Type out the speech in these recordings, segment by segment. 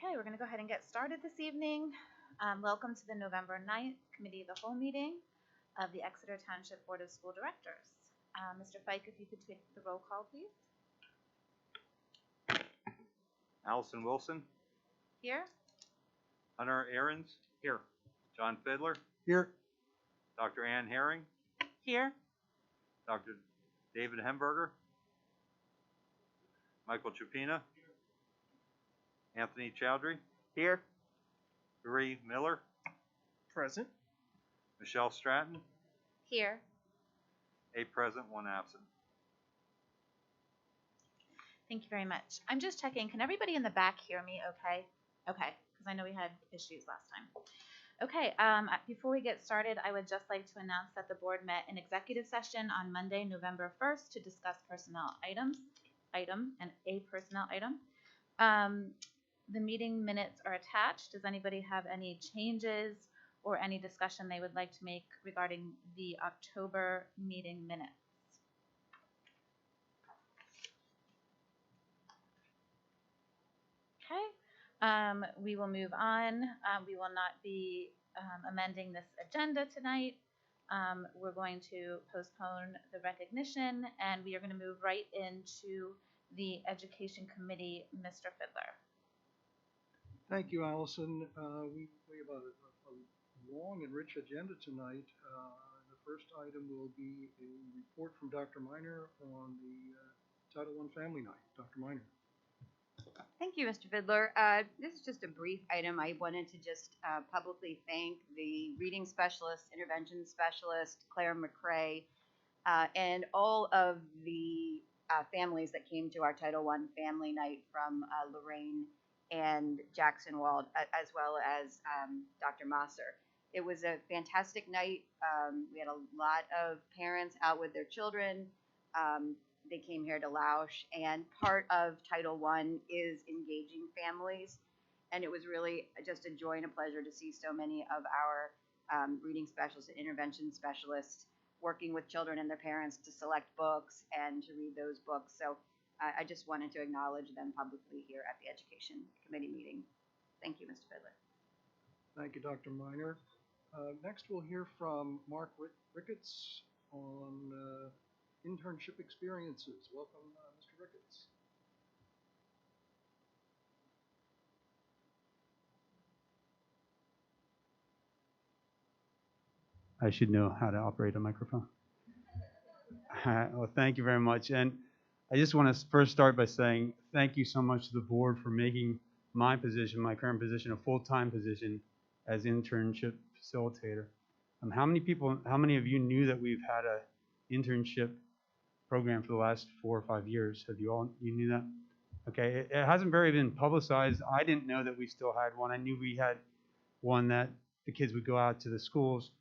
Okay, we're going to go ahead and get started this evening. Welcome to the November 9th Committee of the Whole meeting of the Exeter Township Board of School Directors. Mr. Fike, if you could take the roll call, please. Allison Wilson. Here. Hunter Ahrens. Here. John Fiddler. Here. Dr. Ann Herring. Here. Dr. David Hemberger. Michael Chupina. Anthony Chowdhury. Here. Bree Miller. Present. Michelle Stratton. Here. 8 present, 1 absent. Thank you very much. I'm just checking. Can everybody in the back hear me okay? Okay, because I know we had issues last time. Okay, before we get started, I would just like to announce that the board met in executive session on Monday, November 1st to discuss personnel and a personnel item. The meeting minutes are attached. Does anybody have any changes or any discussion they would like to make regarding the October meeting minutes? Okay, we will move on. We will not be amending this agenda tonight. We're going to postpone the recognition, and we are going to move right into the Education Committee. Mr. Fiddler. Thank you, Allison. We have a long and rich agenda tonight. The first item will be a report from Dr. Miner on the Title I Family Night. Dr. Miner. Thank you, Mr. Fiddler. This is just a brief item. I wanted to just publicly thank the reading specialist, intervention specialist, Claire McCrae, and all of the families that came to our Title I Family Night from Lorraine and Jackson Wald, as well as Dr. Masser. It was a fantastic night. We had a lot of parents out with their children. They came here to Lausch, and part of Title I is engaging families. And it was really just a joy and a pleasure to see so many of our reading specialists and intervention specialists working with children and their parents to select books and to read those books. So I just wanted to acknowledge them publicly here at the Education Committee meeting. Thank you, Mr. Fiddler. Thank you, Dr. Miner. Next, we'll hear from Mark Ricketts on internship experiences. Welcome, Mr. Ricketts. I should know how to operate a microphone. Well, thank you very much. And I just want to first start by saying thank you so much to the board for making my position, my current position, a full-time position as internship facilitator. How many of you knew that we've had an internship program for the last 4 or 5 years? You knew that? Okay, it hasn't very been publicized. I didn't know that we still had one. I knew we had one that the kids would go out to the schools,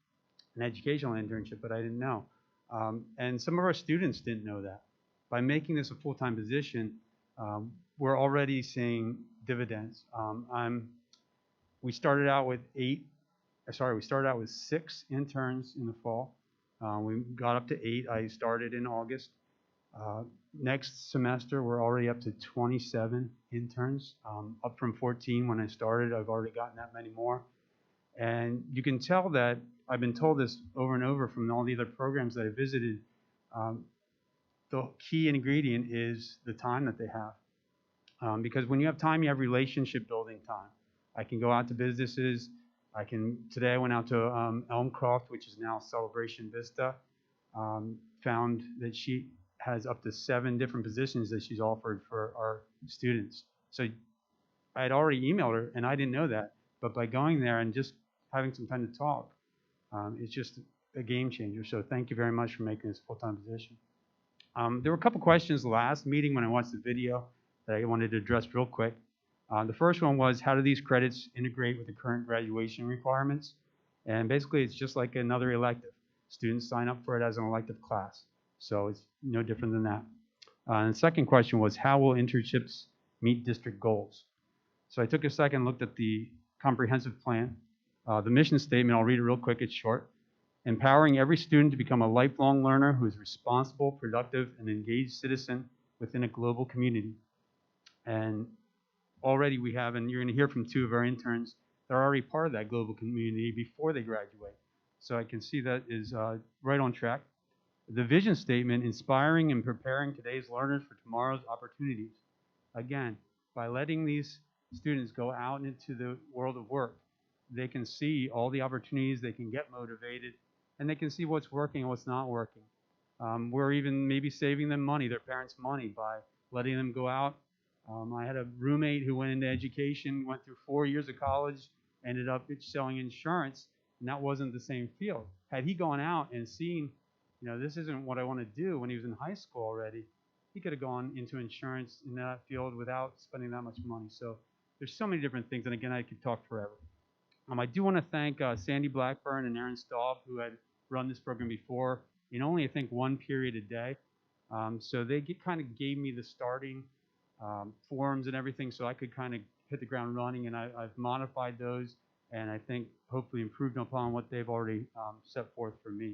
an educational internship, but I didn't know. And some of our students didn't know that. By making this a full-time position, we're already seeing dividends. We started out with 6 interns in the fall. We got up to 8. I started in August. Next semester, we're already up to 27 interns, up from 14 when I started. I've already gotten that many more. And you can tell that I've been told this over and over from all the other programs that I visited. The key ingredient is the time that they have. Because when you have time, you have relationship building time. I can go out to businesses. Today I went out to Elmcroft, which is now Celebration Vista. Found that she has up to 7 different positions that she's offered for our students. So I had already emailed her, and I didn't know that. But by going there and just having some time to talk, it's just a game changer. So thank you very much for making this full-time position. There were a couple questions last meeting when I watched the video that I wanted to address real quick. The first one was, how do these credits integrate with the current graduation requirements? And basically, it's just like another elective. Students sign up for it as an elective class. So it's no different than that. And the second question was, how will internships meet district goals? So I took a second, looked at the comprehensive plan. The mission statement, I'll read it real quick, it's short. Empowering every student to become a lifelong learner who is responsible, productive, and engaged citizen within a global community. And already we have, and you're going to hear from 2 of our interns, they're already part of that global community before they graduate. So I can see that is right on track. The vision statement, inspiring and preparing today's learners for tomorrow's opportunities. Again, by letting these students go out into the world of work, they can see all the opportunities, they can get motivated, and they can see what's working and what's not working. We're even maybe saving them money, their parents' money, by letting them go out. I had a roommate who went into education, went through 4 years of college, ended up selling insurance, and that wasn't the same field. Had he gone out and seen, this isn't what I want to do when he was in high school already, he could have gone into insurance in that field without spending that much money. So there's so many different things, and again, I could talk forever. I do want to thank Sandy Blackburn and Aaron Staub, who had run this program before in only, I think, 1 period a day. So they kind of gave me the starting forms and everything so I could kind of hit the ground running, and I've modified those, and I think hopefully improved upon what they've already set forth for me.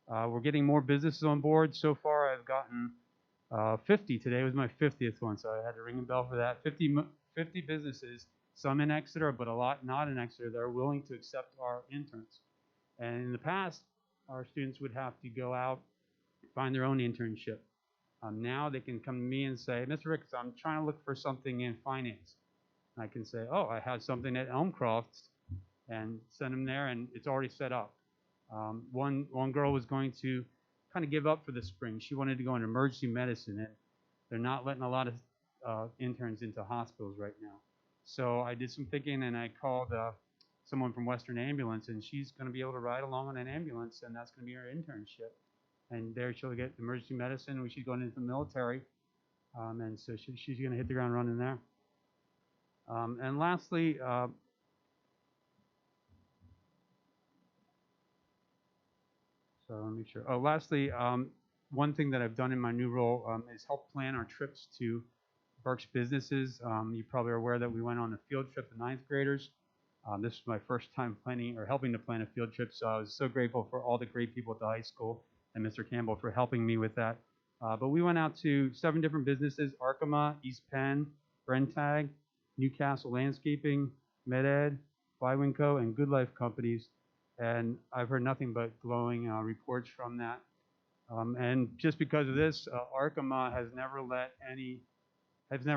We're getting more businesses on board. So far, I've gotten 50. Today was my 50th one, so I had to ring a bell for that. 50 businesses, some in Exeter, but a lot not in Exeter, that are willing to accept our interns. And in the past, our students would have to go out, find their own internship. Now they can come to me and say, Mr. Ricks, I'm trying to look for something in finance. And I can say, oh, I have something at Elmcroft, and send them there, and it's already set up. One girl was going to kind of give up for the spring. She wanted to go into emergency medicine, and they're not letting a lot of interns into hospitals right now. So I did some thinking, and I called someone from Western Ambulance, and she's going to be able to ride along on an ambulance, and that's going to be her internship. And there she'll get emergency medicine. She's going into the military, and so she's going to hit the ground running there. And lastly, so let me make sure. Oh, lastly, one thing that I've done in my new role is help plan our trips to Berks businesses. You probably are aware that we went on a field trip to 9th graders. This was my first time planning or helping to plan a field trip, so I was so grateful for all the great people at the high school and Mr. Campbell for helping me with that. But we went out to 7 different businesses: Arkema, East Penn, Brentag, Newcastle Landscaping, MedEd, Bywinco, and Good Life Companies. And I've heard nothing but glowing reports from that. And just because of this, Arkema has never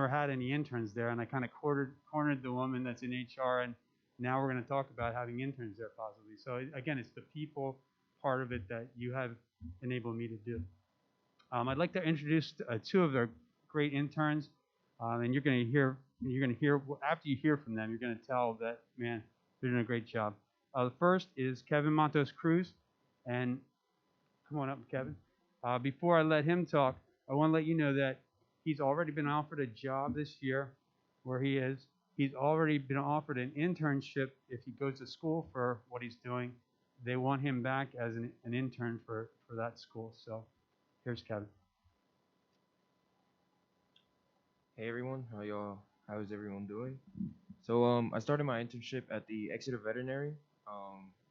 had any interns there, and I kind of cornered the woman that's in HR, and now we're going to talk about having interns there possibly. So again, it's the people part of it that you have enabled me to do. I'd like to introduce 2 of their great interns, and you're going to hear after you hear from them, you're going to tell that, man, they're doing a great job. The first is Kevin Matos Cruz, and come on up, Kevin. Before I let him talk, I want to let you know that he's already been offered a job this year where he is. He's already been offered an internship if he goes to school for what he's doing. They want him back as an intern for that school. So here's Kevin. Hey everyone, how is everyone doing? So I started my internship at the Exeter Veterinary,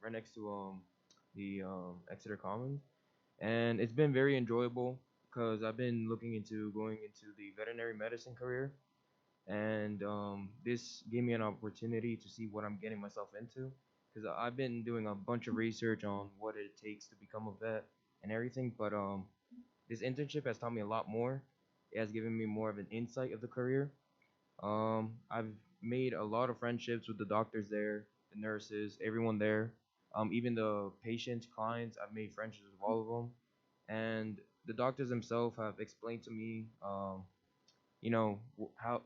right next to the Exeter Commons, and it's been very enjoyable because I've been looking into going into the veterinary medicine career, and this gave me an opportunity to see what I'm getting myself into, because I've been doing a bunch of research on what it takes to become a vet and everything, but this internship has taught me a lot more. It has given me more of an insight of the career. I've made a lot of friendships with the doctors there, the nurses, everyone there. Even the patients, clients, I've made friendships with all of them. And the doctors themselves have explained to me, how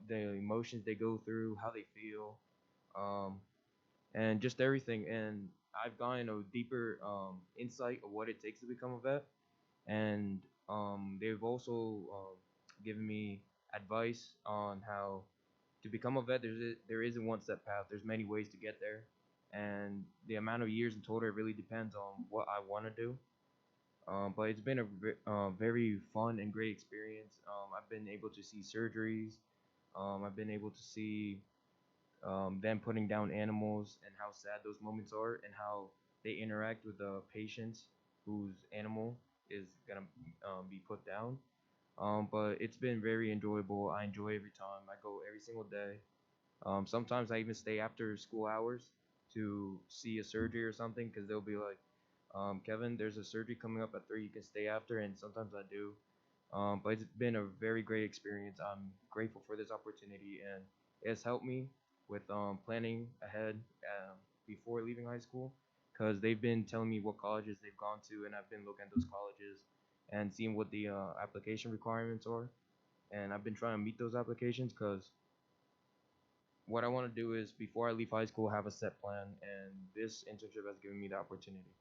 the emotions they go through, how they feel, and just everything. And I've gotten a deeper insight of what it takes to become a vet. And they've also given me advice on how to become a vet. There isn't one step path. There's many ways to get there, and the amount of years in total, it really depends on what I want to do. But it's been a very fun and great experience. I've been able to see surgeries. I've been able to see them putting down animals and how sad those moments are, and how they interact with the patients whose animal is gonna be put down. But it's been very enjoyable. I enjoy every time. I go every single day. Sometimes I even stay after school hours to see a surgery or something because they'll be like, Kevin, there's a surgery coming up at 3. You can stay after, and sometimes I do. But it's been a very great experience. I'm grateful for this opportunity, and it has helped me with planning ahead before leaving high school because they've been telling me what colleges they've gone to, and I've been looking at those colleges and seeing what the application requirements are. And I've been trying to meet those applications because what I want to do is before I leave high school have a set plan, and this internship has given me the opportunity.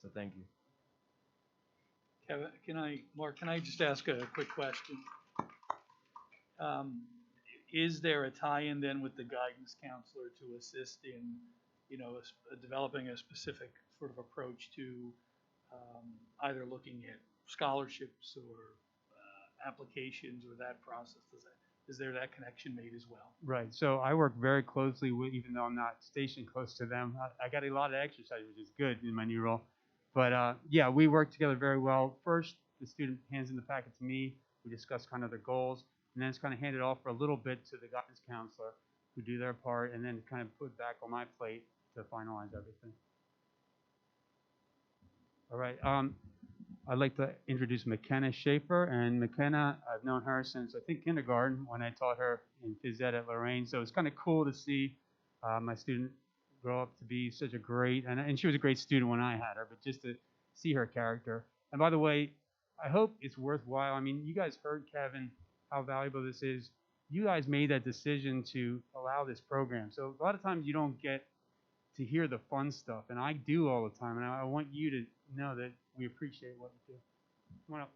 So thank you. Kevin, Mark, can I just ask a quick question? Is there a tie-in then with the guidance counselor to assist in, developing a specific sort of approach to either looking at scholarships or applications or that process? Is there that connection made as well? Right. So I work very closely with, even though I'm not stationed close to them. I got a lot of exercise, which is good in my new role. But yeah, we work together very well. First, the student hands in the packet to me. We discuss kind of their goals, and then it's kind of handed off for a little bit to the guidance counselor, who do their part, and then kind of put back on my plate to finalize everything. All right. I'd like to introduce Mckenna Shafer, and Mckenna, I've known her since I think kindergarten when I taught her in phys ed at Lorraine. So it's kind of cool to see my student grow up to be such a great, and she was a great student when I had her, but just to see her character. And by the way, I hope it's worthwhile. I mean, you guys heard, Kevin, how valuable this is. You guys made that decision to allow this program. So a lot of times you don't get to hear the fun stuff, and I do all the time, and I want you to know that we appreciate what you do. Come on up.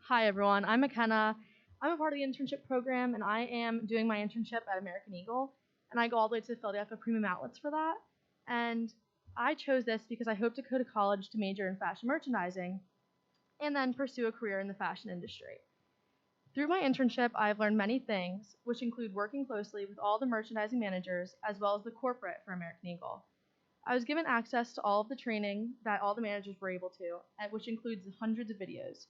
Hi everyone. I'm Mckenna. I'm a part of the internship program, and I am doing my internship at American Eagle, and I go all the way to Philadelphia Premium Outlets for that. And I chose this because I hope to go to college to major in fashion merchandising and then pursue a career in the fashion industry. Through my internship, I have learned many things, which include working closely with all the merchandising managers as well as the corporate for American Eagle. I was given access to all of the training that all the managers were able to, which includes hundreds of videos.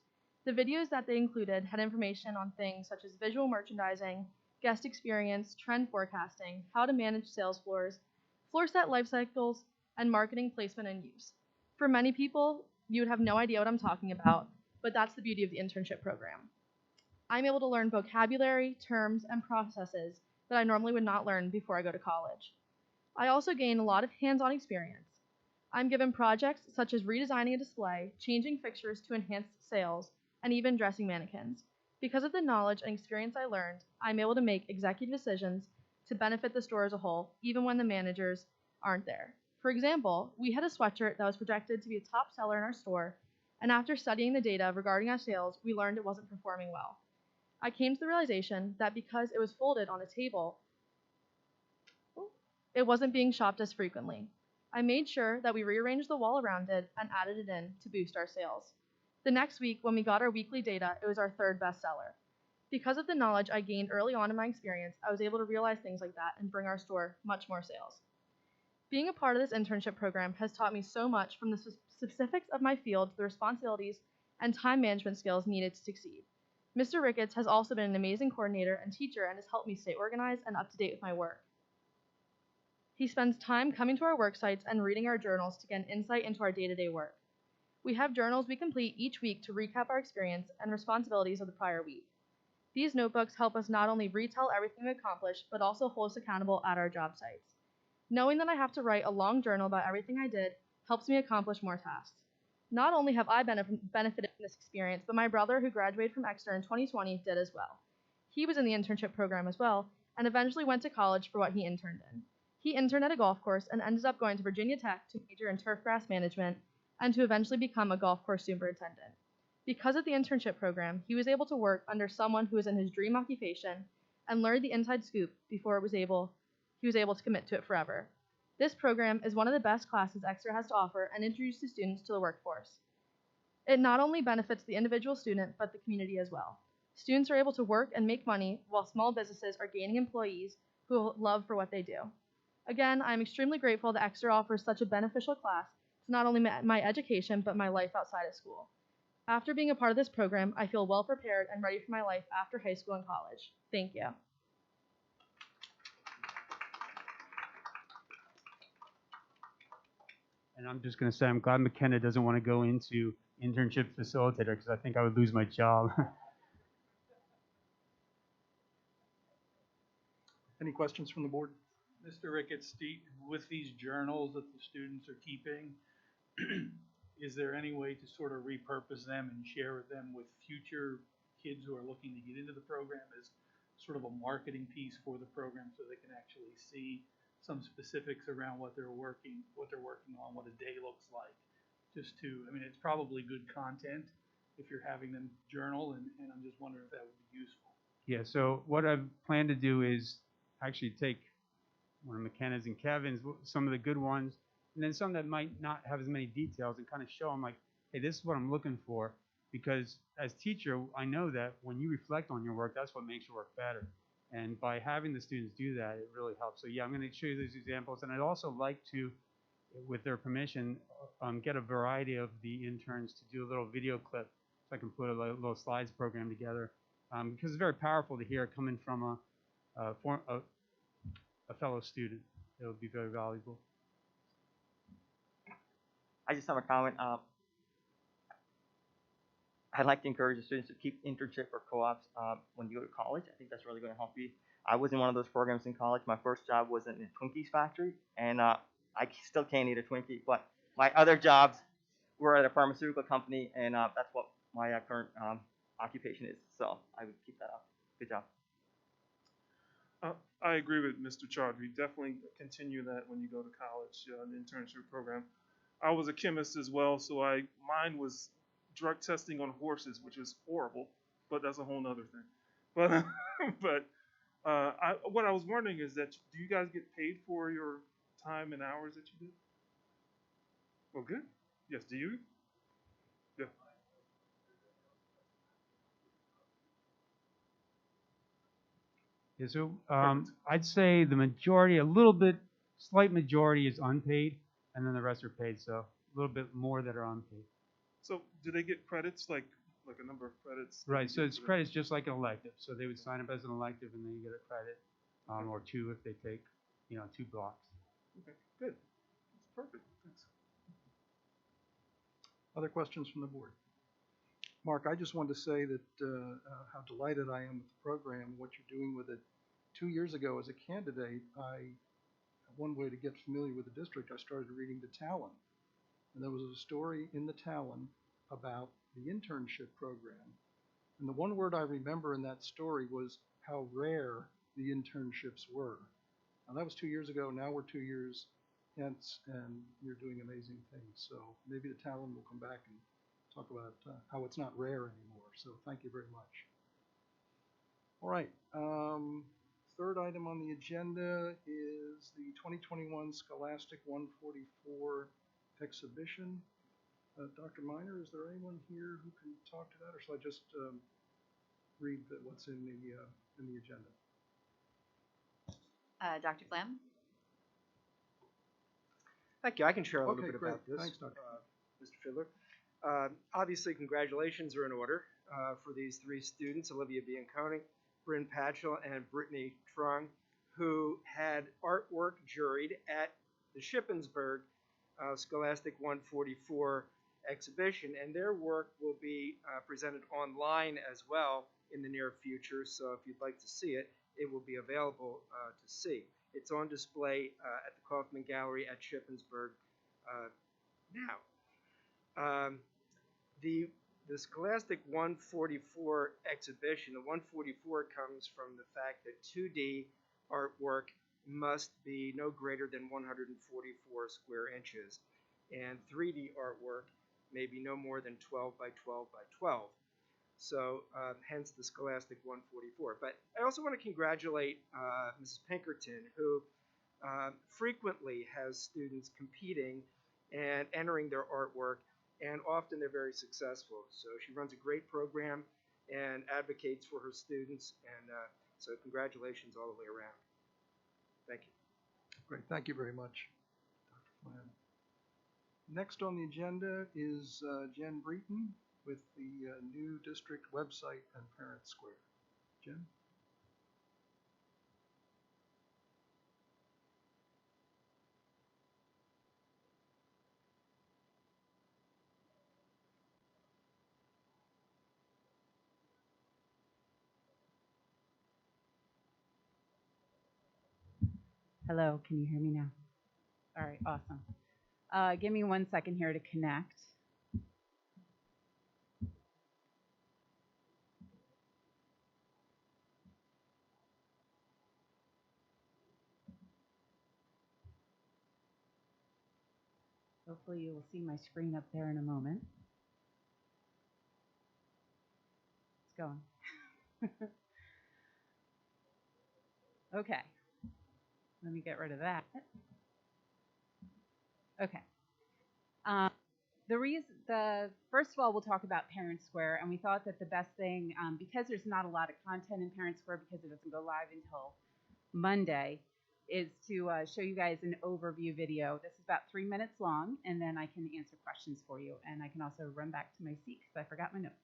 The videos that they included had information on things such as visual merchandising, guest experience, trend forecasting, how to manage sales floors, floor set life cycles, and marketing placement and use. For many people, you would have no idea what I'm talking about, but that's the beauty of the internship program. I'm able to learn vocabulary, terms, and processes that I normally would not learn before I go to college. I also gain a lot of hands-on experience. I'm given projects such as redesigning a display, changing fixtures to enhance sales, and even dressing mannequins. Because of the knowledge and experience I learned, I'm able to make executive decisions to benefit the store as a whole, even when the managers aren't there. For example, we had a sweatshirt that was projected to be a top seller in our store, and after studying the data regarding our sales, we learned it wasn't performing well. I came to the realization that because it was folded on a table, it wasn't being shopped as frequently. I made sure that we rearranged the wall around it and added it in to boost our sales. The next week, when we got our weekly data, it was our 3rd bestseller. Because of the knowledge I gained early on in my experience, I was able to realize things like that and bring our store much more sales. Being a part of this internship program has taught me so much, from the specifics of my field to the responsibilities and time management skills needed to succeed. Mr. Ricketts has also been an amazing coordinator and teacher and has helped me stay organized and up to date with my work. He spends time coming to our work sites and reading our journals to get an insight into our day-to-day work. We have journals we complete each week to recap our experience and responsibilities of the prior week. These notebooks help us not only retell everything we accomplished, but also hold us accountable at our job sites. Knowing that I have to write a long journal about everything I did helps me accomplish more tasks. Not only have I benefited from this experience, but my brother, who graduated from Exeter in 2020, did as well. He was in the internship program as well, and eventually went to college for what he interned in. He interned at a golf course and ended up going to Virginia Tech to major in turfgrass management and to eventually become a golf course superintendent. Because of the internship program, he was able to work under someone who was in his dream occupation and learn the inside scoop before he was able to commit to it forever. This program is one of the best classes Exeter has to offer and introduces students to the workforce. It not only benefits the individual student, but the community as well. Students are able to work and make money, while small businesses are gaining employees who love for what they do. Again, I'm extremely grateful that Exeter offers such a beneficial class It's not only my education, but my life outside of school. After being a part of this program, I feel well prepared and ready for my life after high school and college. Thank you. And I'm just going to say, I'm glad Mckenna doesn't want to go into internship facilitator because I think I would lose my job. Any questions from the board? Mr. Ricketts, with these journals that the students are keeping, is there any way to sort of repurpose them and share them with future kids who are looking to get into the program as sort of a marketing piece for the program so they can actually see some specifics around what they're working on, what a day looks like? Just to, I mean, it's probably good content if you're having them journal, and I'm just wondering if that would be useful. Yeah, so what I've planned to do is actually take one of McKenna's and Kevin's, some of the good ones, and then some that might not have as many details, and kind of show them like, hey, this is what I'm looking for. Because as teacher, I know that when you reflect on your work, that's what makes your work better. And by having the students do that, it really helps. So yeah, I'm going to show you these examples. And I'd also like to, with their permission, get a variety of the interns to do a little video clip so I can put a little slides program together. Because it's very powerful to hear it coming from a fellow student. It would be very valuable. I just have a comment. I'd like to encourage the students to keep internship or co-ops when you go to college. I think that's really going to help you. I was in one of those programs in college. My first job was in a Twinkies factory, and I still can't eat a Twinkie. But my other jobs were at a pharmaceutical company, and that's what my current occupation is. So I would keep that up. Good job. I agree with Mr. Chaudhry. Definitely continue that when you go to college, an internship program. I was a chemist as well, so mine was drug testing on horses, which is horrible, but that's a whole nother thing. But what I was wondering is that, do you guys get paid for your time and hours that you did? Well, good. Yes, do you? Yeah. Yeah, so I'd say the majority, a slight majority is unpaid, and then the rest are paid, so a little bit more that are unpaid. So do they get credits, like a number of credits? Right, so it's credits just like an elective. So they would sign up as an elective and then you get a credit, or two if they take, 2 blocks. Okay, good. That's perfect. Thanks. Other questions from the board? Mark, I just wanted to say that how delighted I am with the program, what you're doing with it. 2 years ago as a candidate, one way to get familiar with the district, I started reading the Talon. And there was a story in the Talon about the internship program. And the one word I remember in that story was how rare the internships were. Now that was 2 years ago. Now we're 2 years hence, and you're doing amazing things. So maybe the Talon will come back and talk about how it's not rare anymore. So thank you very much. All right. Third item on the agenda is the 2021 Scholastic 144 exhibition. Dr. Miner, is there anyone here who can talk to that, or shall I just read what's in the agenda? Dr. Flam? Thank you. I can share a little Okay, bit great. about this, Thanks, Dr. Mr. Fiddler. Obviously, congratulations are in order for these 3 students, Olivia Bianconi, Bryn Patchell, and Brittany Trung, who had artwork juried at the Shippensburg Scholastic 144 exhibition, and their work will be presented online as well in the near future. So if you'd like to see it, it will be available to see. It's on display at the Kaufman Gallery at Shippensburg now. The Scholastic 144 exhibition, the 144 comes from the fact that 2D artwork must be no greater than 144 square inches, and 3D artwork may be no more than 12 by 12 by 12. So hence the Scholastic 144. But I also want to congratulate Mrs. Pinkerton, who frequently has students competing and entering their artwork, and often they're very successful. So she runs a great program and advocates for her students, and so congratulations all the way around. Thank you. Great. Thank you very much, Dr. Flam. Next on the agenda is Jen Breton with the new district website and Parent Square. Jen? Hello, can you hear me now? All right, awesome. Give me 1 second here to connect. Hopefully you will see my screen up there in a moment. It's going. Okay, let me get rid of that. Okay. First of all, we'll talk about Parent Square, and we thought that the best thing, because there's not a lot of content in Parent Square because it doesn't go live until Monday, is to show you guys an overview video. This is about 3 minutes long, and then I can answer questions for you, and I can also run back to my seat because I forgot my notes.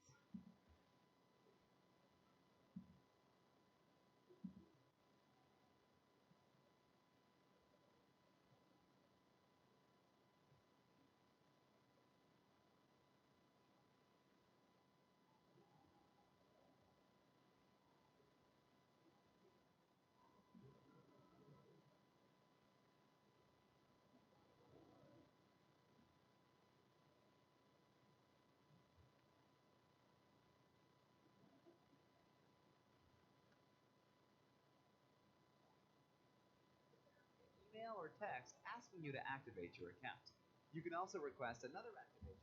Email or text asking you to activate your account. You can also request another activation.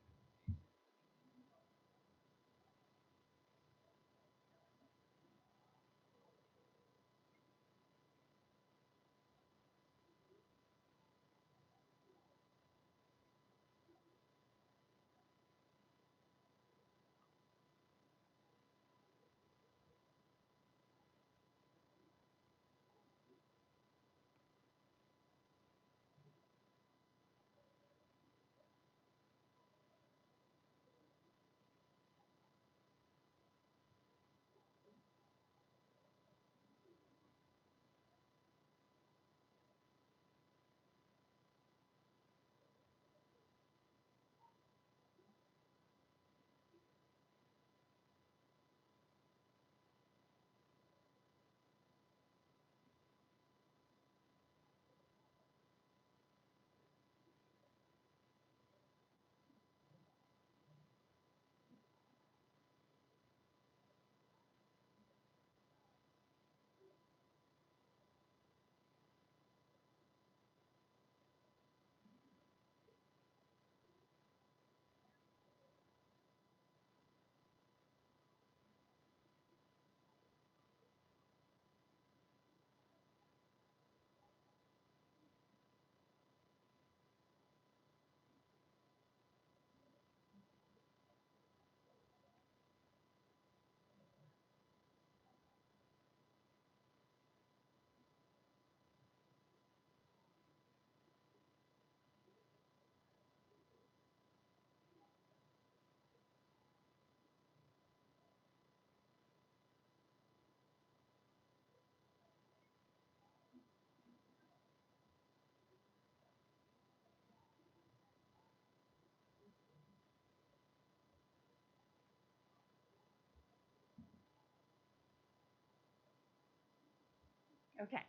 Okay.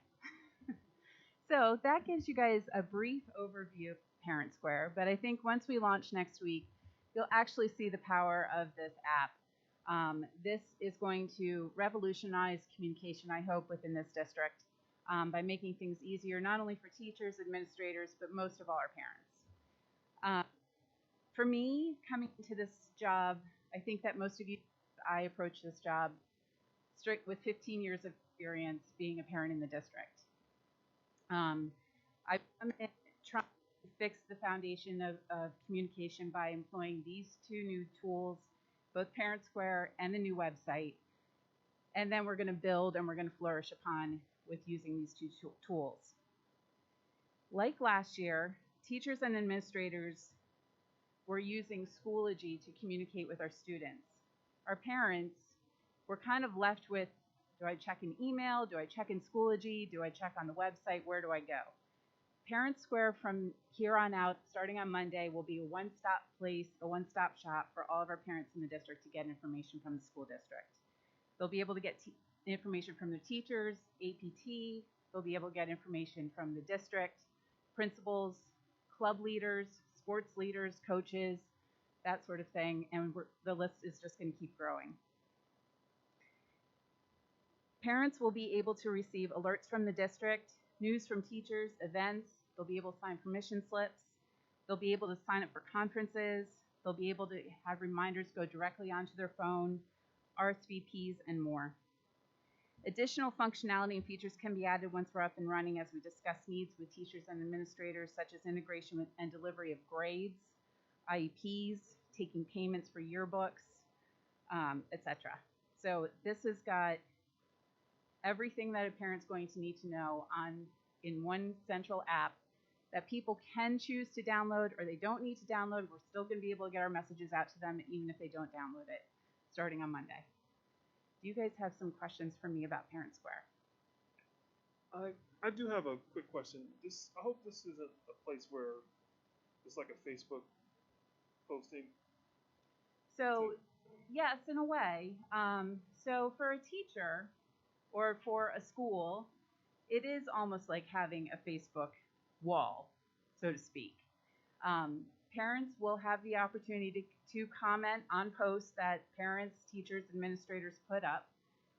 So that gives you guys a brief overview of Parent Square, but I think once we launch next week, you'll actually see the power of this app. This is going to revolutionize communication, I hope, within this district by making things easier, not only for teachers, administrators, but most of all our parents. For me, coming into this job, I think that most of you, I approach this job straight with 15 years of experience being a parent in the district. I've come in trying to fix the foundation of communication by employing these two new tools, both Parent Square and the new website. And then we're going to build and we're going to flourish upon with using these two tools. Like last year, teachers and administrators we're using Schoology to communicate with our students. Our parents, we're kind of left with, do I check an email? Do I check in Schoology? Do I check on the website? Where do I go? Parent Square from here on out, starting on Monday, will be a one-stop place, a one-stop shop for all of our parents in the district to get information from the school district. They'll be able to get information from their teachers, APT. They'll be able to get information from the district, principals, club leaders, sports leaders, coaches, that sort of thing, and the list is just going to keep growing. Parents will be able to receive alerts from the district, news from teachers, events. They'll be able to sign permission slips. They'll be able to sign up for conferences. They'll be able to have reminders go directly onto their phone, RSVPs, and more. Additional functionality and features can be added once we're up and running as we discuss needs with teachers and administrators, such as integration with and delivery of grades, IEPs, taking payments for yearbooks, etc. So this has got everything that a parent's going to need to know in one central app that people can choose to download or they don't need to download. We're still going to be able to get our messages out to them even if they don't download it, starting on Monday. Do you guys have some questions for me about Parent Square? I do have a quick question. I hope this isn't a place where it's like a Facebook posting. So yes, in a way. So for a teacher or for a school, it is almost like having a Facebook wall, so to speak. Parents will have the opportunity to comment on posts that parents, teachers, administrators put up.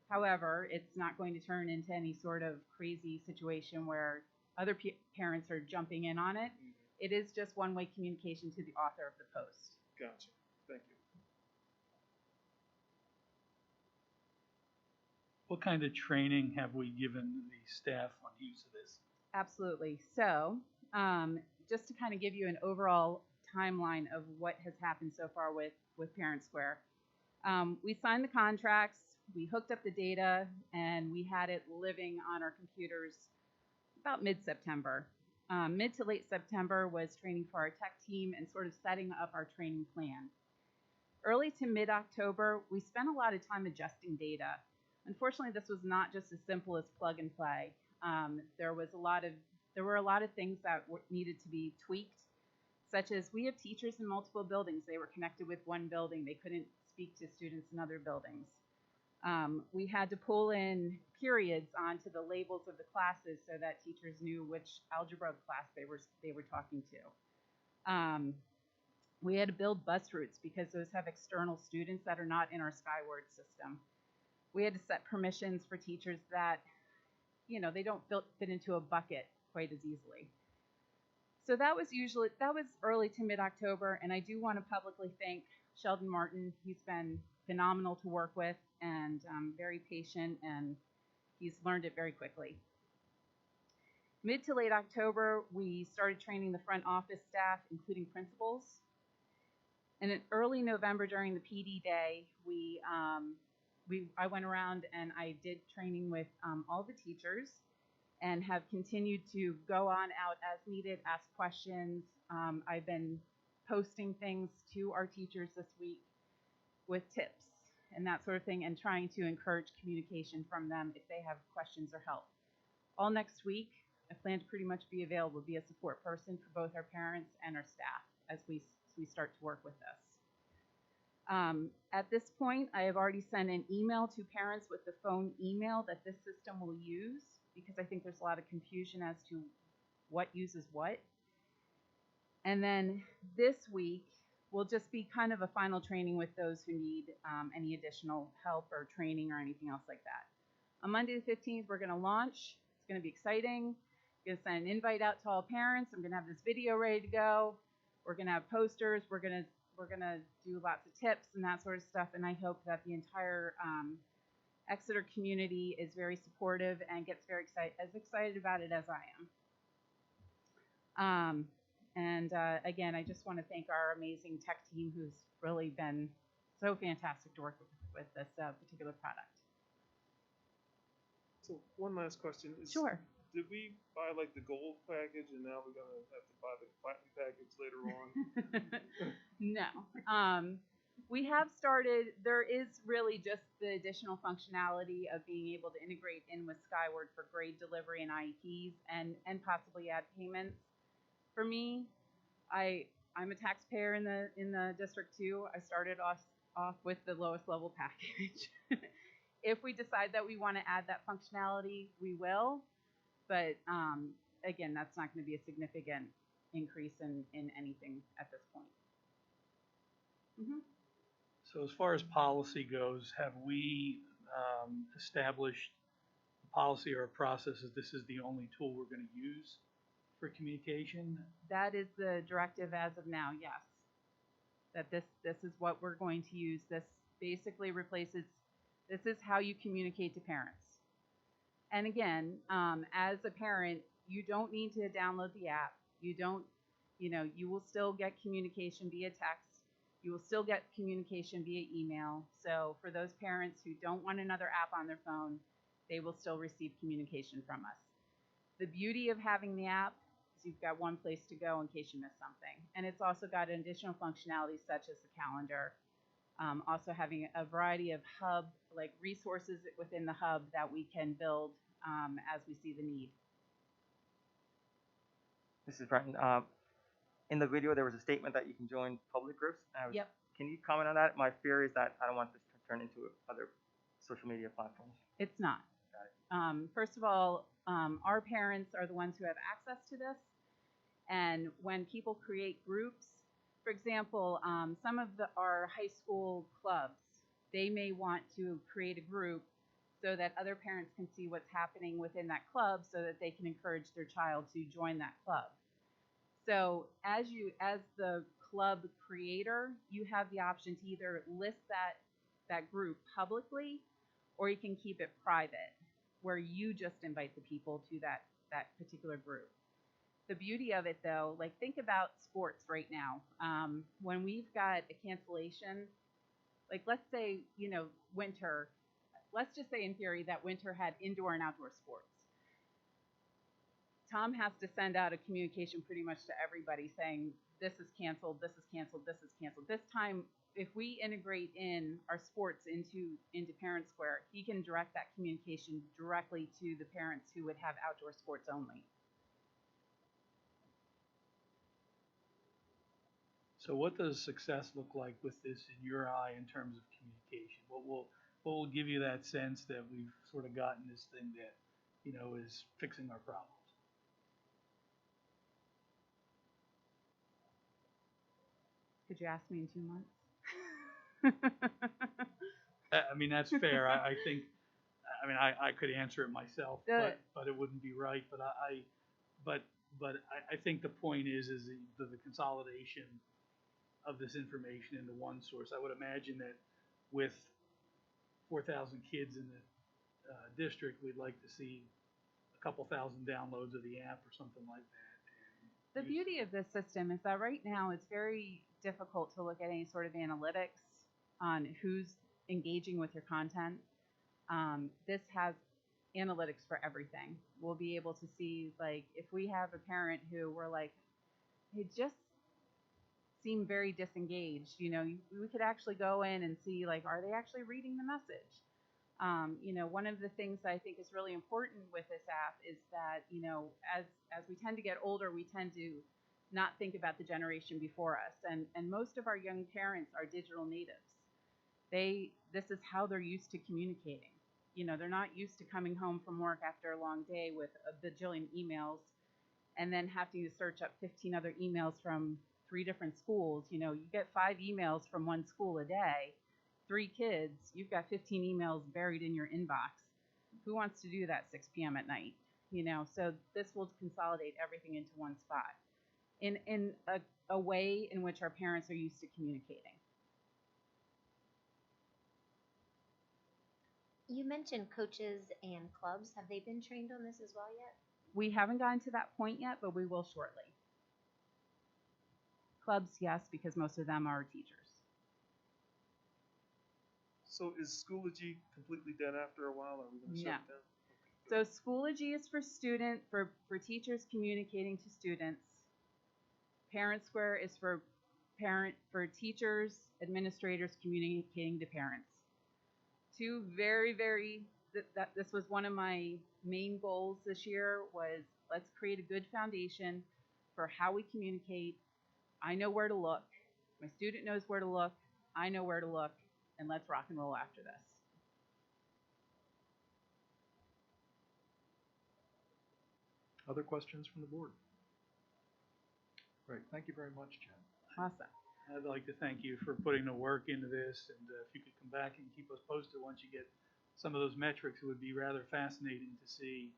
However, it's not going to turn into any sort of crazy situation where other parents are jumping in on it. It is just one-way communication to the author of the post. Gotcha. Thank you. What kind of training have we given the staff on use of this? Absolutely. So just to kind of give you an overall timeline of what has happened so far with Parent Square. We signed the contracts, we hooked up the data, and we had it living on our computers about mid-September. Mid to late September was training for our tech team and sort of setting up our training plan. Early to mid-October, we spent a lot of time adjusting data. Unfortunately, this was not just as simple as plug and play. There were a lot of things that needed to be tweaked, such as we have teachers in multiple buildings. They were connected with one building. They couldn't speak to students in other buildings. We had to pull in periods onto the labels of the classes so that teachers knew which algebra class they were talking to. We had to build bus routes because those have external students that are not in our Skyward system. We had to set permissions for teachers that, they don't fit into a bucket quite as easily. So that was early to mid-October, and I do want to publicly thank Sheldon Martin. He's been phenomenal to work with and very patient, and he's learned it very quickly. Mid to late October, we started training the front office staff, including principals. And in early November during the PD day, I went around and I did training with all the teachers and have continued to go on out as needed, ask questions. I've been posting things to our teachers this week with tips and that sort of thing, and trying to encourage communication from them if they have questions or help. All next week, I plan to pretty much be available, be a support person for both our parents and our staff as we start to work with this. At this point, I have already sent an email to parents with the phone email that this system will use, because I think there's a lot of confusion as to what uses what. And then this week will just be kind of a final training with those who need any additional help or training or anything else like that. On Monday the 15th, we're going to launch. It's going to be exciting. I'm going to send an invite out to all parents. I'm going to have this video ready to go. We're going to have posters. We're going to do lots of tips and that sort of stuff. And I hope that the entire Exeter community is very supportive and gets very excited about it as I am. Again, I just want to thank our amazing tech team who's really been so fantastic to work with this particular product. So one last question. Sure. did we buy like the gold package and now we're gonna have to buy the platinum package later on? No. We have started, there is really just the additional functionality of being able to integrate in with Skyward for grade delivery and IEPs and possibly add payments. For me, I'm a taxpayer in the district too. I started off with the lowest level package. If we decide that we want to add that functionality, we will. But again, that's not going to be a significant increase in anything at this point. Mm-hmm. So as far as policy goes, have we established a policy or a process that this is the only tool we're going to use for communication? That is the directive as of now, yes. That this is what we're going to use. This basically replaces, this is how you communicate to parents. And again, as a parent, you don't need to download the app. You don't, you will still get communication via text. You will still get communication via email. So for those parents who don't want another app on their phone, they will still receive communication from us. The beauty of having the app is you've got one place to go in case you miss something. And it's also got additional functionalities such as the calendar, also having a variety of hub, like resources within the hub that we can build as we see the need. This is Brenton. In the video, there was a statement that you can join public groups. Yep. Can you comment on that? My fear is that I don't want this to turn into other social media platforms. It's not. Got it. First of all, our parents are the ones who have access to this. And when people create groups, for example, some of our high school clubs, they may want to create a group so that other parents can see what's happening within that club so that they can encourage their child to join that club. So as the club creator, you have the option to either list that group publicly, or you can keep it private, where you just invite the people to that particular group. The beauty of it though, like think about sports right now. When we've got a cancellation, like let's say, winter, let's just say in theory that winter had indoor and outdoor sports. Tom has to send out a communication pretty much to everybody saying, this is canceled, this is canceled, this is canceled. This time, if we integrate in our sports into Parent Square, he can direct that communication directly to the parents who would have outdoor sports only. So what does success look like with this in your eye in terms of communication? What will give you that sense that we've sort of gotten this thing that, is fixing our problems? Could you ask me in 2 months? I mean, that's fair. I think, I could answer it myself, but it wouldn't be right. But I think the point is the consolidation of this information into one source. I would imagine that with 4,000 kids in the district, we'd like to see a couple thousand downloads of the app or something like that. The beauty of this system is that right now it's very difficult to look at any sort of analytics on who's engaging with your content. This has analytics for everything. We'll be able to see, like, if we have a parent who we're like, they just seem very disengaged, we could actually go in and see, like, are they actually reading the message? One of the things that I think is really important with this app is that, as we tend to get older, we tend to not think about the generation before us. And most of our young parents are digital natives. This is how they're used to communicating. They're not used to coming home from work after a long day with a bajillion emails and then having to search up 15 other emails from 3 different schools. You get 5 emails from one school a day. 3 kids, you've got 15 emails buried in your inbox. Who wants to do that 6 p.m. at night? So this will consolidate everything into one spot in a way in which our parents are used to communicating. You mentioned coaches and clubs. Have they been trained on this as well yet? We haven't gotten to that point yet, but we will shortly. Clubs, yes, because most of them are teachers. So is Schoology completely dead after a while? Are we going to shut it down? So Schoology is for teachers communicating to students. Parent Square is for teachers, administrators communicating to parents. Two this was one of my main goals this year was let's create a good foundation for how we communicate. I know where to look. My student knows where to look. I know where to look, and let's rock and roll after this. Other questions from the board? Great, thank you very much, Jen. Awesome. I'd like to thank you for putting the work into this, and if you could come back and keep us posted once you get some of those metrics, it would be rather fascinating to see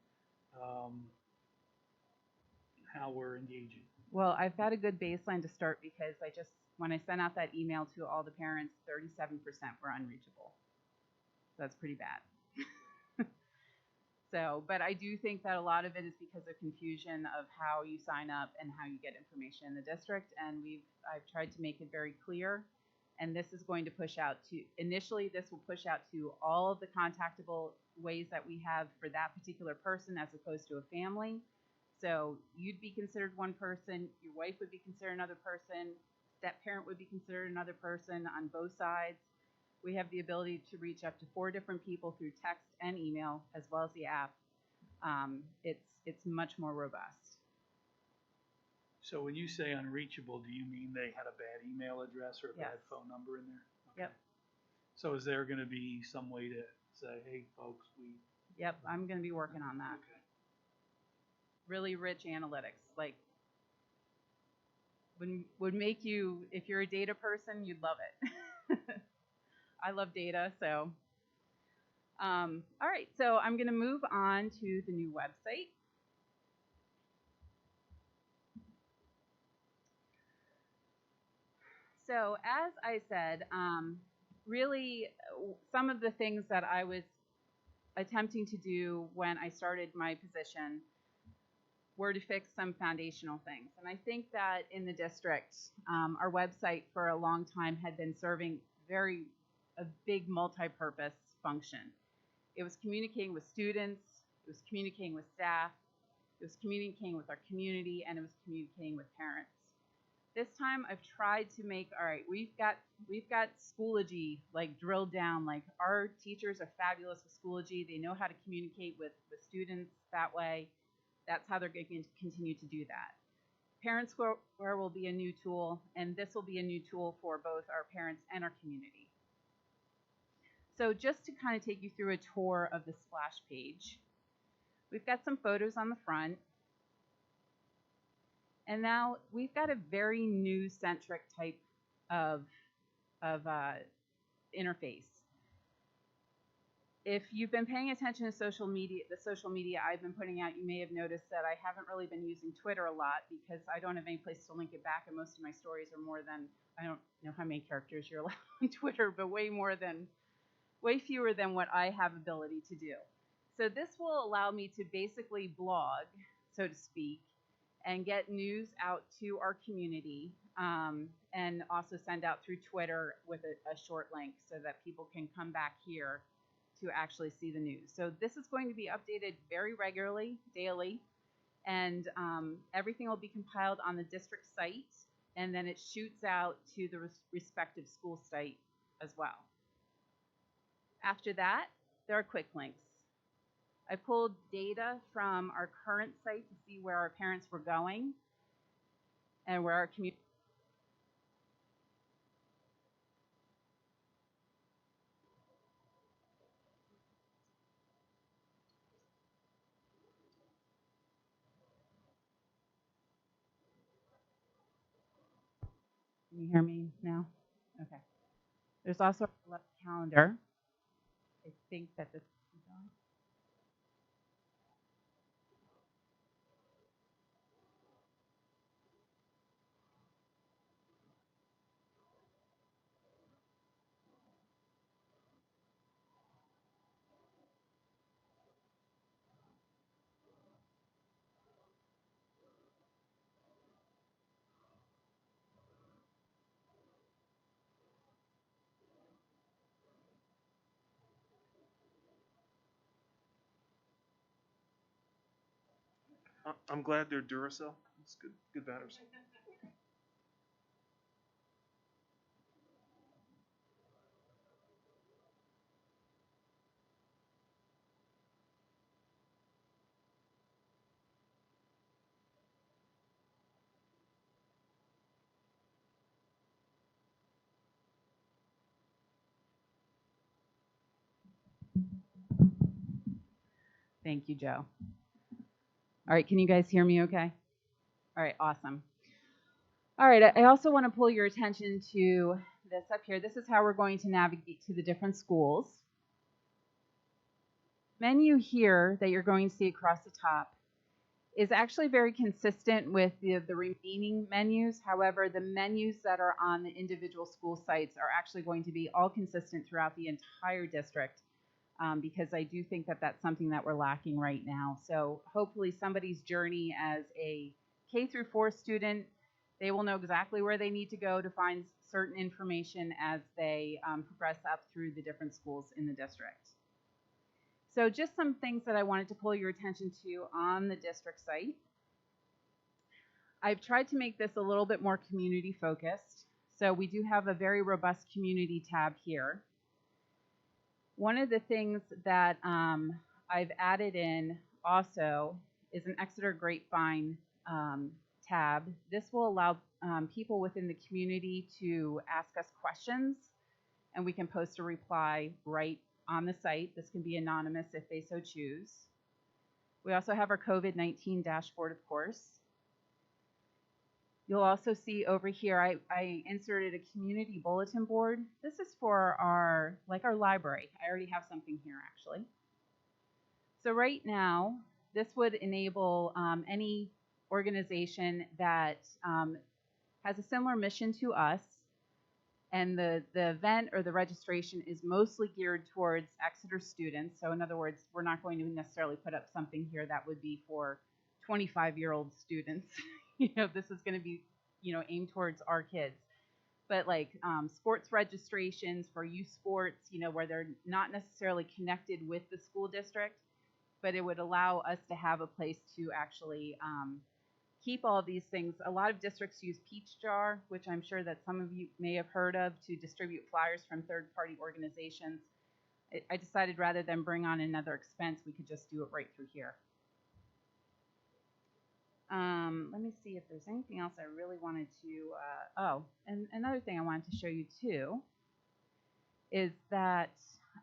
how we're engaging. Well, I've got a good baseline to start because when I sent out that email to all the parents, 37% were unreachable. So that's pretty bad. But I do think that a lot of it is because of confusion of how you sign up and how you get information in the district. And I've tried to make it very clear. And this is going to push out initially this will push out to all of the contactable ways that we have for that particular person as opposed to a family. So you'd be considered one person, your wife would be considered another person, step parent would be considered another person on both sides. We have the ability to reach up to 4 different people through text and email, as well as the app. It's much more robust. So when you say unreachable, do you mean they had a bad email address or a bad phone number in there? Okay. Yep. So is there going to be some way to say, hey, folks, Yep, I'm going to be working on that. Okay. Really rich analytics, like would make you, if you're a data person, you'd love it. I love data, so. All right, so I'm going to move on to the new website. So as I said, really some of the things that I was attempting to do when I started my position were to fix some foundational things. And I think that in the district, our website for a long time had been serving a big multi-purpose function. It was communicating with students, it was communicating with staff, it was communicating with our community, and it was communicating with parents. This time I've tried to make, all right, we've got Schoology like drilled down, like our teachers are fabulous with Schoology. They know how to communicate with students that way. That's how they're going to continue to do that. Parent Square will be a new tool, and this will be a new tool for both our parents and our community. So just to kind of take you through a tour of the splash page, we've got some photos on the front. And now we've got a very news-centric type of interface. If you've been paying attention to the social media I've been putting out, you may have noticed that I haven't really been using Twitter a lot because I don't have any place to link it back, and most of my stories are more than, I don't know how many characters you're allowed on Twitter, but way fewer than what I have ability to do. So this will allow me to basically blog, so to speak, and get news out to our community, and also send out through Twitter with a short link so that people can come back here to actually see the news. So this is going to be updated very regularly, daily, and everything will be compiled on the district site, and then it shoots out to the respective school site as well. After that, there are quick links. I pulled data from our current site to see where our parents were going and where our community. Can you hear me now? Okay. There's also a calendar. I think that this is on. I'm glad they're Duracell. It's good batteries. Thank you, Joe. All right, can you guys hear me okay? All right, awesome. All right, I also want to pull your attention to this up here. This is how we're going to navigate to the different schools. Menu here that you're going to see across the top is actually very consistent with the remaining menus. However, the menus that are on the individual school sites are actually going to be all consistent throughout the entire district, because I do think that that's something that we're lacking right now. So hopefully somebody's journey as a K through 4 student, they will know exactly where they need to go to find certain information as they progress up through the different schools in the district. So just some things that I wanted to pull your attention to on the district site. I've tried to make this a little bit more community focused. So we do have a very robust community tab here. One of the things that I've added in also is an Exeter Grapevine tab. This will allow people within the community to ask us questions, and we can post a reply right on the site. This can be anonymous if they so choose. We also have our COVID-19 dashboard, of course. You'll also see over here, I inserted a community bulletin board. This is for our library. I already have something here, actually. So right now, this would enable any organization that has a similar mission to us, and the event or the registration is mostly geared towards Exeter students. So in other words, we're not going to necessarily put up something here that would be for 25-year-old students. This is going to be, aimed towards our kids. But like sports registrations for youth sports, where they're not necessarily connected with the school district, but it would allow us to have a place to actually keep all of these things. A lot of districts use Peach Jar, which I'm sure that some of you may have heard of, to distribute flyers from third-party organizations. I decided rather than bring on another expense, we could just do it right through here. Let me see if there's anything else I really wanted to, and another thing I wanted to show you too is that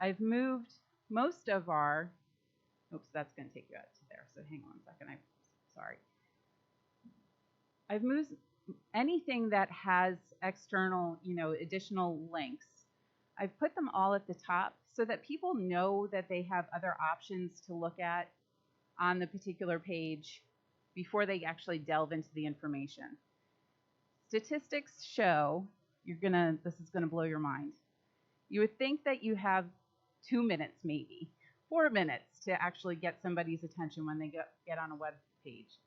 I've moved most of our, oops, that's going to take you out to there, so hang on a second, sorry. I've moved anything that has external, additional links. I've put them all at the top so that people know that they have other options to look at on the particular page before they actually delve into the information. Statistics show, this is gonna blow your mind. You would think that you have 2 minutes, maybe 4 minutes to actually get somebody's attention when they get on a web page.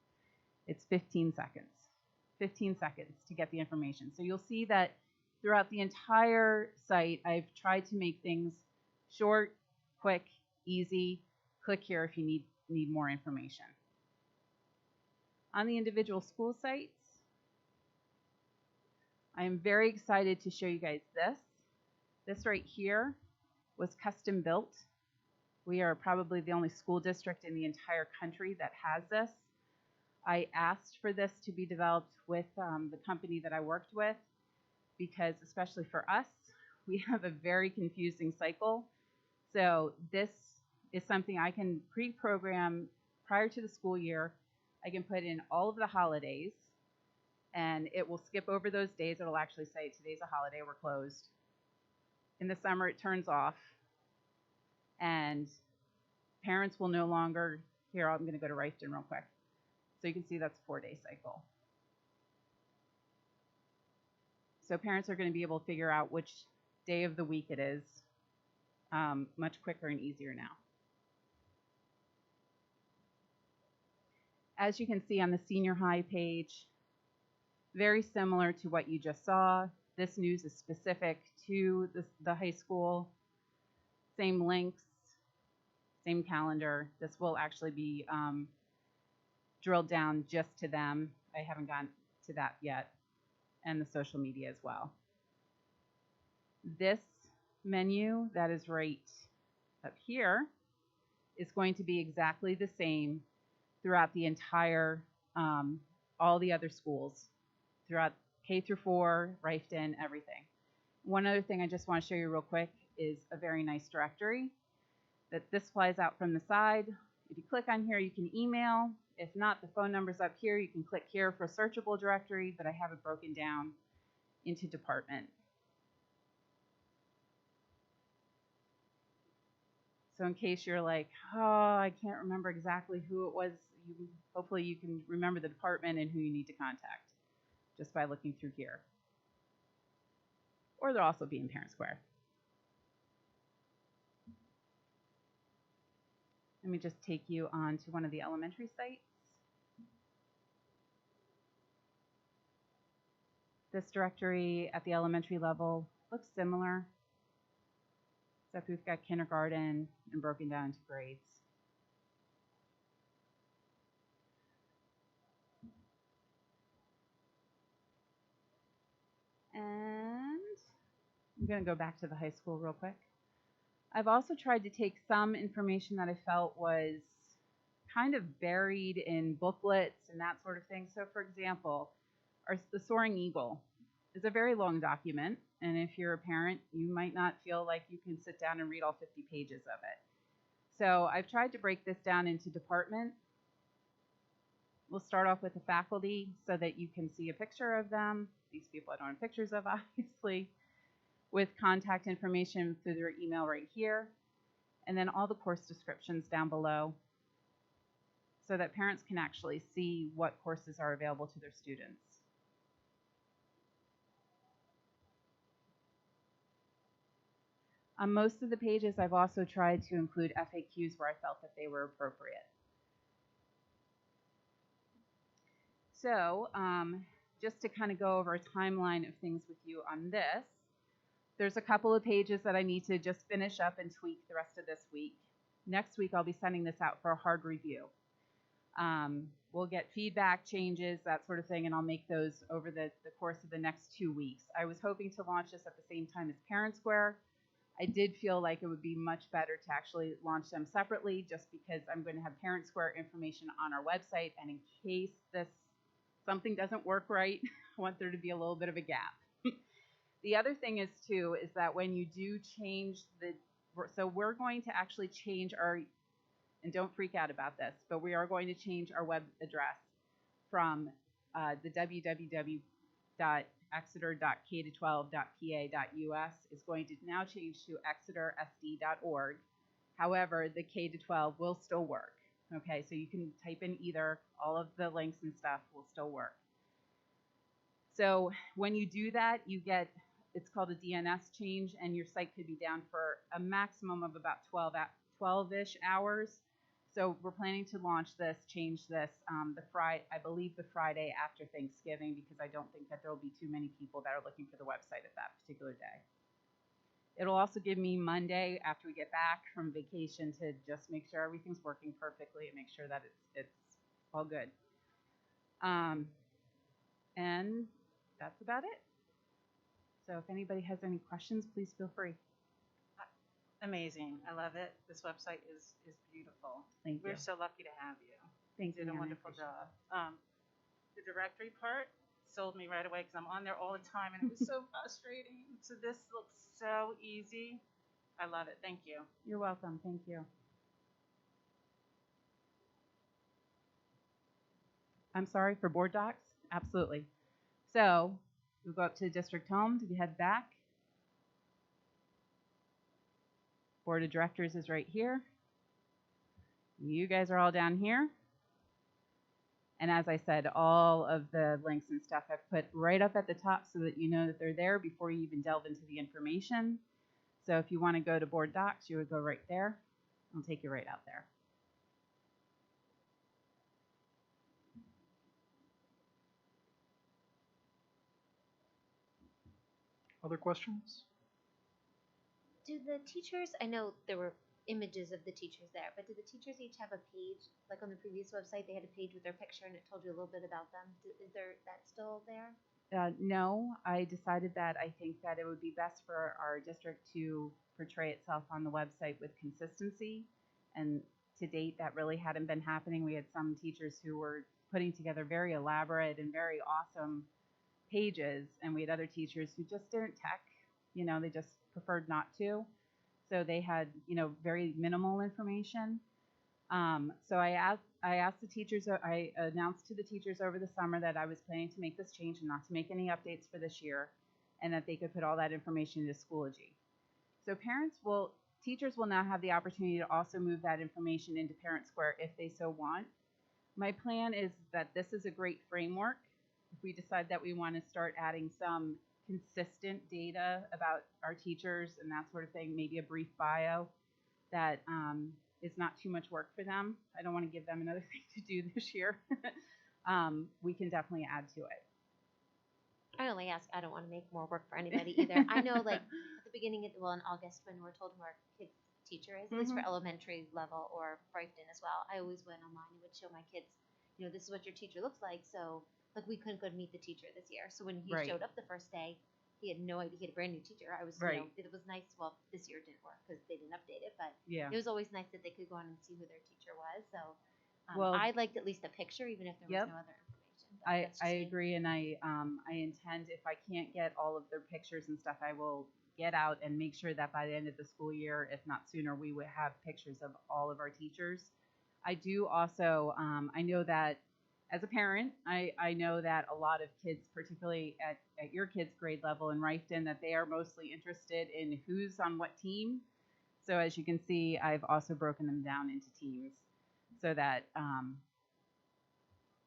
It's 15 seconds. 15 seconds to get the information. So you'll see that throughout the entire site, I've tried to make things short, quick, easy. Click here if you need more information. On the individual school sites, I am very excited to show you guys this. This right here was custom built. We are probably the only school district in the entire country that has this. I asked for this to be developed with the company that I worked with because, especially for us, we have a very confusing cycle. So this is something I can pre-program prior to the school year. I can put in all of the holidays, and it will skip over those days. It'll actually say today's a holiday, we're closed. In the summer, it turns off, and parents will no longer, here, I'm going to go to Riften real quick. So you can see that's a 4-day cycle. So parents are going to be able to figure out which day of the week it is much quicker and easier now. As you can see on the senior high page, very similar to what you just saw. This news is specific to the high school. Same links, same calendar. This will actually be drilled down just to them. I haven't gotten to that yet, and the social media as well. This menu that is right up here is going to be exactly the same throughout the entire, all the other schools, throughout K through 4, Riften, everything. One other thing I just want to show you real quick is a very nice directory that this flies out from the side. If you click on here, you can email. If not, the phone number's up here. You can click here for a searchable directory, but I have it broken down into department. So in case you're like, oh, I can't remember exactly who it was, hopefully you can remember the department and who you need to contact just by looking through here. Or they'll also be in Parent Square. Let me just take you on to one of the elementary sites. This directory at the elementary level looks similar, except we've got kindergarten and broken down into grades. And I'm going to go back to the high school real quick. I've also tried to take some information that I felt was kind of buried in booklets and that sort of thing. So for example, the Soaring Eagle is a very long document, and if you're a parent, you might not feel like you can sit down and read all 50 pages of it. So I've tried to break this down into department. We'll start off with the faculty so that you can see a picture of them. These people I don't have pictures of, obviously, with contact information through their email right here, and then all the course descriptions down below so that parents can actually see what courses are available to their students. On most of the pages, I've also tried to include FAQs where I felt that they were appropriate. So just to kind of go over a timeline of things with you on this, there's a couple of pages that I need to just finish up and tweak the rest of this week. Next week, I'll be sending this out for a hard review. We'll get feedback, changes, that sort of thing, and I'll make those over the course of the next 2 weeks. I was hoping to launch this at the same time as Parent Square. I did feel like it would be much better to actually launch them separately just because I'm going to have Parent Square information on our website, and in case something doesn't work right, I want there to be a little bit of a gap. The other thing is too, is that when you do change so we're going to actually change and don't freak out about this, but we are going to change our web address from the www.exeter.k12.pa.us is going to now change to exetersd.org. However, the K-12 will still work. Okay, so you can type in either, all of the links and stuff will still work. So when you do that, you get, it's called a DNS change, and your site could be down for a maximum of about 12-ish hours. So we're planning to change this, I believe the Friday after Thanksgiving, because I don't think that there will be too many people that are looking for the website at that particular day. It'll also give me Monday after we get back from vacation to just make sure everything's working perfectly and make sure that it's all good. And that's about it. So if anybody has any questions, please feel free. Amazing. I love it. This website is beautiful. Thank you. We're so lucky to have you. Thank You did you, a Anna. wonderful job. The directory part sold me right away because I'm on there all the time and it was so frustrating. So this looks so easy. I love it. Thank you. You're welcome. Thank you. I'm sorry, for board docs? Absolutely. So we'll go up to district home to head back. Board of Directors is right here. You guys are all down here. And as I said, all of the links and stuff I've put right up at the top so that you know that they're there before you even delve into the information. So if you want to go to board docs, you would go right there. I'll take you right out there. Other questions? Do the teachers, I know there were images of the teachers there, but do the teachers each have a page? Like on the previous website, they had a page with their picture and it told you a little bit about them. Is there that still there? No, I decided that I think that it would be best for our district to portray itself on the website with consistency. And to date, that really hadn't been happening. We had some teachers who were putting together very elaborate and very awesome pages, and we had other teachers who just didn't tech. You know, they just preferred not to. So they had, you know, very minimal information. So I asked the teachers, I announced to the teachers over the summer that I was planning to make this change and not to make any updates for this year, and that they could put all that information into Schoology. So teachers will now have the opportunity to also move that information into Parent Square if they so want. My plan is that this is a great framework. If we decide that we want to start adding some consistent data about our teachers and that sort of thing, maybe a brief bio that is not too much work for them. I don't want to give them another thing to do this year. We can definitely add to it. I only ask, I don't want to make more work for anybody either. I know, like, at the beginning of, in August when we're told who our kid's teacher is, at least for elementary level or Brighton as well, I always went online and would show my kids, you know, this is what your teacher looks like. So, like, we couldn't go to meet the teacher this year. So when he showed up the first day, he had no idea. He had a brand new teacher. I was, you know, it was nice. Well, this year it didn't work because they didn't update it, but it was always nice that they could go on and see who their teacher was. So I liked at least a picture, even if there was no other information. I agree, and I intend, if I can't get all of their pictures and stuff, I will get out and make sure that by the end of the school year, if not sooner, we would have pictures of all of our teachers. I do also, I know that as a parent, I know that a lot of kids, particularly at your kids' grade level in Rifton, that they are mostly interested in who's on what team. So as you can see, I've also broken them down into teams so that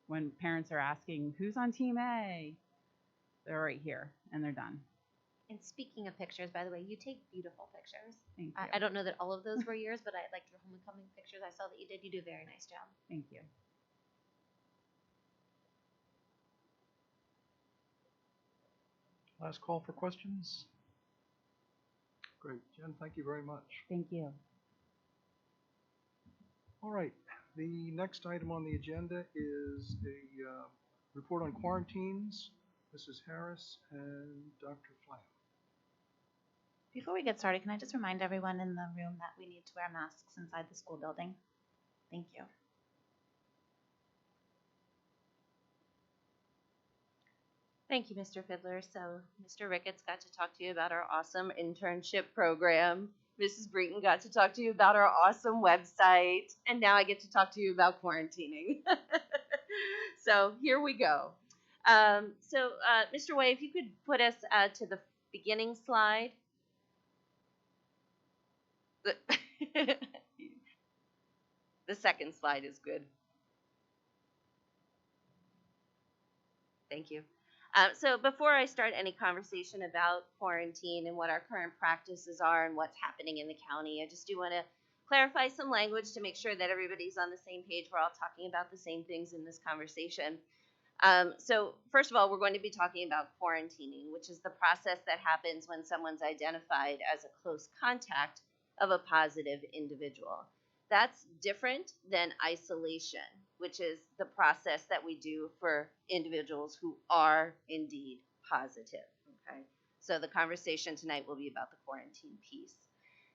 when parents are asking who's on team A, they're right here and they're done. And speaking of pictures, by the way, you take beautiful pictures. Thank you. I don't know that all of those were yours, but I liked your homecoming pictures. I saw that you did. You do a very nice job. Thank you. Last call for questions. Great, Jen, thank you very much. Thank you. All right, the next item on the agenda is a report on quarantines. Mrs. Harris and Dr. Flam. Before we get started, can I just remind everyone in the room that we need to wear masks inside the school building? Thank you. Thank you, Mr. Fiddler. So Mr. Ricketts got to talk to you about our awesome internship program. Mrs. Breton got to talk to you about our awesome website. And now I get to talk to you about quarantining. So here we go. Mr. Way, if you could put us to the beginning slide. The second slide is good. Thank you. So before I start any conversation about quarantine and what our current practices are and what's happening in the county, I just do want to clarify some language to make sure that everybody's on the same page. We're all talking about the same things in this conversation. So first of all, we're going to be talking about quarantining, which is the process that happens when someone's identified as a close contact of a positive individual. That's different than isolation, which is the process that we do for individuals who are indeed positive. Okay, so the conversation tonight will be about the quarantine piece.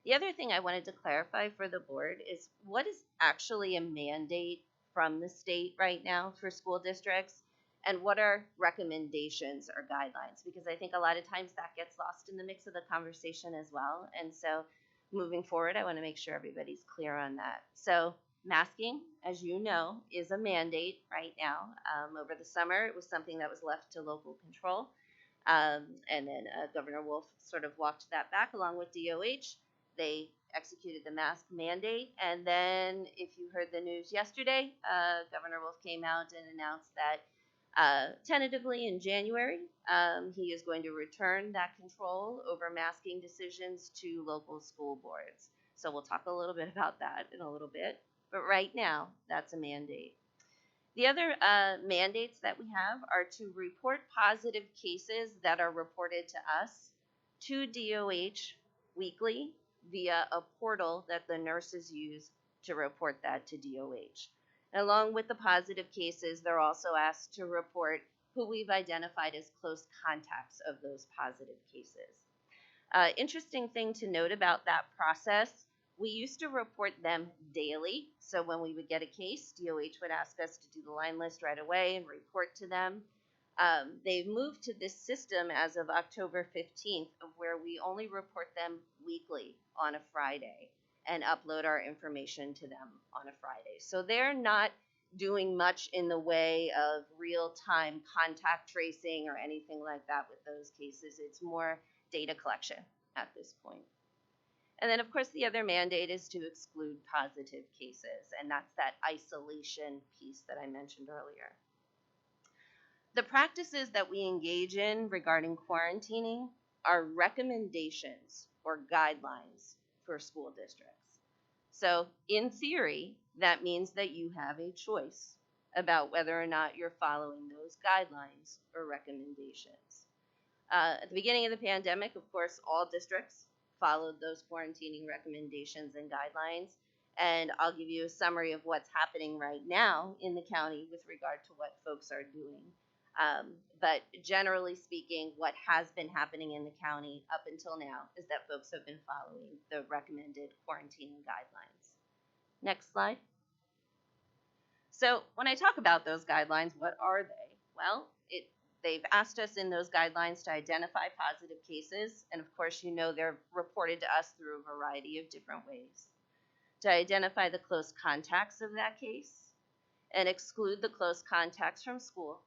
The other thing I wanted to clarify for the board is what is actually a mandate from the state right now for school districts, and what are recommendations or guidelines, because I think a lot of times that gets lost in the mix of the conversation as well. And so moving forward, I want to make sure everybody's clear on that. So masking, as you know, is a mandate right now. Over the summer, it was something that was left to local control. And then Governor Wolf sort of walked that back along with DOH. They executed the mask mandate. And then if you heard the news yesterday, Governor Wolf came out and announced that tentatively in January, he is going to return that control over masking decisions to local school boards. So we'll talk a little bit about that in a little bit. But right now, that's a mandate. The other mandates that we have are to report positive cases that are reported to us to DOH weekly via a portal that the nurses use to report that to DOH. Along with the positive cases, they're also asked to report who we've identified as close contacts of those positive cases. Interesting thing to note about that process, we used to report them daily. So when we would get a case, DOH would ask us to do the line list right away and report to them. They've moved to this system as of October 15th, of where we only report them weekly on a Friday and upload our information to them on a Friday. So they're not doing much in the way of real-time contact tracing or anything like that with those cases. It's more data collection at this point. And then, of course, the other mandate is to exclude positive cases, and that's that isolation piece that I mentioned earlier. The practices that we engage in regarding quarantining are recommendations or guidelines for school districts. So in theory, that means that you have a choice about whether or not you're following those guidelines or recommendations. At the beginning of the pandemic, of course, all districts followed those quarantining recommendations and guidelines. And I'll give you a summary of what's happening right now in the county with regard to what folks are doing. But generally speaking, what has been happening in the county up until now is that folks have been following the recommended quarantining guidelines. Next slide. So when I talk about those guidelines, what are they? Well, they've asked us in those guidelines to identify positive cases, and of course, you know they're reported to us through a variety of different ways. To identify the close contacts of that case, and exclude the close contacts from school,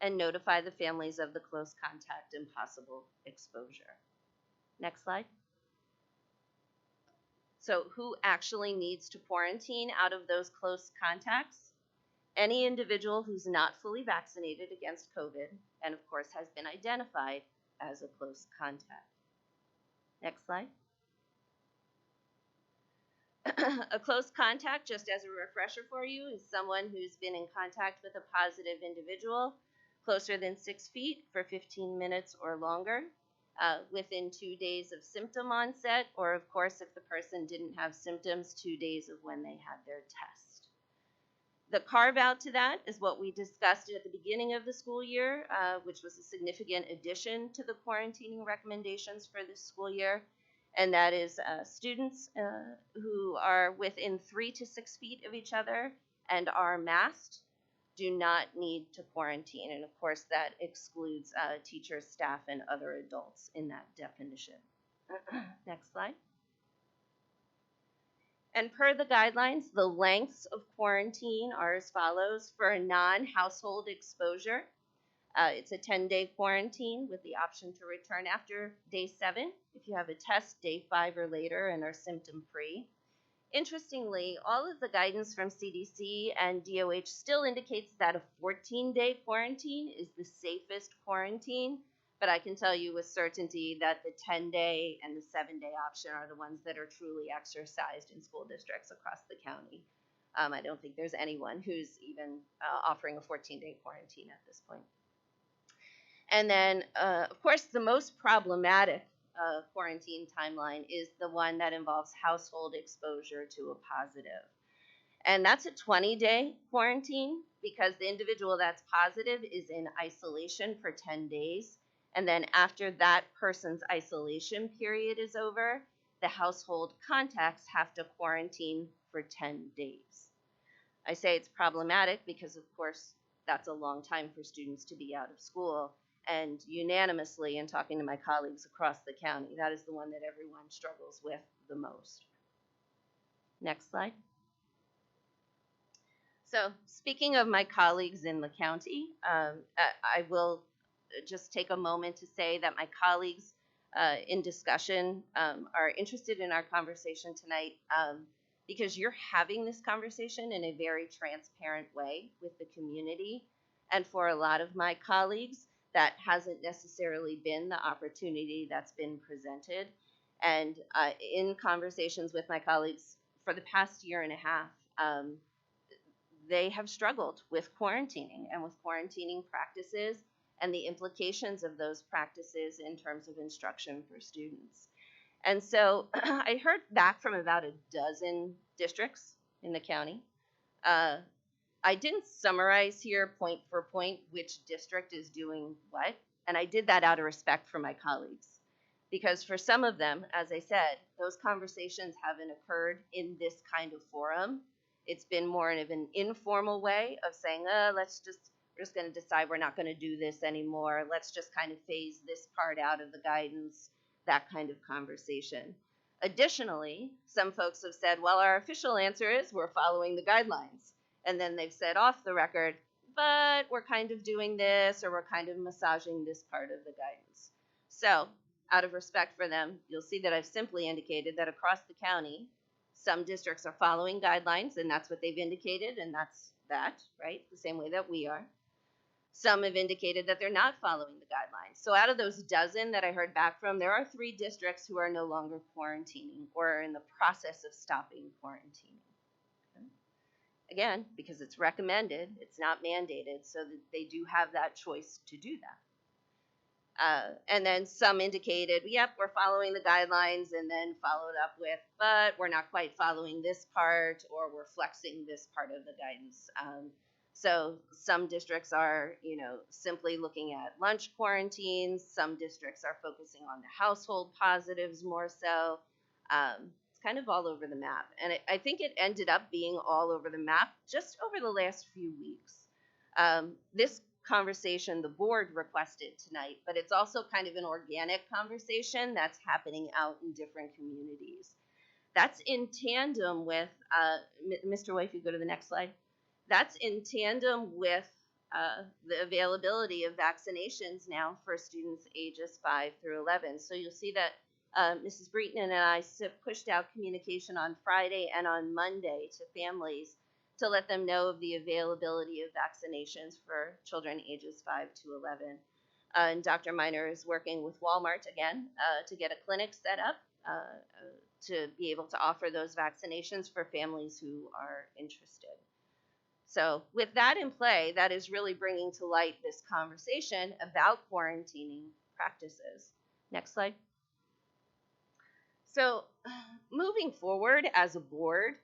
and notify the families of the close contact and possible exposure. Next slide. So who actually needs to quarantine out of those close contacts? Any individual who's not fully vaccinated against COVID and, of course, has been identified as a close contact. Next slide. A close contact, just as a refresher for you, is someone who's been in contact with a positive individual closer than 6 feet for 15 minutes or longer, within 2 days of symptom onset, or of course, if the person didn't have symptoms, 2 days of when they had their test. The carve out to that is what we discussed at the beginning of the school year, which was a significant addition to the quarantining recommendations for this school year, and that is students who are within 3 to 6 feet of each other and are masked do not need to quarantine. And of course, that excludes teachers, staff, and other adults in that definition. Next slide. And per the guidelines, the lengths of quarantine are as follows. For a non-household exposure, it's a 10-day quarantine with the option to return after day 7 if you have a test day 5 or later and are symptom-free. Interestingly, all of the guidance from CDC and DOH still indicates that a 14-day quarantine is the safest quarantine, but I can tell you with certainty that the 10-day and the 7-day option are the ones that are truly exercised in school districts across the county. I don't think there's anyone who's even offering a 14-day quarantine at this point. And then, of course, the most problematic quarantine timeline is the one that involves household exposure to a positive. And that's a 20-day quarantine because the individual that's positive is in isolation for 10 days. And then after that person's isolation period is over, the household contacts have to quarantine for 10 days. I say it's problematic because, of course, that's a long time for students to be out of school. And unanimously, in talking to my colleagues across the county, that is the one that everyone struggles with the most. Next slide. So speaking of my colleagues in the county, I will just take a moment to say that my colleagues in discussion are interested in our conversation tonight because you're having this conversation in a very transparent way with the community. And for a lot of my colleagues, that hasn't necessarily been the opportunity that's been presented. And in conversations with my colleagues for the past year and a half, they have struggled with quarantining and with quarantining practices and the implications of those practices in terms of instruction for students. And so I heard back from about a dozen districts in the county. I didn't summarize here point for point which district is doing what, and I did that out of respect for my colleagues. Because for some of them, as I said, those conversations haven't occurred in this kind of forum. It's been more of an informal way of saying, we're just going to decide we're not going to do this anymore. Let's just kind of phase this part out of the guidance, that kind of conversation. Additionally, some folks have said, well, our official answer is we're following the guidelines. And then they've said off the record, but we're kind of doing this, or we're kind of massaging this part of the guidance. So, out of respect for them, you'll see that I've simply indicated that across the county, some districts are following guidelines, and that's what they've indicated, and that's that, right? The same way that we are. Some have indicated that they're not following the guidelines. So out of those dozen that I heard back from, there are 3 districts who are no longer quarantining or are in the process of stopping quarantining. Okay. Again, because it's recommended, it's not mandated, so that they do have that choice to do that. And then some indicated, yep, we're following the guidelines, and then followed up with, but we're not quite following this part, or we're flexing this part of the guidance. So some districts are, simply looking at lunch quarantines. Some districts are focusing on the household positives more so. It's kind of all over the map. And I think it ended up being all over the map just over the last few weeks. This conversation the board requested tonight, but it's also kind of an organic conversation that's happening out in different communities. That's in tandem with, Mr. White, if you go to the next slide, that's in tandem with the availability of vaccinations now for students ages 5 through 11. So you'll see that Mrs. Breton and I pushed out communication on Friday and on Monday to families to let them know of the availability of vaccinations for children ages 5 to 11. And Dr. Miner is working with Walmart again to get a clinic set up to be able to offer those vaccinations for families who are interested. So with that in play, that is really bringing to light this conversation about quarantining practices. Next slide. So moving forward as a board,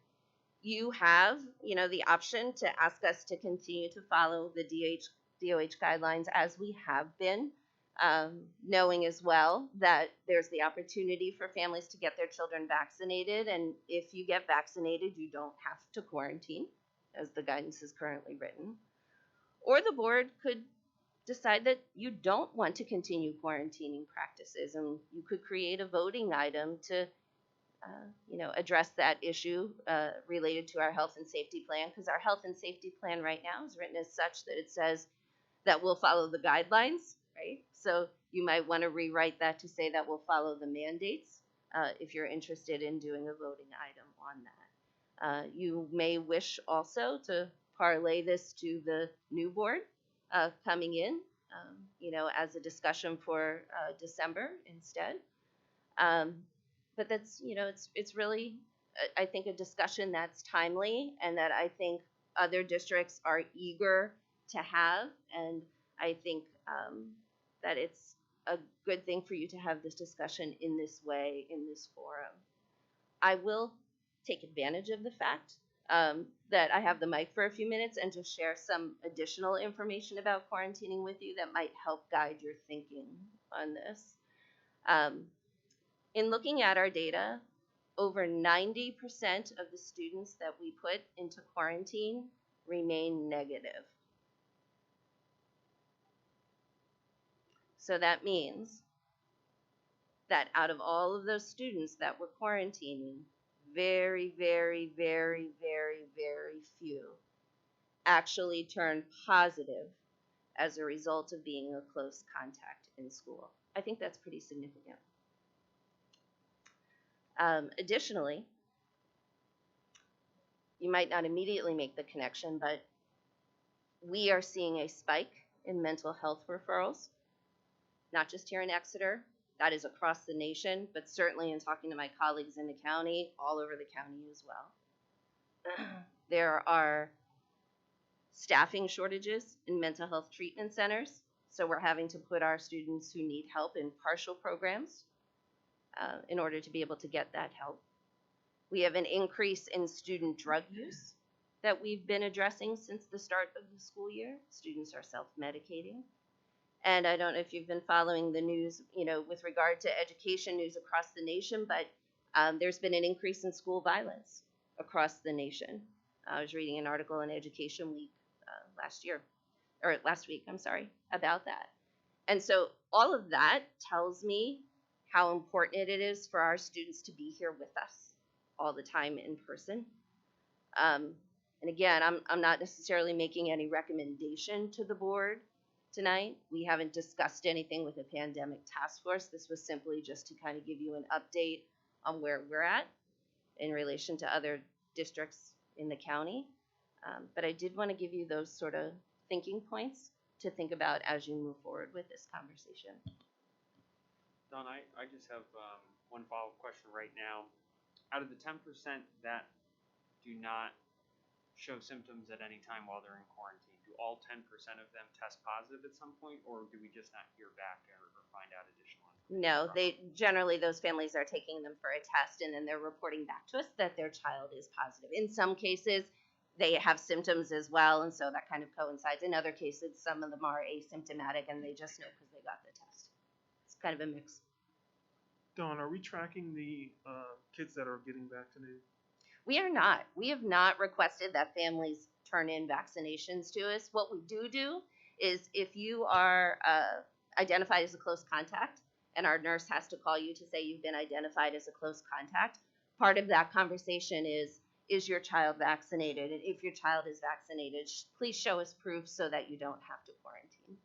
you have, the option to ask us to continue to follow the DOH guidelines as we have been, knowing as well that there's the opportunity for families to get their children vaccinated. And if you get vaccinated, you don't have to quarantine, as the guidance is currently written. Or the board could decide that you don't want to continue quarantining practices, and you could create a voting item to address that issue related to our health and safety plan, because our health and safety plan right now is written as such that it says that we'll follow the guidelines, right? So you might want to rewrite that to say that we'll follow the mandates if you're interested in doing a voting item on that. You may wish also to parlay this to the new board coming in, as a discussion for December instead. But that's, it's really, I think, a discussion that's timely and that I think other districts are eager to have. And I think that it's a good thing for you to have this discussion in this way, in this forum. I will take advantage of the fact that I have the mic for a few minutes and just share some additional information about quarantining with you that might help guide your thinking on this. In looking at our data, over 90% of the students that we put into quarantine remain negative. So that means that out of all of those students that were quarantining, very, very, very, very, very few actually turned positive as a result of being a close contact in school. I think that's pretty significant. Additionally, you might not immediately make the connection, but we are seeing a spike in mental health referrals, not just here in Exeter. That is across the nation, but certainly in talking to my colleagues in the county, all over the county as well. There are staffing shortages in mental health treatment centers, so we're having to put our students who need help in partial programs. in order to be able to get that help. We have an increase in student drug use that we've been addressing since the start of the school year. Students are self-medicating. And I don't know if you've been following the news, with regard to education news across the nation, but there's been an increase in school violence across the nation. I was reading an article in Education Week last week, about that. And so all of that tells me how important it is for our students to be here with us all the time in person. And again, I'm not necessarily making any recommendation to the board tonight. We haven't discussed anything with the pandemic task force. This was simply just to kind of give you an update on where we're at in relation to other districts in the county. But I did want to give you those sort of thinking points to think about as you move forward with this conversation. Don, I just have one follow-up question right now. Out of the 10% that do not show symptoms at any time while they're in quarantine, do all 10% of them test positive at some point, or do we just not hear back or find out additional information? No, those families are taking them for a test, and then they're reporting back to us that their child is positive. In some cases, they have symptoms as well, and so that kind of coincides. In other cases, some of them are asymptomatic, and they just know because they got the test. It's kind of a mix. Dawn, are we tracking the kids that are getting vaccinated? We are not. We have not requested that families turn in vaccinations to us. What we do is if you are identified as a close contact and our nurse has to call you to say you've been identified as a close contact, part of that conversation is your child vaccinated? And if your child is vaccinated, please show us proof so that you don't have to quarantine.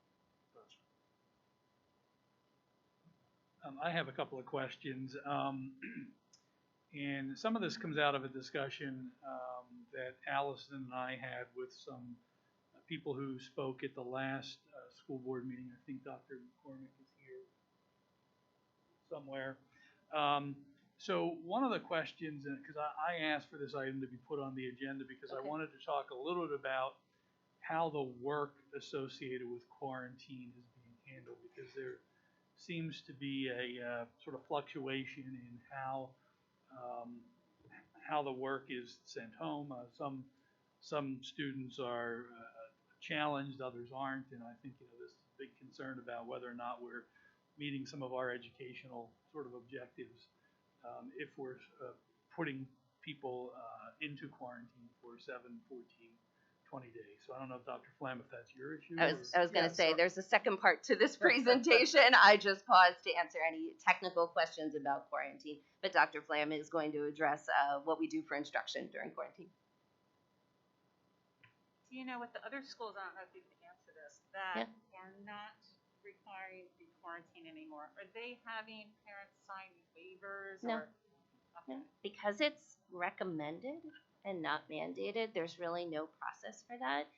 I have a couple of questions. And some of this comes out of a discussion that Allison and I had with some people who spoke at the last school board meeting. I think Dr. McCormick is here somewhere. So one of the questions, because I asked for this item to be put on the agenda because I wanted to talk a little bit about how the work associated with quarantine is being handled, because there seems to be a sort of fluctuation in how the work is sent home. Some students are challenged, others aren't, and I think this is a big concern about whether or not we're meeting some of our educational sort of objectives if we're putting people into quarantine for 7, 14, 20 days. So I don't know, Dr. Flam, if that's your issue. I was going to say, there's a second part to this presentation. I just paused to answer any technical questions about quarantine, but Dr. Flam is going to address what we do for instruction during quarantine. Do you know, with the other schools, I don't know if you can answer this, that are not requiring the quarantine anymore, are they having parents sign waivers? No. Or, okay. No. Because it's recommended and not mandated, there's really no process for that.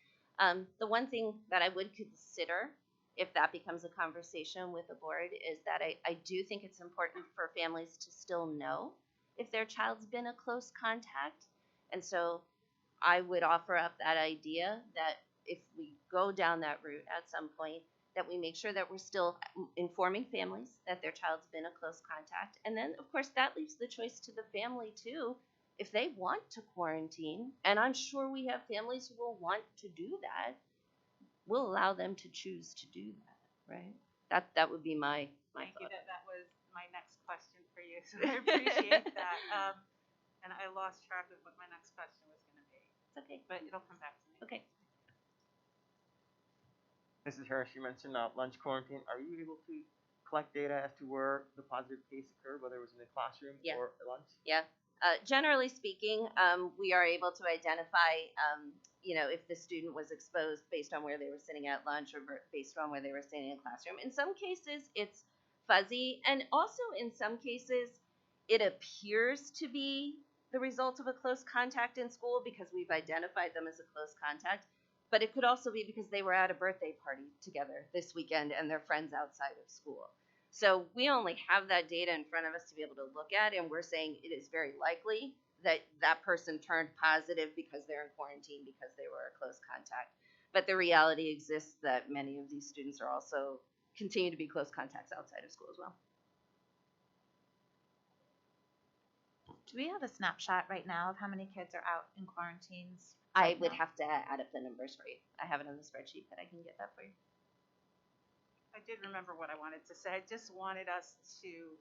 The one thing that I would consider, if that becomes a conversation with the board, is that I do think it's important for families to still know if their child's been a close contact. And so I would offer up that idea that if we go down that route at some point, that we make sure that we're still informing families that their child's been a close contact. And then, of course, that leaves the choice to the family, too, if they want to quarantine. And I'm sure we have families who will want to do that. We'll allow them to choose to do that, right? That would be my Thank you. thought. That was my next question for you, so I appreciate that. And I lost track of what my next question was going to be. It's okay. But it'll come back to me. Okay. Mrs. Harris, you mentioned lunch quarantine. Are you able to collect data as to where the positive case occurred, whether it was in the classroom or at lunch? Yeah. Generally speaking, we are able to identify, if the student was exposed based on where they were sitting at lunch or based on where they were sitting in the classroom. In some cases, it's fuzzy, and also in some cases, it appears to be the result of a close contact in school because we've identified them as a close contact. But it could also be because they were at a birthday party together this weekend and they're friends outside of school. So we only have that data in front of us to be able to look at, and we're saying it is very likely that that person turned positive because they're in quarantine because they were a close contact. But the reality exists that many of these students are also continue to be close contacts outside of school as well. Do we have a snapshot right now of how many kids are out in quarantines? I right would now? have to add up the numbers for you. I have it on the spreadsheet, but I can get that for you. I did remember what I wanted to say. I just wanted us to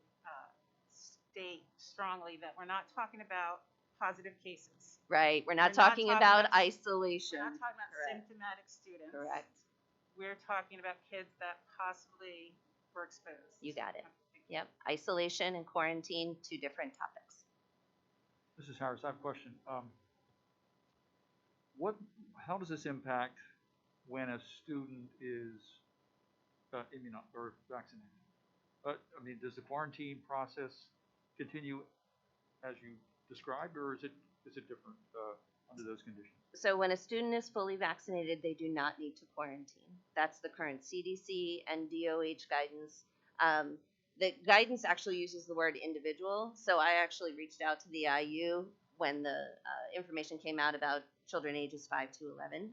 state strongly that we're not talking about positive cases. Right. We're not We're not talking talking about about- isolation. We're not talking about Correct. symptomatic students. Correct. We're talking about kids that possibly were exposed. You got it. Yep. Isolation and quarantine, two different topics. Mrs. Harris, I have a question. How does this impact when a student is or vaccinated? I mean, does the quarantine process continue as you described, or is it different under those conditions? So when a student is fully vaccinated, they do not need to quarantine. That's the current CDC and DOH guidance. The guidance actually uses the word individual. So I actually reached out to the IU when the information came out about children ages 5 to 11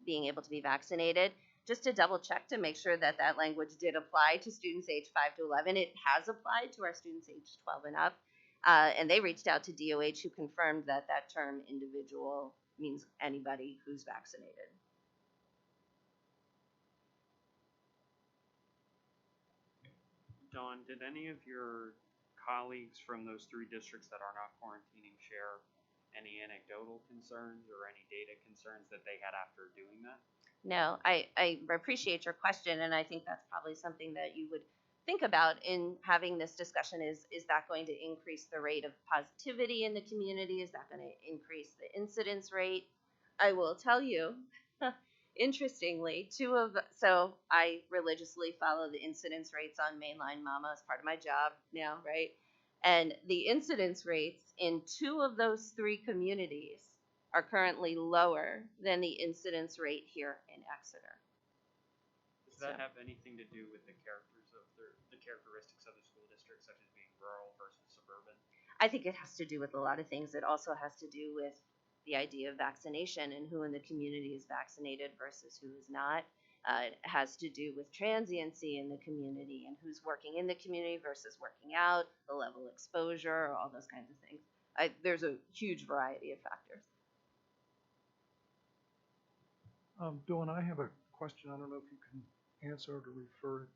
being able to be vaccinated, just to double check to make sure that that language did apply to students age 5 to 11. It has applied to our students age 12 and up. And they reached out to DOH, who confirmed that that term individual means anybody who's vaccinated. Dawn, did any of your colleagues from those 3 districts that are not quarantining share any anecdotal concerns or any data concerns that they had after doing that? No, I appreciate your question, and I think that's probably something that you would think about in having this discussion. Is that going to increase the rate of positivity in the community? Is that going to increase the incidence rate? I will tell you, interestingly, so I religiously follow the incidence rates on Mainline Mama as part of my job now, right? And the incidence rates in 2 of those 3 communities are currently lower than the incidence rate here in Exeter. Does that have anything to do with the characteristics of the school district, such as being rural versus suburban? I think it has to do with a lot of things. It also has to do with the idea of vaccination and who in the community is vaccinated versus who is not. It has to do with transiency in the community and who's working in the community versus working out, the level of exposure, all those kinds of things. There's a huge variety of factors. Dawn, I have a question. I don't know if you can answer or refer it.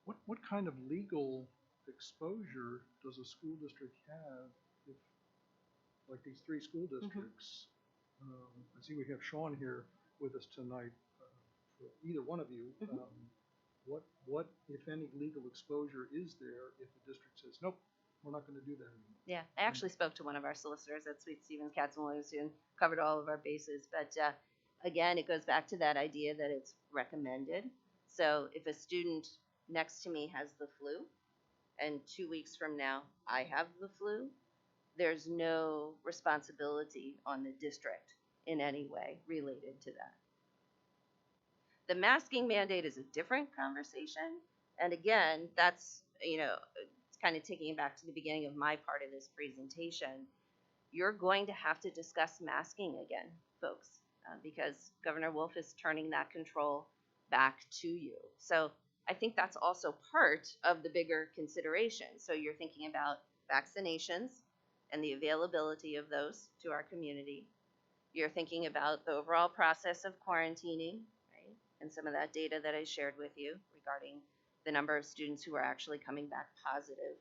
What kind of legal exposure does a school district have if, like these 3 school districts, I see we have Sean here with us tonight, for either one of you, what, if any, legal exposure is there if the district says, nope, we're not going to do that anymore? Yeah, I actually spoke to one of our solicitors at Sweet Stevens, Katz and Williams, and covered all of our bases. But again, it goes back to that idea that it's recommended. So if a student next to me has the flu, and 2 weeks from now I have the flu, there's no responsibility on the district in any way related to that. The masking mandate is a different conversation. And again, that's, it's kind of taking it back to the beginning of my part of this presentation. You're going to have to discuss masking again, folks, because Governor Wolf is turning that control back to you. So I think that's also part of the bigger consideration. So you're thinking about vaccinations and the availability of those to our community. You're thinking about the overall process of quarantining, right? And some of that data that I shared with you regarding the number of students who are actually coming back positive,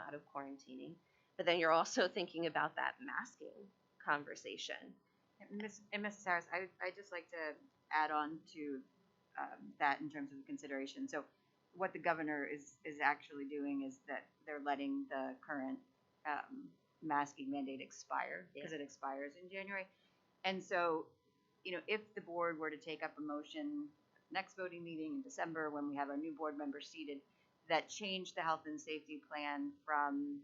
out of quarantining. But then you're also thinking about that masking conversation. And Mrs. Harris, I'd just like to add on to that in terms of consideration. So what the governor is actually doing is that they're letting the current masking mandate expire because it expires in January. And so, if the board were to take up a motion next voting meeting in December when we have our new board members seated that change the health and safety plan from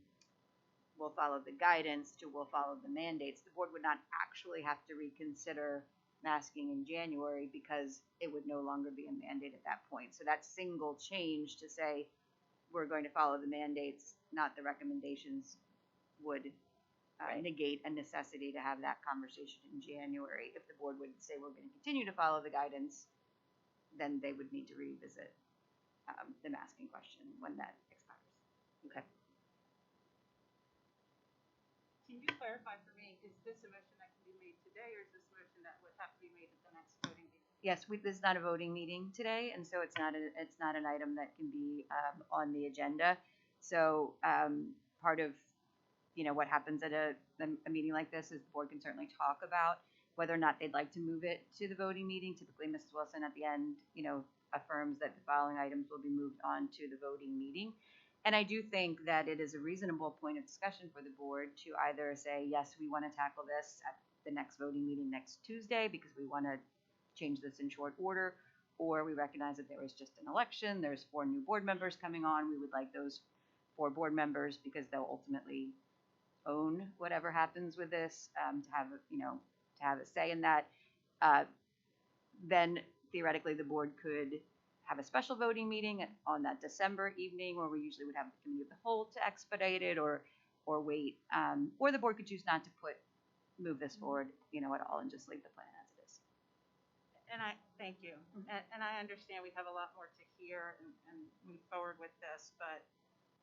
we'll follow the guidance to we'll follow the mandates, the board would not actually have to reconsider masking in January because it would no longer be a mandate at that point. So that single change to say we're going to follow the mandates, not the recommendations, would negate a necessity to have that conversation in January. If the board would say we're going to continue to follow the guidance, then they would need to revisit the masking question when that expires. Okay. Can you clarify for me, is this a motion that can be made today, or is this a motion that would have to be made at the next voting meeting? Yes, this is not a voting meeting today, and so it's not an item that can be on the agenda. So part of what happens at a meeting like this is the board can certainly talk about whether or not they'd like to move it to the voting meeting. Typically, Mrs. Wilson at the end, affirms that the following items will be moved on to the voting meeting. And I do think that it is a reasonable point of discussion for the board to either say, yes, we want to tackle this at the next voting meeting next Tuesday because we want to change this in short order, or we recognize that there was just an election, there's 4 new board members coming on, we would like those 4 board members, because they'll ultimately own whatever happens with this, to have a say in that. Then theoretically the board could have a special voting meeting on that December evening, where we usually would have the committee of the whole to expedite it or wait, or the board could choose not to move this forward, at all, and just leave the plan as it is. And I thank you, and I understand we have a lot more to hear and move forward with this, but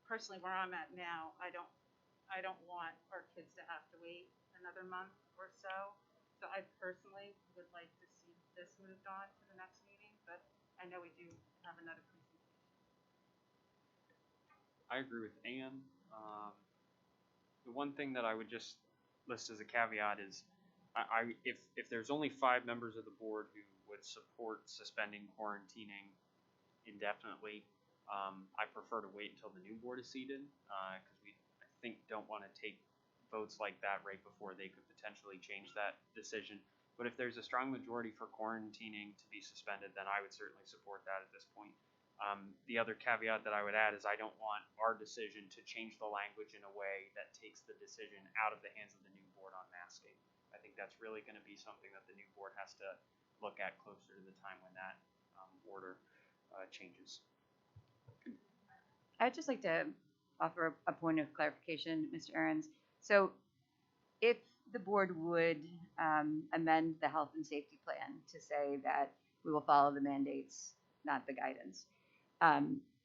personally, where I'm at now, I don't want our kids to have to wait another month or so. So I personally would like to see this moved on to the next meeting, but I know we do have another presentation. I agree with Ann. The one thing that I would just list as a caveat is, if there's only 5 members of the board who would support suspending quarantining indefinitely, I prefer to wait until the new board is seated, because I think don't want to take votes like that right before they could potentially change that decision. But if there's a strong majority for quarantining to be suspended, then I would certainly support that at this point. The other caveat that I would add is I don't want our decision to change the language in a way that takes the decision out of the hands of the new board on masking. I think that's really going to be something that the new board has to look at closer to the time when that order changes. I'd just like to offer a point of clarification, Mr. Ahrens. So if the board would amend the health and safety plan to say that we will follow the mandates, not the guidance,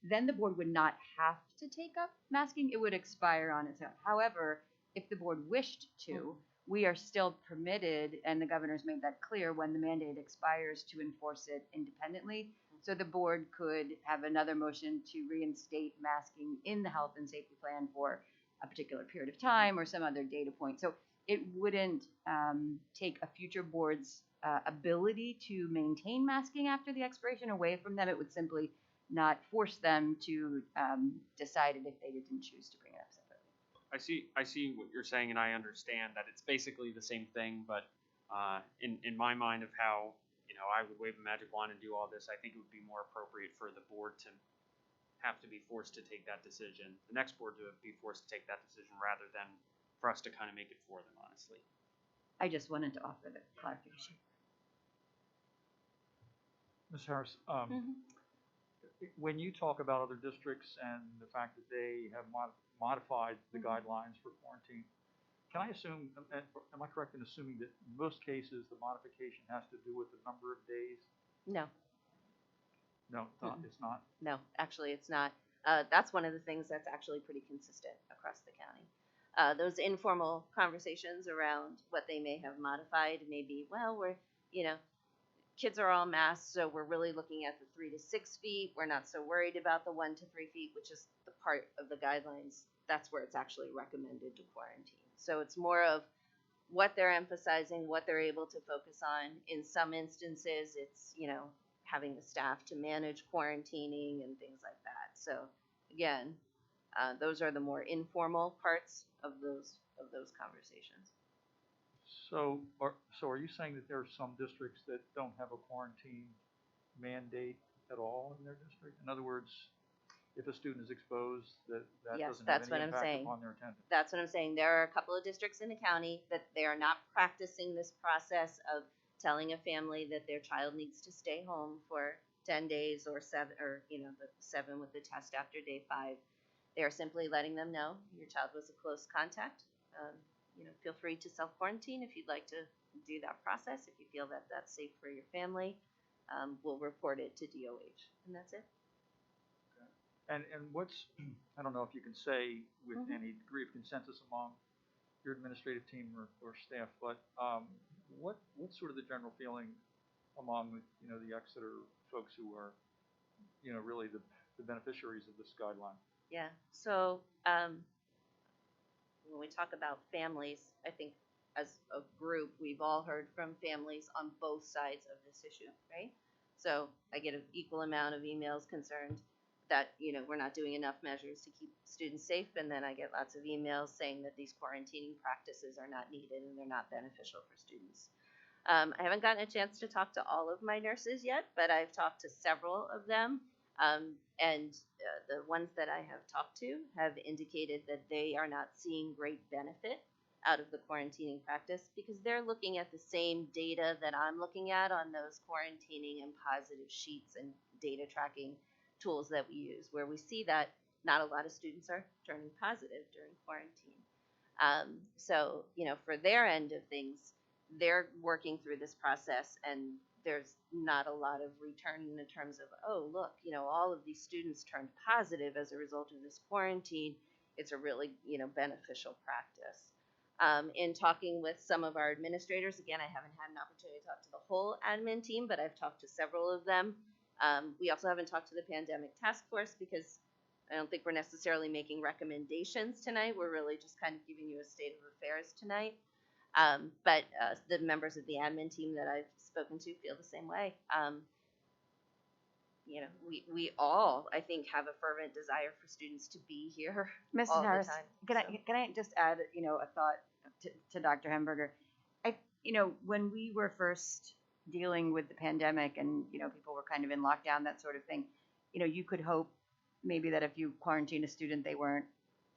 then the board would not have to take up masking. It would expire on its own. However, if the board wished to, we are still permitted, and the governor's made that clear, when the mandate expires, to enforce it independently. So the board could have another motion to reinstate masking in the health and safety plan for a particular period of time or some other data point. So it wouldn't take a future board's ability to maintain masking after the expiration away from them. It would simply not force them to decide it if they didn't choose to bring it up separately. I see what you're saying, and I understand that it's basically the same thing, but in my mind of how I would wave a magic wand and do all this, I think it would be more appropriate for the board to have to be forced to take that decision, the next board to be forced to take that decision, rather than for us to kind of make it for them, honestly. I just wanted to offer the clarification. Ms. Harris, when you talk about other districts and the fact that they have modified the guidelines for quarantine, can I assume, am I correct in assuming that in most cases the modification has to do with the number of days? No. No, it's not. No, actually it's not. That's one of the things that's actually pretty consistent across the county. Those informal conversations around what they may have modified may be, well, kids are all masked, so we're really looking at the 3 to 6 feet. We're not so worried about the 1 to 3 feet, which is the part of the guidelines. That's where it's actually recommended to quarantine. So it's more of what they're emphasizing, what they're able to focus on. In some instances, it's, having the staff to manage quarantining and things like that. So again, those are the more informal parts of those conversations. So are you saying that there are some districts that don't have a quarantine mandate at all in their district? In other words, if a student is exposed, that Yes, doesn't that's have what any I'm impact saying. upon their attendance? That's what I'm saying. There are a couple of districts in the county that they are not practicing this process of telling a family that their child needs to stay home for 10 days or 7, or the 7 with the test after day 5. They are simply letting them know your child was a close contact. Feel free to self-quarantine if you'd like to do that process. If you feel that that's safe for your family, we'll report it to DOH, and that's it. And what's, I don't know if you can say with any degree of consensus among your administrative team or staff, but what's sort of the general feeling among the Exeter folks who are really the beneficiaries of this guideline? Yeah. So when we talk about families, I think as a group, we've all heard from families on both sides of this issue, right? So I get an equal amount of emails concerned that, we're not doing enough measures to keep students safe. And then I get lots of emails saying that these quarantining practices are not needed and they're not beneficial for students. I haven't gotten a chance to talk to all of my nurses yet, but I've talked to several of them. And the ones that I have talked to have indicated that they are not seeing great benefit out of the quarantining practice because they're looking at the same data that I'm looking at on those quarantining and positive sheets and data tracking tools that we use, where we see that not a lot of students are turning positive during quarantine. So, for their end of things, they're working through this process and there's not a lot of return in terms of, oh, look, all of these students turned positive as a result of this quarantine. It's a really, beneficial practice. In talking with some of our administrators, again, I haven't had an opportunity to talk to the whole admin team, but I've talked to several of them. We also haven't talked to the pandemic task force because I don't think we're necessarily making recommendations tonight. We're really just kind of giving you a state of affairs tonight. But the members of the admin team that I've spoken to feel the same way. We all, I think, have a fervent desire for students to be here Mrs. all Harris, the time. can I just add, a thought to Dr. Hemberger? When we were first dealing with the pandemic and, people were kind of in lockdown, that sort of thing, you could hope maybe that if you quarantine a student, they weren't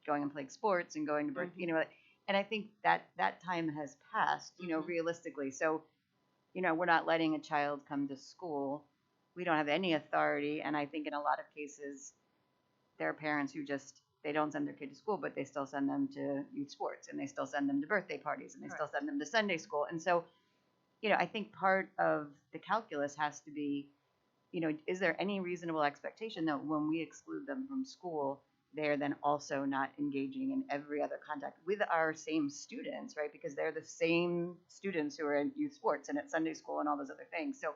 going and playing sports and going to, and I think that time has passed, realistically. So, we're not letting a child come to school. We don't have any authority. And I think in a lot of cases, there are parents who they don't send their kid to school, but they still send them to youth sports and they still send them to birthday parties and they still send them to Sunday school. And so, I think part of the calculus has to be, is there any reasonable expectation that when we exclude them from school, they're then also not engaging in every other contact with our same students, right? Because they're the same students who are in youth sports and at Sunday school and all those other things. So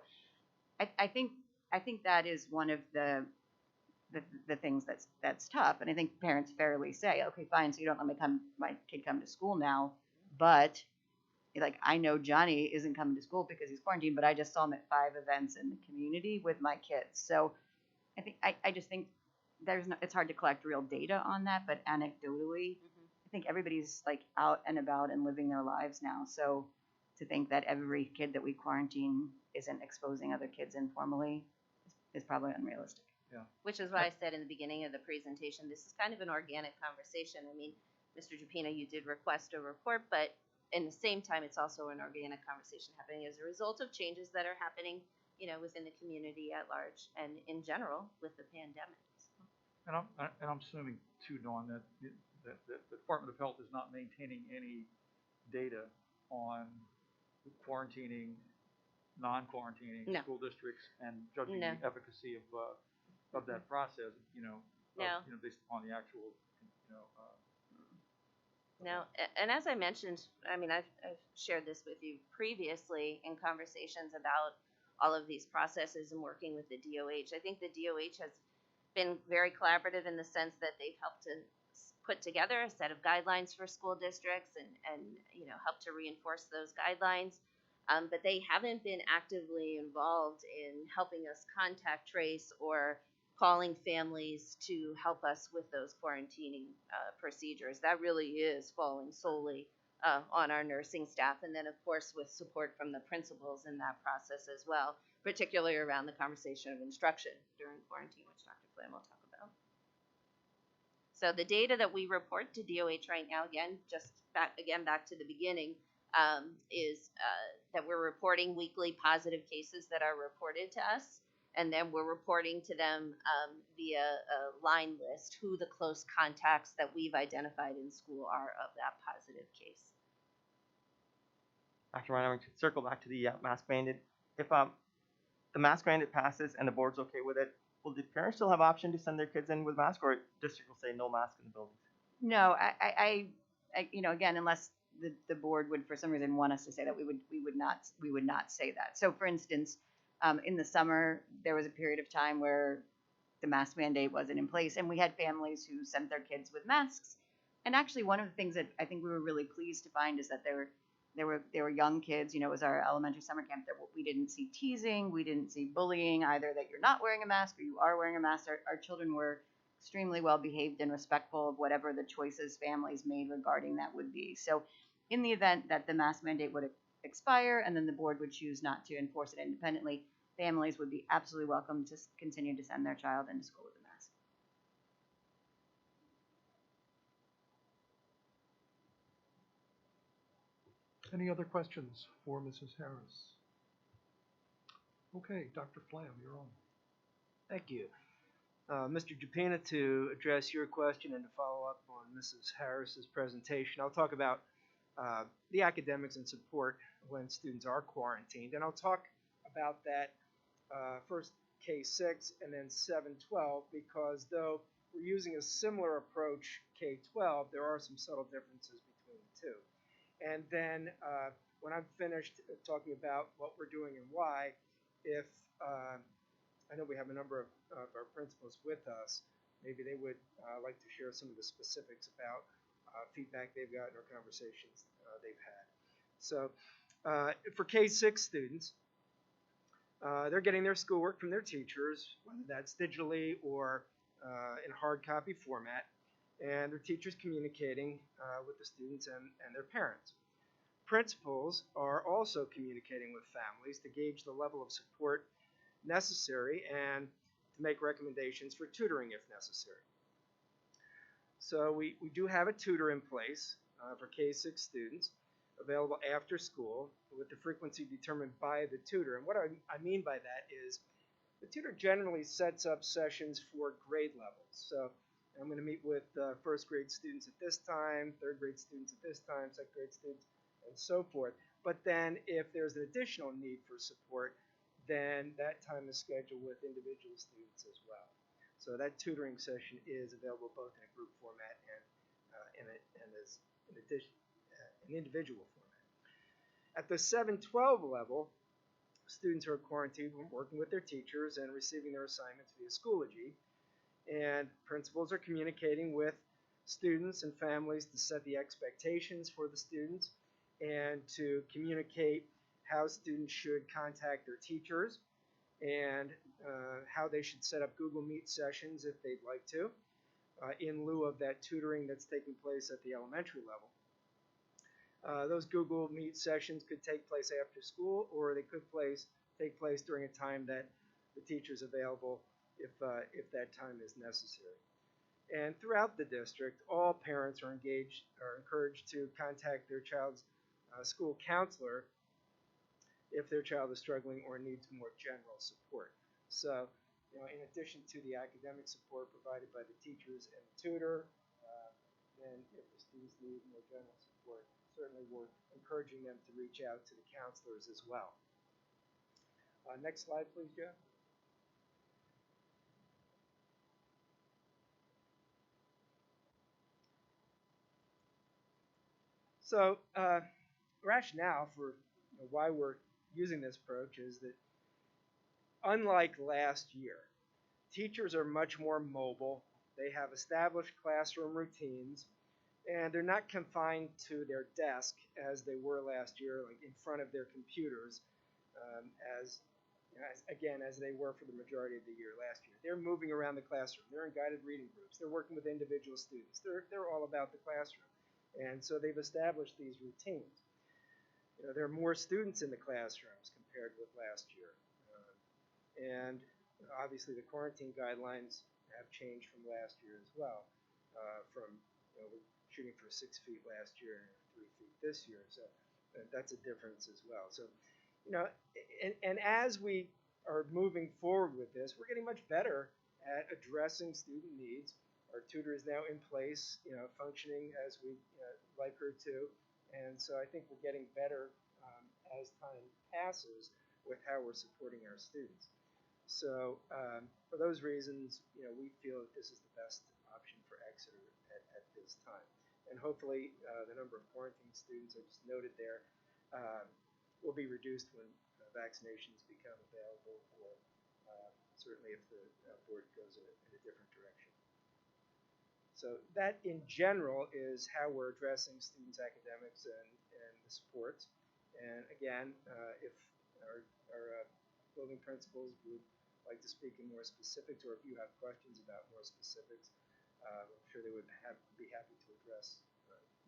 I think that is one of the things that's tough. And I think parents fairly say, okay, fine, so you don't let my kid come to school now, but like, I know Johnny isn't coming to school because he's quarantined, but I just saw him at 5 events in the community with my kids. So I just think it's hard to collect real data on that, but anecdotally, I think everybody's like out and about and living their lives now. So to think that every kid that we quarantine isn't exposing other kids informally is probably unrealistic. Yeah. Which is why I said in the beginning of the presentation, this is kind of an organic conversation. I mean, Mr. Jupina, you did request a report, but in the same time, it's also an organic conversation happening as a result of changes that are happening, within the community at large and in general with the pandemic. And I'm assuming too, Dawn, that the Department of Health is not maintaining any data on quarantining, non-quarantining school districts and judging the efficacy of that process, based upon the actual, No, and as I mentioned, I mean, I've shared this with you previously in conversations about all of these processes and working with the DOH. I think the DOH has been very collaborative in the sense that they've helped to put together a set of guidelines for school districts and help to reinforce those guidelines. But they haven't been actively involved in helping us contact trace or calling families to help us with those quarantining procedures. That really is falling solely on our nursing staff. And then, of course, with support from the principals in that process as well, particularly around the conversation of instruction during quarantine, which Dr. Flynn will talk about. So the data that we report to DOH right now, again, back to the beginning, is that we're reporting weekly positive cases that are reported to us. And then we're reporting to them via a line list who the close contacts that we've identified in school are of that positive case. Dr. Ryan, I want to circle back to the mask mandate. If the mask mandate passes and the board's okay with it, will the parents still have option to send their kids in with mask, or district will say no mask in the buildings? No, again, unless the board would for some reason want us to say that, we would not say that. So for instance, in the summer, there was a period of time where the mask mandate wasn't in place, and we had families who sent their kids with masks. And actually, one of the things that I think we were really pleased to find is that there were young kids. It was our elementary summer camp, that we didn't see teasing, we didn't see bullying, either that you're not wearing a mask or you are wearing a mask. Our children were extremely well behaved and respectful of whatever the choices families made regarding that would be. So in the event that the mask mandate would expire and then the board would choose not to enforce it independently, families would be absolutely welcome to continue to send their child into school with a mask. Any other questions for Mrs. Harris? Okay, Dr. Flam, you're on. Thank you. Mr. Japina, to address your question and to follow up on Mrs. Harris's presentation, I'll talk about the academics and support when students are quarantined. And I'll talk about that first K-6 and then 7-12, because though we're using a similar approach K-12, there are some subtle differences between the two. And then when I'm finished talking about what we're doing and why, if I know we have a number of our principals with us, maybe they would like to share some of the specifics about feedback they've gotten or conversations they've had. So for K-6 students, they're getting their schoolwork from their teachers, whether that's digitally or in hard copy format, and their teachers communicating with the students and their parents. Principals are also communicating with families to gauge the level of support necessary and to make recommendations for tutoring if necessary. So we do have a tutor in place for K-6 students available after school with the frequency determined by the tutor. And what I mean by that is the tutor generally sets up sessions for grade levels. So I'm going to meet with first grade students at this time, third grade students at this time, second grade students, and so forth. But then if there's an additional need for support, then that time is scheduled with individual students as well. So that tutoring session is available both in a group format and as in addition, an individual format. At the 7-12 level, students are quarantined working with their teachers and receiving their assignments via Schoology. And principals are communicating with students and families to set the expectations for the students and to communicate how students should contact their teachers and how they should set up Google Meet sessions if they'd like to, in lieu of that tutoring that's taking place at the elementary level. Those Google Meet sessions could take place after school, or they could take place during a time that the teacher's available if that time is necessary. And throughout the district, all parents are encouraged to contact their child's school counselor if their child is struggling or needs more general support. So, in addition to the academic support provided by the teachers and the tutor, then if the students need more general support, certainly we're encouraging them to reach out to the counselors as well. Next slide, please, Jeff. So, rationale for why we're using this approach is that, unlike last year, teachers are much more mobile. They have established classroom routines, and they're not confined to their desk as they were last year, like in front of their computers, as they were for the majority of the year last year. They're moving around the classroom. They're in guided reading groups. They're working with individual students. They're all about the classroom. And so they've established these routines. There are more students in the classrooms compared with last year. And obviously the quarantine guidelines have changed from last year as well. We're shooting for 6 feet last year and 3 feet this year. So that's a difference as well. So, and as we are moving forward with this, we're getting much better at addressing student needs. Our tutor is now in place, functioning as we like her to. And so I think we're getting better as time passes with how we're supporting our students. So for those reasons, we feel that this is the best option for Exeter at this time. and hopefully the number of quarantine students I just noted there will be reduced when vaccinations become available, or certainly if the board goes in a different direction. So that, in general, is how we're addressing students' academics and the supports. And again, if our building principals would like to speak in more specifics, or if you have questions about more specifics, I'm sure they would be happy to address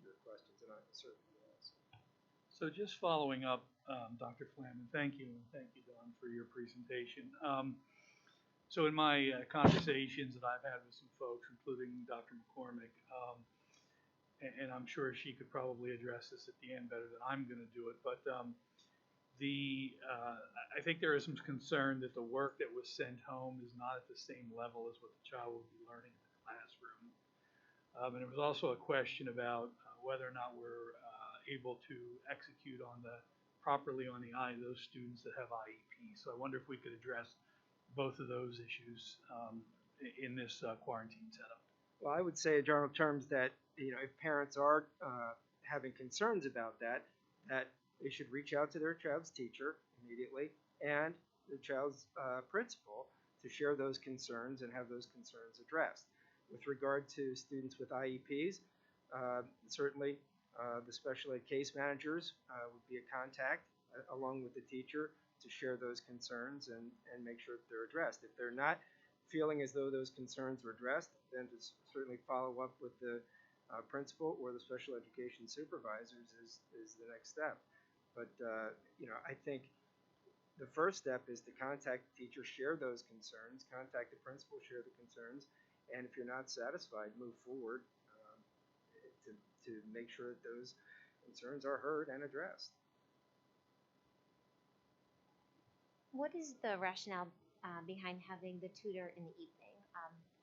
your questions, and I certainly will also. So just following up, Dr. Flaman, thank you, and thank you, Don, for your presentation. So in my conversations that I've had with some folks, including Dr. McCormick, and I'm sure she could probably address this at the end better than I'm going to do it, but I think there is some concern that the work that was sent home is not at the same level as what the child will be learning in the classroom. And there was also a question about whether or not we're able to execute properly on the eye of those students that have IEP. So I wonder if we could address both of those issues in this quarantine setup. Well, I would say in general terms that, if parents are having concerns about that they should reach out to their child's teacher immediately and the child's principal to share those concerns and have those concerns addressed. With regard to students with IEPs, certainly the special ed case managers would be a contact along with the teacher to share those concerns and make sure that they're addressed. If they're not feeling as though those concerns were addressed, then to certainly follow up with the principal or the special education supervisors is the next step. But I think the first step is to contact the teacher, share those concerns, contact the principal, share the concerns, and if you're not satisfied, move forward to make sure that those concerns are heard and addressed. What is the rationale behind having the tutor in the evening?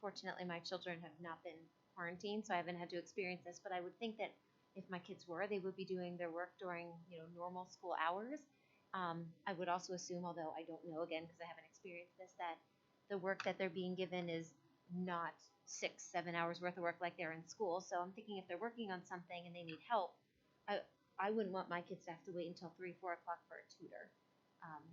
Fortunately, my children have not been quarantined, so I haven't had to experience this, but I would think that if my kids were, they would be doing their work during normal school hours. I would also assume, although I don't know again because I haven't experienced this, that the work that they're being given is not 6-7 hours worth of work like they're in school. So I'm thinking if they're working on something and they need help, I wouldn't want my kids to have to wait until 3-4 o'clock for a tutor.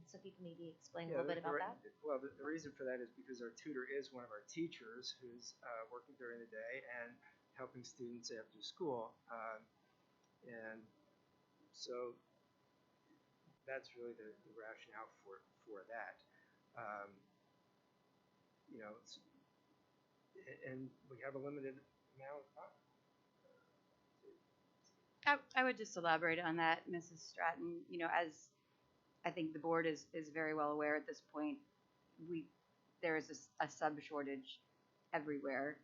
So if you can maybe explain a little bit about that. Well, the reason for that is because our tutor is one of our teachers who's working during the day and helping students after school. And so that's really the rationale for that. And we have a limited amount of time. I would just elaborate on that, Mrs. Stratton. As I think the board is very well aware at this point, there is a sub shortage everywhere.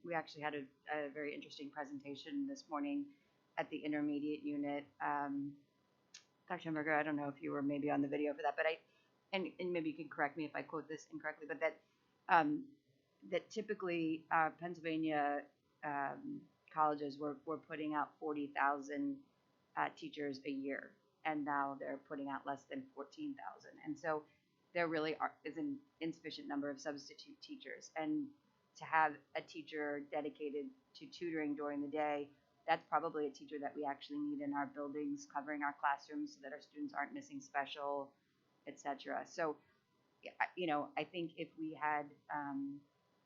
We actually had a very interesting presentation this morning at the intermediate unit. Dr. Hamburger, I don't know if you were maybe on the video for that, but and maybe you can correct me if I quote this incorrectly, but that typically Pennsylvania colleges were putting out 40,000 teachers a year, and now they're putting out less than 14,000. And so there really is an insufficient number of substitute teachers. And to have a teacher dedicated to tutoring during the day, that's probably a teacher that we actually need in our buildings, covering our classrooms so that our students aren't missing special, etc. So, I think if we had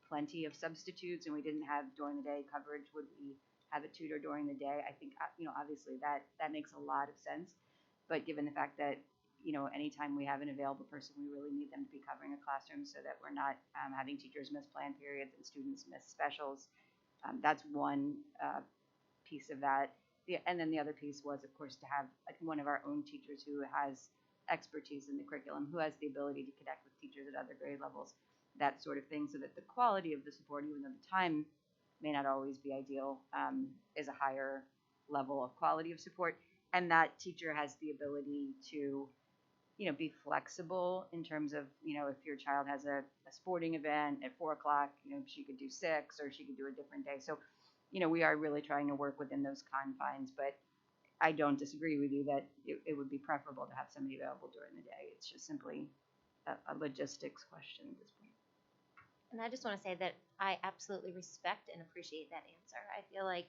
plenty of substitutes and we didn't have during the day coverage, would we have a tutor during the day? I think, obviously that makes a lot of sense. But given the fact that, anytime we have an available person, we really need them to be covering a classroom so that we're not having teachers miss planned periods and students miss specials. That's one piece of that. And then the other piece was, of course, to have one of our own teachers who has expertise in the curriculum, who has the ability to connect with teachers at other grade levels, that sort of thing, so that the quality of the support, even though the time may not always be ideal, is a higher level of quality of support. And that teacher has the ability to, be flexible in terms of, if your child has a sporting event at 4 o'clock, she could do 6 or she could do a different day. So, we are really trying to work within those confines, but I don't disagree with you that it would be preferable to have somebody available during the day. It's just simply a logistics question at this point. And I just want to say that I absolutely respect and appreciate that answer. I feel like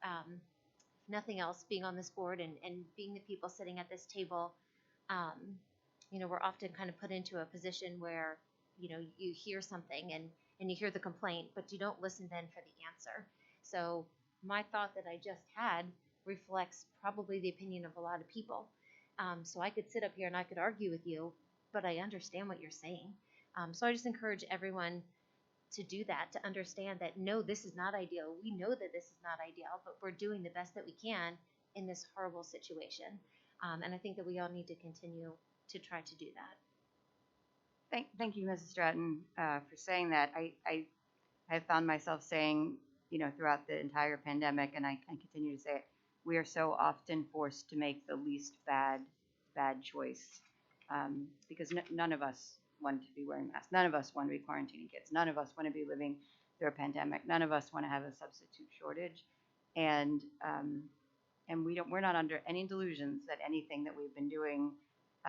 if nothing else, being on this board and being the people sitting at this table, we're often kind of put into a position where, you hear something and you hear the complaint, but you don't listen then for the answer. So my thought that I just had reflects probably the opinion of a lot of people. So I could sit up here and I could argue with you, but I understand what you're saying. So I just encourage everyone to do that, to understand that, no, this is not ideal. We know that this is not ideal, but we're doing the best that we can in this horrible situation. And I think that we all need to continue to try to do that. Thank you, Mrs. Stratton, for saying that. I have found myself saying, throughout the entire pandemic, and I continue to say it, we are so often forced to make the least bad choice, because none of us want to be wearing masks. None of us want to be quarantining kids. None of us want to be living through a pandemic. None of us want to have a substitute shortage, and we're not under any delusions that anything that we've been doing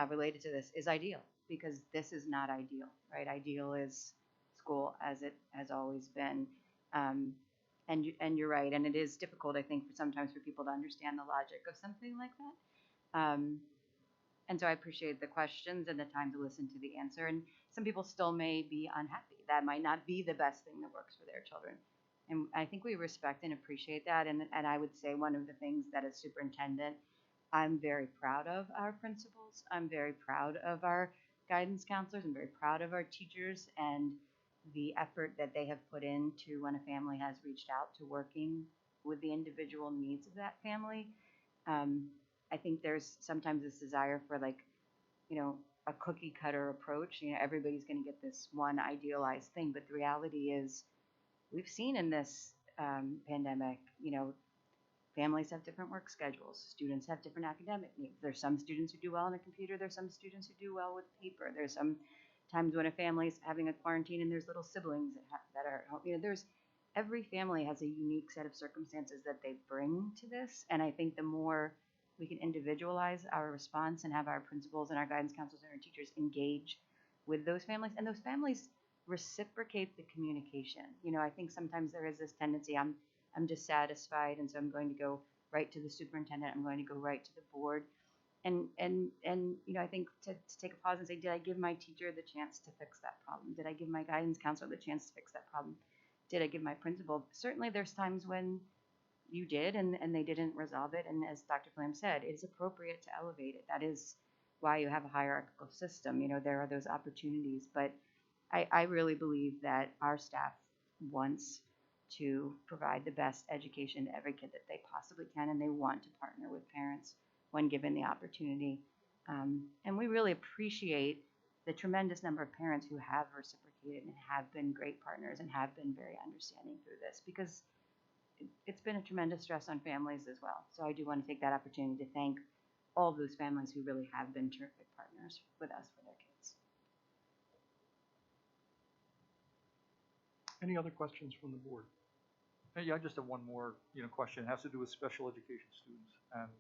related to this is ideal, because this is not ideal, right? Ideal is school as it has always been. And you're right, and it is difficult, I think, sometimes for people to understand the logic of something like that. And so I appreciate the questions and the time to listen to the answer. And some people still may be unhappy. That might not be the best thing that works for their children. And I think we respect and appreciate that. And I would say one of the things that as superintendent, I'm very proud of our principals. I'm very proud of our guidance counselors. I'm very proud of our teachers and the effort that they have put into when a family has reached out to working with the individual needs of that family. I think there's sometimes this desire for a cookie cutter approach. Everybody's going to get this one idealized thing, but the reality is we've seen in this pandemic, families have different work schedules. Students have different academic needs. There's some students who do well on a computer. There's some students who do well with paper. There's some times when a family's having a quarantine and there's little siblings that are, every family has a unique set of circumstances that they bring to this. And I think the more we can individualize our response and have our principals and our guidance counselors and our teachers engage with those families, and those families reciprocate the communication. I think sometimes there is this tendency, I'm dissatisfied, and so I'm going to go right to the superintendent. I'm going to go right to the board. And I think to take a pause and say, did I give my teacher the chance to fix that problem? Did I give my guidance counselor the chance to fix that problem? Did I give my principal? Certainly there's times when you did and they didn't resolve it. And as Dr. Flam said, it is appropriate to elevate it. That is why you have a hierarchical system. There are those opportunities. But I really believe that our staff wants to provide the best education to every kid that they possibly can, and they want to partner with parents when given the opportunity. And we really appreciate the tremendous number of parents who have reciprocated and have been great partners and have been very understanding through this, because it's been a tremendous stress on families as well. So I do want to take that opportunity to thank all of those families who really have been terrific partners with us for their kids. Any other questions from the board? Yeah, I just have one more, question. It has to do with special education students. And,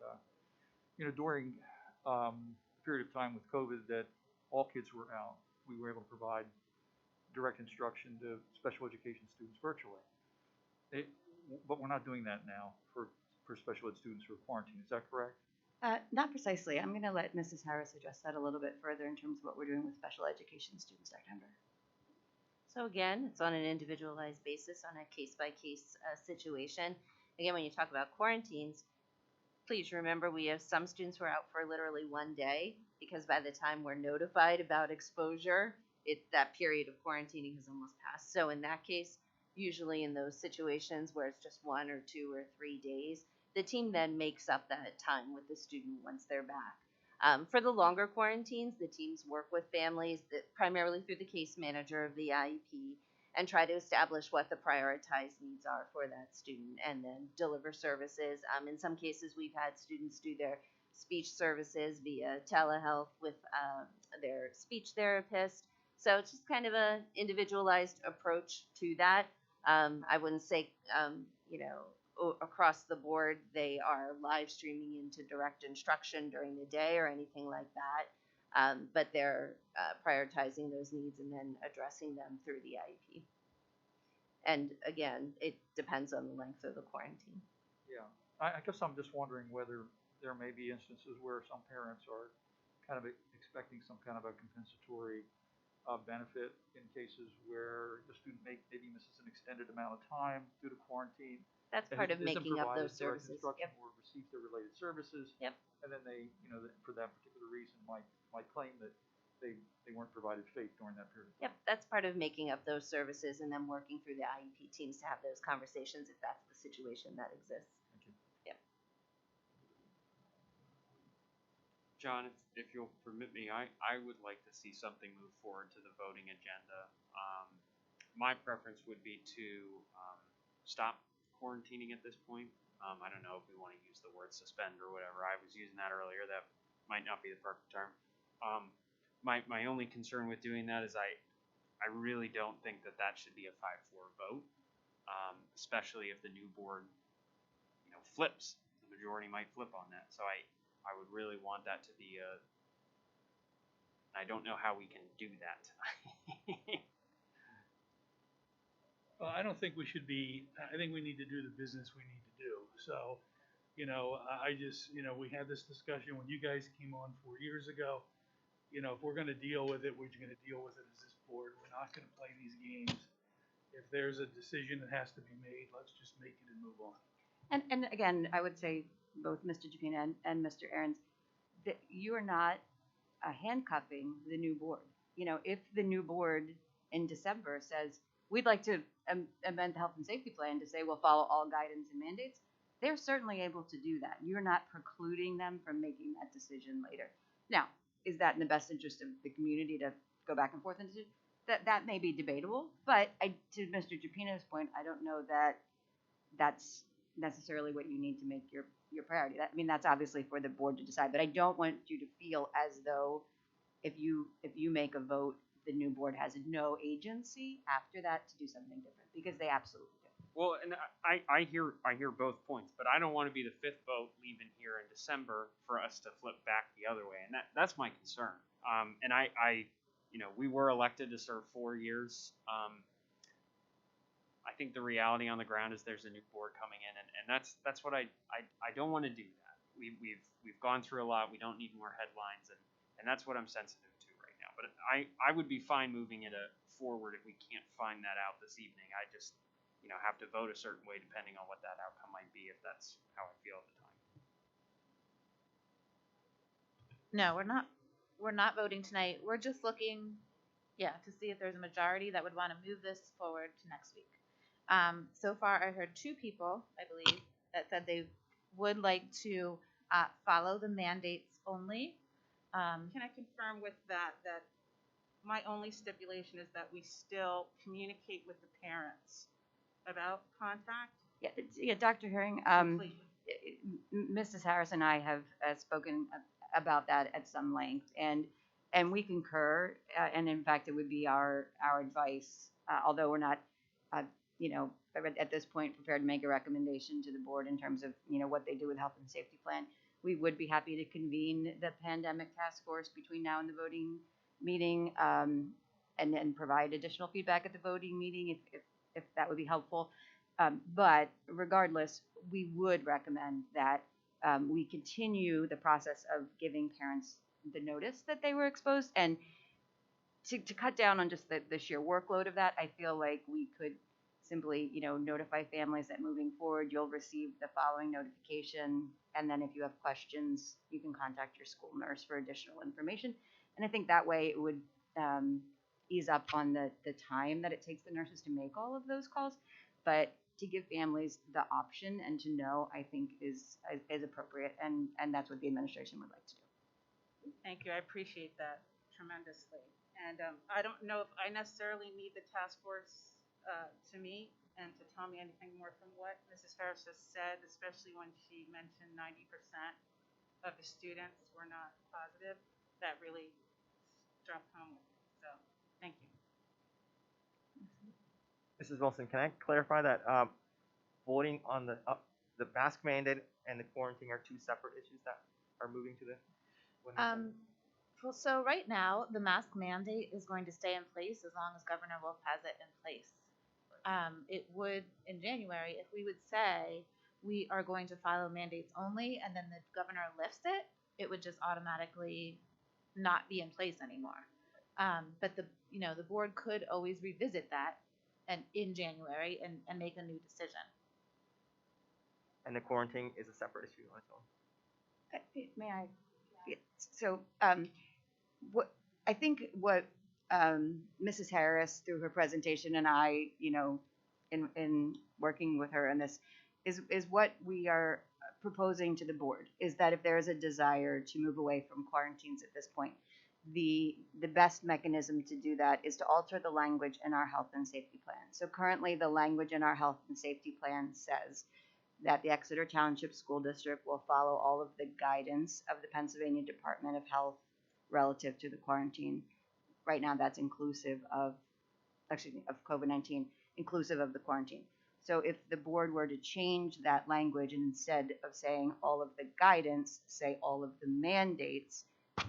during a period of time with COVID that all kids were out, we were able to provide direct instruction to special education students virtually. But we're not doing that now for special ed students who are quarantined. Is that correct? Not precisely. I'm going to let Mrs. Harris address that a little bit further in terms of what we're doing with special education students, Dr. Humber. So again, it's on an individualized basis, on a case-by-case situation. Again, when you talk about quarantines, please remember we have some students who are out for literally one day, because by the time we're notified about exposure, that period of quarantining has almost passed. So in that case, usually in those situations where it's just 1 or 2 or 3 days, the team then makes up that time with the student once they're back. For the longer quarantines, the teams work with families primarily through the case manager of the IEP and try to establish what the prioritized needs are for that student and then deliver services. In some cases, we've had students do their speech services via telehealth with their speech therapist. So it's just kind of an individualized approach to that. I wouldn't say, across the board, they are live streaming into direct instruction during the day or anything like that. But they're prioritizing those needs and then addressing them through the IEP. And again, it depends on the length of the quarantine. Yeah, I guess I'm just wondering whether there may be instances where some parents are kind of expecting some kind of a compensatory benefit in cases where the student maybe misses an extended amount of time due to quarantine. That's and part of isn't making up provided those direct services. instruction Yep. or receives the related services. Yep. And then they, for that particular reason, might claim that they weren't provided FAPE during that period. Yep, that's part of making up those services and then working through the IEP teams to have those conversations if that's the situation that exists. Thank you. Yep. John, if you'll permit me, I would like to see something move forward to the voting agenda. My preference would be to stop quarantining at this point. I don't know if we want to use the word suspend or whatever. I was using that earlier. That might not be the perfect term. My only concern with doing that is I really don't think that should be a 5-4 vote, especially if the new board, flips. The majority might flip on that. So I would really want that to be a. I don't know how we can do that. Well, I don't think we should be, I think we need to do the business we need to do. So, I just, we had this discussion when you guys came on 4 years ago. If we're going to deal with it, we're going to deal with it as this board. We're not going to play these games. If there's a decision that has to be made, let's just make it and move on. And again, I would say both Mr. Japina and Mr. Ahrens, that you are not handcuffing the new board. If the new board in December says, we'd like to amend the health and safety plan to say we'll follow all guidance and mandates, they're certainly able to do that. You're not precluding them from making that decision later. Now, is that in the best interest of the community to go back and forth and decision? That may be debatable, but to Mr. Japina's point, I don't know that that's necessarily what you need to make your priority. That's obviously for the board to decide, but I don't want you to feel as though if you make a vote, the new board has no agency after that to do something different, because they absolutely do. Well, and I hear both points, but I don't want to be the 5th vote leaving here in December for us to flip back the other way, and that's my concern. And we were elected to serve 4 years. I think the reality on the ground is there's a new board coming in, and that's what I don't want to do that. We've gone through a lot. We don't need more headlines, and that's what I'm sensitive to right now. But I would be fine moving it forward if we can't find that out this evening. I just have to vote a certain way depending on what that outcome might be, if that's how I feel at the time. No, we're not voting tonight. We're just looking, to see if there's a majority that would want to move this forward to next week. So far, I heard 2 people, I believe, that said they would like to follow the mandates only. Can I confirm with that my only stipulation is that we still communicate with the parents about contact? Yeah, Dr. Herring, Completely. Mrs. Harris and I have spoken about that at some length, and we concur. And in fact, it would be our advice, although we're not, at this point prepared to make a recommendation to the board in terms of what they do with health and safety plan. We would be happy to convene the pandemic task force between now and the voting meeting, and then provide additional feedback at the voting meeting if that would be helpful. But regardless, we would recommend that we continue the process of giving parents the notice that they were exposed, and to cut down on just the sheer workload of that, I feel like we could simply, notify families that moving forward, you'll receive the following notification, and then if you have questions, you can contact your school nurse for additional information. And I think that way it would ease up on the time that it takes the nurses to make all of those calls. But to give families the option and to know, I think is appropriate, and that's what the administration would like to do. Thank you. I appreciate that tremendously. And I don't know if I necessarily need the task force to meet and to tell me anything more from what Mrs. Harris just said, especially when she mentioned 90% of the students were not positive. That really struck home with me. So, thank you. Mrs. Wilson, can I clarify that voting on the mask mandate and the quarantine are 2 separate issues that are moving to the? Well, so right now, the mask mandate is going to stay in place as long as Governor Wolf has it in place. It would, in January, if we would say we are going to follow mandates only, and then the governor lifts it, it would just automatically not be in place anymore. But the board could always revisit that and in January and make a new decision. And the quarantine is a separate issue on its own. May I? Yeah, so, what I think what Mrs. Harris through her presentation and I, in working with her on this, is what we are proposing to the board is that if there is a desire to move away from quarantines at this point, the best mechanism to do that is to alter the language in our health and safety plan. So currently, the language in our health and safety plan says that the Exeter Township School District will follow all of the guidance of the Pennsylvania Department of Health relative to the quarantine. Right now, that's inclusive of COVID-19, inclusive of the quarantine. So if the board were to change that language and instead of saying all of the guidance, say all of the mandates,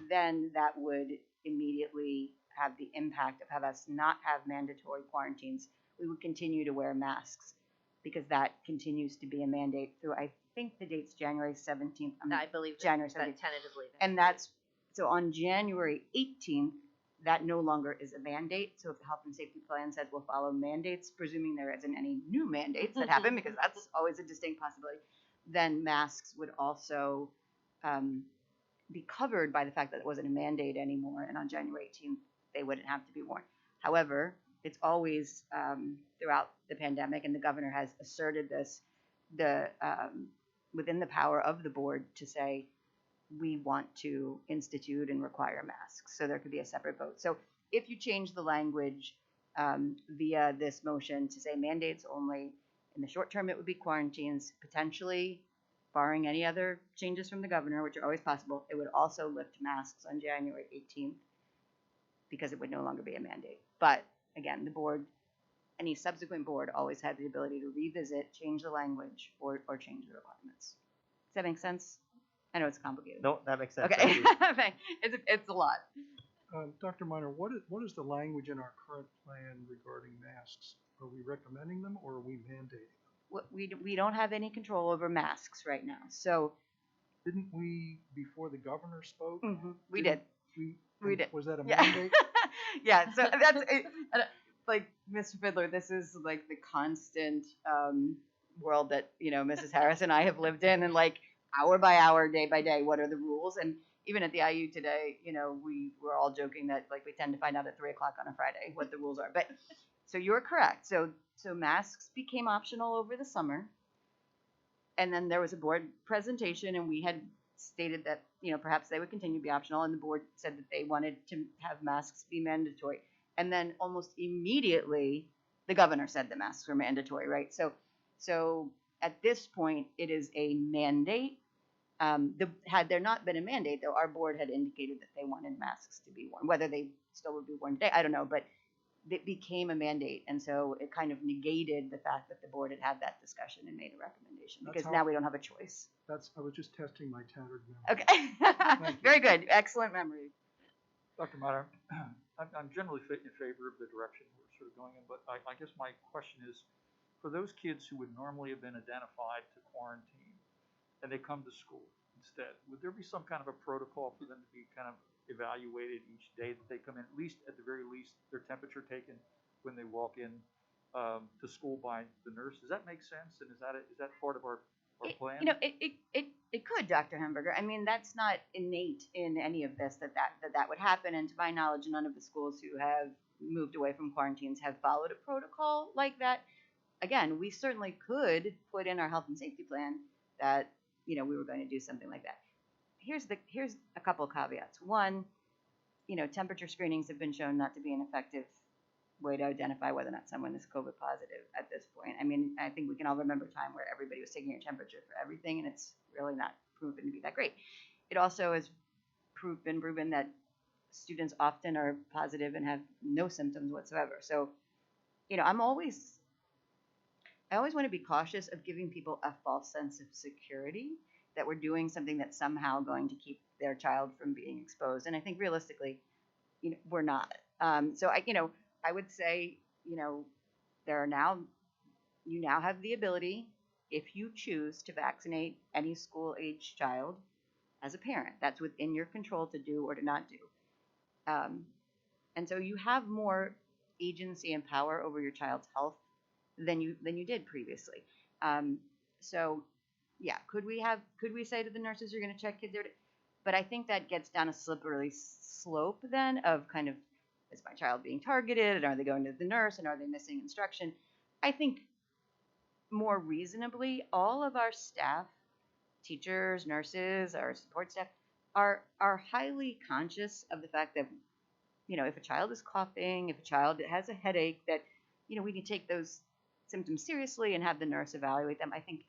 then that would immediately have the impact of have us not have mandatory quarantines. We would continue to wear masks because that continues to be a mandate through, I think the date's January 17th. I believe January that 17th. tentatively. And that's, so on January 18th, that no longer is a mandate. So if the health and safety plan says we'll follow mandates, presuming there isn't any new mandates that happen, because that's always a distinct possibility, then masks would also be covered by the fact that it wasn't a mandate anymore. And on January 18th, they wouldn't have to be worn. However, it's always throughout the pandemic, and the governor has asserted this, within the power of the board to say, we want to institute and require masks. So there could be a separate vote. So if you change the language via this motion to say mandates only, in the short term, it would be quarantines, potentially barring any other changes from the governor, which are always possible. It would also lift masks on January 18th because it would no longer be a mandate. But again, the board, any subsequent board always had the ability to revisit, change the language, or change the requirements. Does that make sense? I know it's complicated. No, that makes sense. Okay, it's a lot. Dr. Miner, what is the language in our current plan regarding masks? Are we recommending them or are we mandating them? We don't have any control over masks right now. So didn't we, before the governor spoke? We did. We did. Was that a mandate? Yeah. So that's like Mr. Fiddler. This is like the constant world that Mrs. Harris and I have lived in, and like hour by hour, day by day, what are the rules? And even at the IU today, we were all joking that like we tend to find out at 3 o'clock on a Friday what the rules are. But so you're correct. So masks became optional over the summer, and then there was a board presentation, and we had stated that perhaps they would continue to be optional, and the board said that they wanted to have masks be mandatory. And then almost immediately, the governor said the masks were mandatory, right? So at this point, it is a mandate. Had there not been a mandate, though, our board had indicated that they wanted masks to be worn. Whether they still would be worn today, I don't know, but it became a mandate, and so it kind of negated the fact that the board had that discussion and made a recommendation, because now we don't have a choice. I was just testing my tattered memory. Okay, very good, excellent memory. Dr. Miner, I'm generally in favor of the direction we're sort of going in, but I guess my question is, for those kids who would normally have been identified to quarantine and they come to school instead, would there be some kind of a protocol for them to be kind of evaluated each day that they come in, at the very least, their temperature taken when they walk in to school by the nurse? Does that make sense? And is that part of our plan? It could, Dr. Hamburger. I mean, that's not innate in any of this that would happen. And to my knowledge, none of the schools who have moved away from quarantines have followed a protocol like that. Again, we certainly could put in our health and safety plan that we were going to do something like that. Here's a couple of caveats. One, temperature screenings have been shown not to be an effective way to identify whether or not someone is COVID positive at this point. I mean, I think we can all remember a time where everybody was taking your temperature for everything, and it's really not proven to be that great. It also has been proven that students often are positive and have no symptoms whatsoever. So, I always want to be cautious of giving people a false sense of security that we're doing something that's somehow going to keep their child from being exposed. And I think realistically, we're not. So I would say, you now have the ability if you choose to vaccinate any school-age child as a parent. That's within your control to do or to not do. And so you have more agency and power over your child's health than you did previously. So yeah, could we say to the nurses, you're going to check kids every day? But I think that gets down a slippery slope then of kind of, is my child being targeted, and are they going to the nurse, and are they missing instruction? I think more reasonably, all of our staff, teachers, nurses, our support staff, are highly conscious of the fact that, you know, if a child is coughing, if a child has a headache, that, you know, we can take those symptoms seriously and have the nurse evaluate them. I think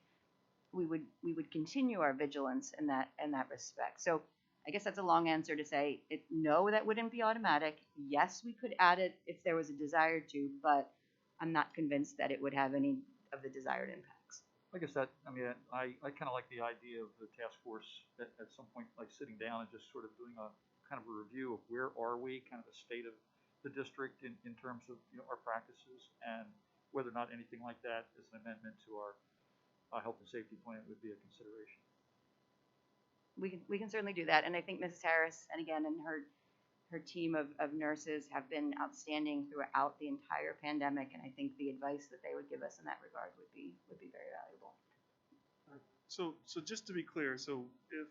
we would continue our vigilance in that respect. So I guess that's a long answer to say no, that wouldn't be automatic. Yes, we could add it if there was a desire to, but I'm not convinced that it would have any of the desired impacts. I guess that, I mean, I kind of like the idea of the task force at some point, like sitting down and just sort of doing a kind of a review of where are we, kind of a state of the district in terms of, you know, our practices, and whether or not anything like that is an amendment to our health and safety plan would be a consideration. We can certainly do that, and I think Mrs. Harris, and again, and her team of nurses have been outstanding throughout the entire pandemic, and I think the advice that they would give us in that regard would be very valuable. So just to be clear, so if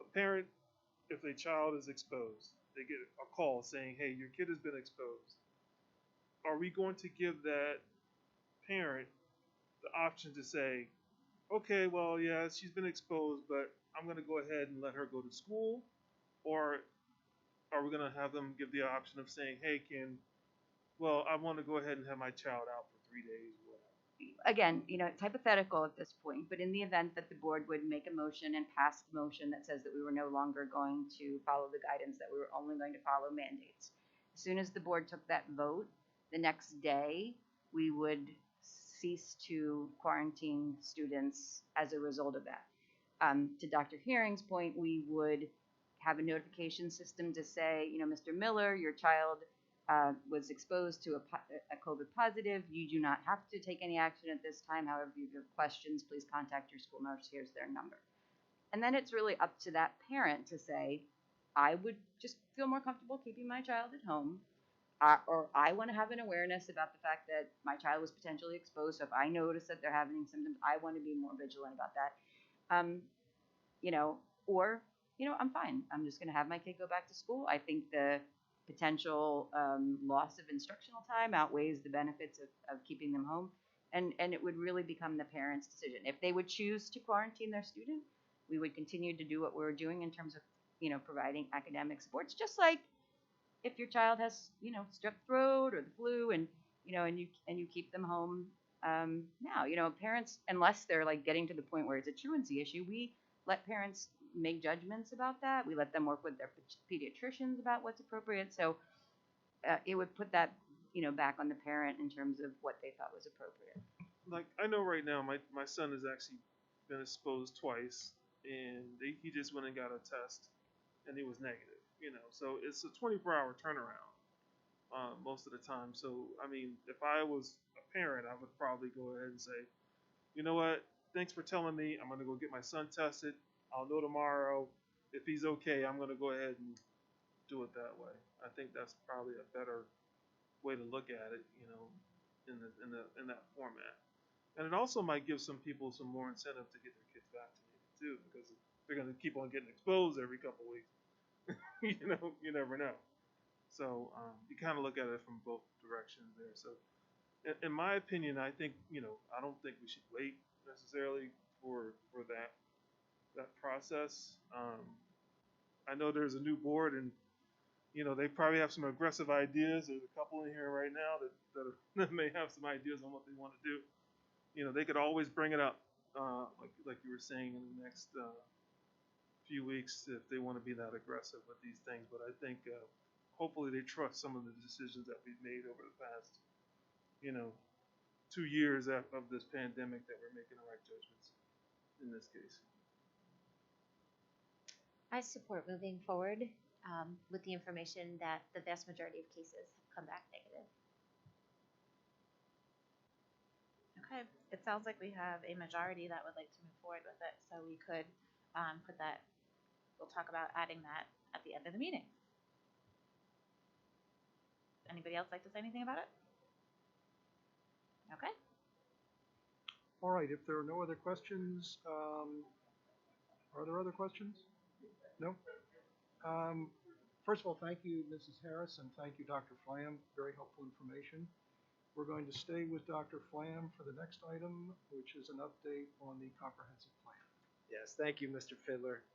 a parent, if a child is exposed, they get a call saying, hey, your kid has been exposed, are we going to give that parent the option to say, okay, well, yeah, she's been exposed, but I'm going to go ahead and let her go to school? Or are we going to have them give the option of saying, hey, I want to go ahead and have my child out for 3 days? Again, you know, it's hypothetical at this point, but in the event that the board would make a motion and pass the motion that says that we were no longer going to follow the guidance, that we were only going to follow mandates. As soon as the board took that vote, the next day we would cease to quarantine students as a result of that. To Dr. Hearing's point, we would have a notification system to say, you know, Mr. Miller, your child was exposed to a COVID positive. You do not have to take any action at this time. However, if you have questions, please contact your school nurse. Here's their number. And then it's really up to that parent to say, I would just feel more comfortable keeping my child at home, or I want to have an awareness about the fact that my child was potentially exposed. So if I notice that they're having symptoms, I want to be more vigilant about that. You know, or, you know, I'm fine. I'm just going to have my kid go back to school. I think the potential loss of instructional time outweighs the benefits of keeping them home. And it would really become the parent's decision. If they would choose to quarantine their student, we would continue to do what we were doing in terms of, you know, providing academic supports, just like if your child has, you know, strep throat or the flu, and, you know, and you keep them home now. You know, parents, unless they're like getting to the point where it's a truancy issue, we let parents make judgments about that. We let them work with their pediatricians about what's appropriate. So it would put that, you know, back on the parent in terms of what they thought was appropriate. Like, I know right now my son has actually been exposed twice, and he just went and got a test, and he was negative, you know. So it's a 24-hour turnaround most of the time. So, I mean, if I was a parent, I would probably go ahead and say, you know what, thanks for telling me. I'm going to go get my son tested. I'll know tomorrow. If he's okay, I'm going to go ahead and do it that way. I think that's probably a better way to look at it, you know, in that format. And it also might give some people some more incentive to get their kids vaccinated too, because they're going to keep on getting exposed every couple of weeks. You know, you never know. So you kind of look at it from both directions there. So in my opinion, I think, you know, I don't think we should wait necessarily for that process. I know there's a new board, and, you know, they probably have some aggressive ideas. There's a couple in here right now that may have some ideas on what they want to do. You know, they could always bring it up, like you were saying, in the next few weeks if they want to be that aggressive with these things. But I think hopefully they trust some of the decisions that we've made over the past, you know, 2 years of this pandemic, that we're making the right judgments in this case. I support moving forward with the information that the vast majority of cases have come back negative. Okay, it sounds like we have a majority that would like to move forward with it, so we could put that, we'll talk about adding that at the end of the meeting. Anybody else like to say anything about it? Okay. All right, if there are no other questions, are there other questions? No? First of all, thank you, Mrs. Harris, and thank you, Dr. Flam. Very helpful information. We're going to stay with Dr. Flam for the next item, which is an update on the comprehensive plan. Yes, thank you, Mr. Fiddler.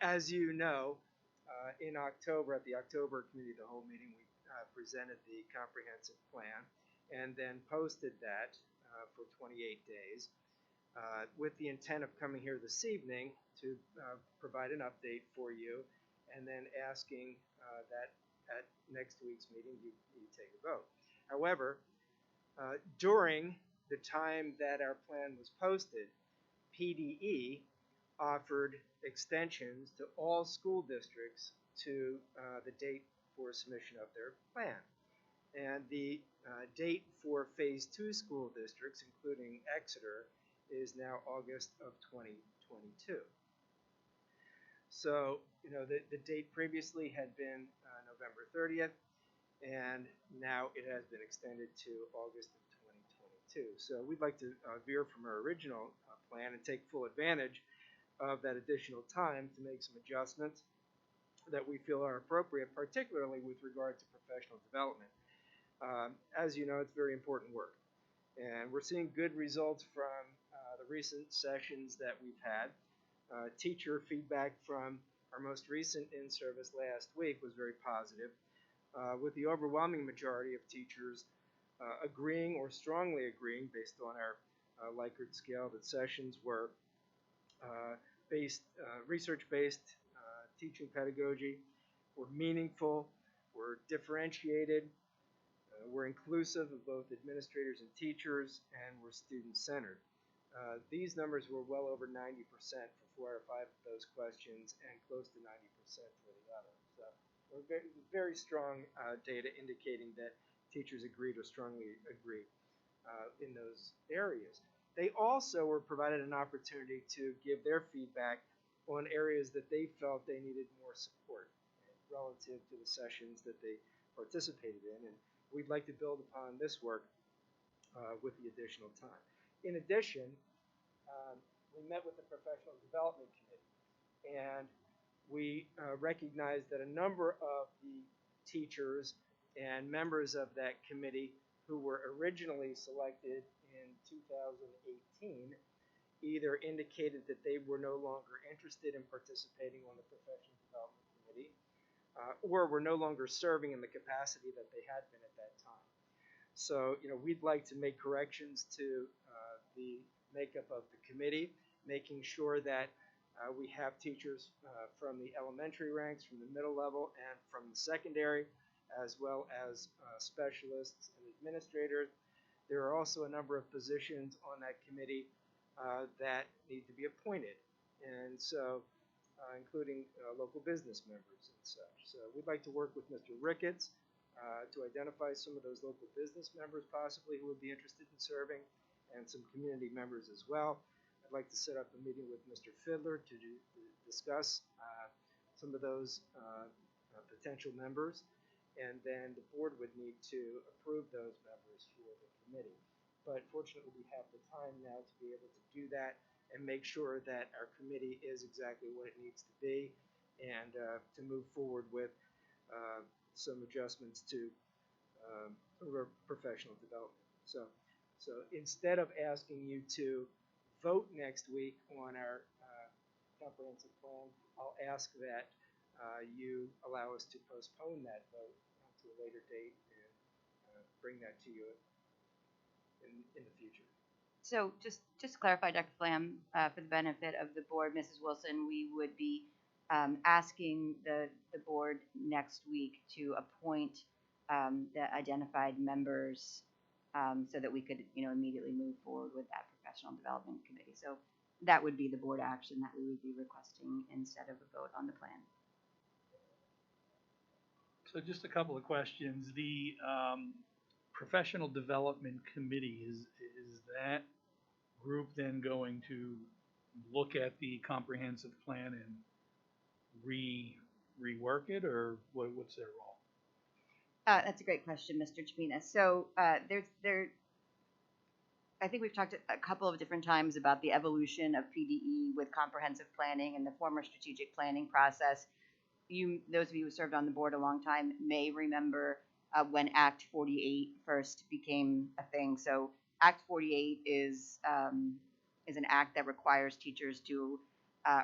As you know, in October, at the October Committee of the Whole meeting, we presented the comprehensive plan and then posted that for 28 days with the intent of coming here this evening to provide an update for you and then asking that at next week's meeting you take a vote. However, during the time that our plan was posted, PDE offered extensions to all school districts to the date for submission of their plan. And the date for Phase 2 school districts, including Exeter, is now August of 2022. So, you know, the date previously had been November 30th, and now it has been extended to August of 2022. So we'd like to veer from our original plan and take full advantage of that additional time to make some adjustments that we feel are appropriate, particularly with regard to professional development. As you know, it's very important work. And we're seeing good results from the recent sessions that we've had. Teacher feedback from our most recent in-service last week was very positive, with the overwhelming majority of teachers agreeing or strongly agreeing, based on our Likert scale, that sessions were research-based teaching pedagogy, were meaningful, were differentiated, were inclusive of both administrators and teachers, and were student-centered. These numbers were well over 90% for 4 out of 5 of those questions and close to 90% for the others. So we're very strong data indicating that teachers agreed or strongly agreed in those areas. They also were provided an opportunity to give their feedback on areas that they felt they needed more support relative to the sessions that they participated in. And we'd like to build upon this work with the additional time. In addition, we met with the Professional Development Committee, and we recognized that a number of the teachers and members of that committee who were originally selected in 2018 either indicated that they were no longer interested in participating on the Professional Development Committee or were no longer serving in the capacity that they had been at that time. So, you know, we'd like to make corrections to the makeup of the committee, making sure that we have teachers from the elementary ranks, from the middle level, and from the secondary, as well as specialists and administrators. There are also a number of positions on that committee that need to be appointed, and so including local business members and such. So we'd like to work with Mr. Ricketts to identify some of those local business members possibly who would be interested in serving, and some community members as well. I'd like to set up a meeting with Mr. Fiddler to discuss some of those potential members, and then the board would need to approve those members for the committee. But fortunately, we have the time now to be able to do that and make sure that our committee is exactly what it needs to be, and to move forward with some adjustments to professional development. So instead of asking you to vote next week on our comprehensive plan, I'll ask that you allow us to postpone that vote to a later date and bring that to you in the future. So just to clarify, Dr. Flam, for the benefit of the board, Mrs. Wilson, we would be asking the board next week to appoint the identified members so that we could, you know, immediately move forward with that professional development committee. So that would be the board action that we would be requesting instead of a vote on the plan. So just a couple of questions. The professional development committee, is that group then going to look at the comprehensive plan and rework it, or what's their role? That's a great question, Mr. Chapina. So I think we've talked a couple of different times about the evolution of PDE with comprehensive planning and the former strategic planning process. Those of you who served on the board a long time may remember when Act 48 first became a thing. So Act 48 is an act that requires teachers to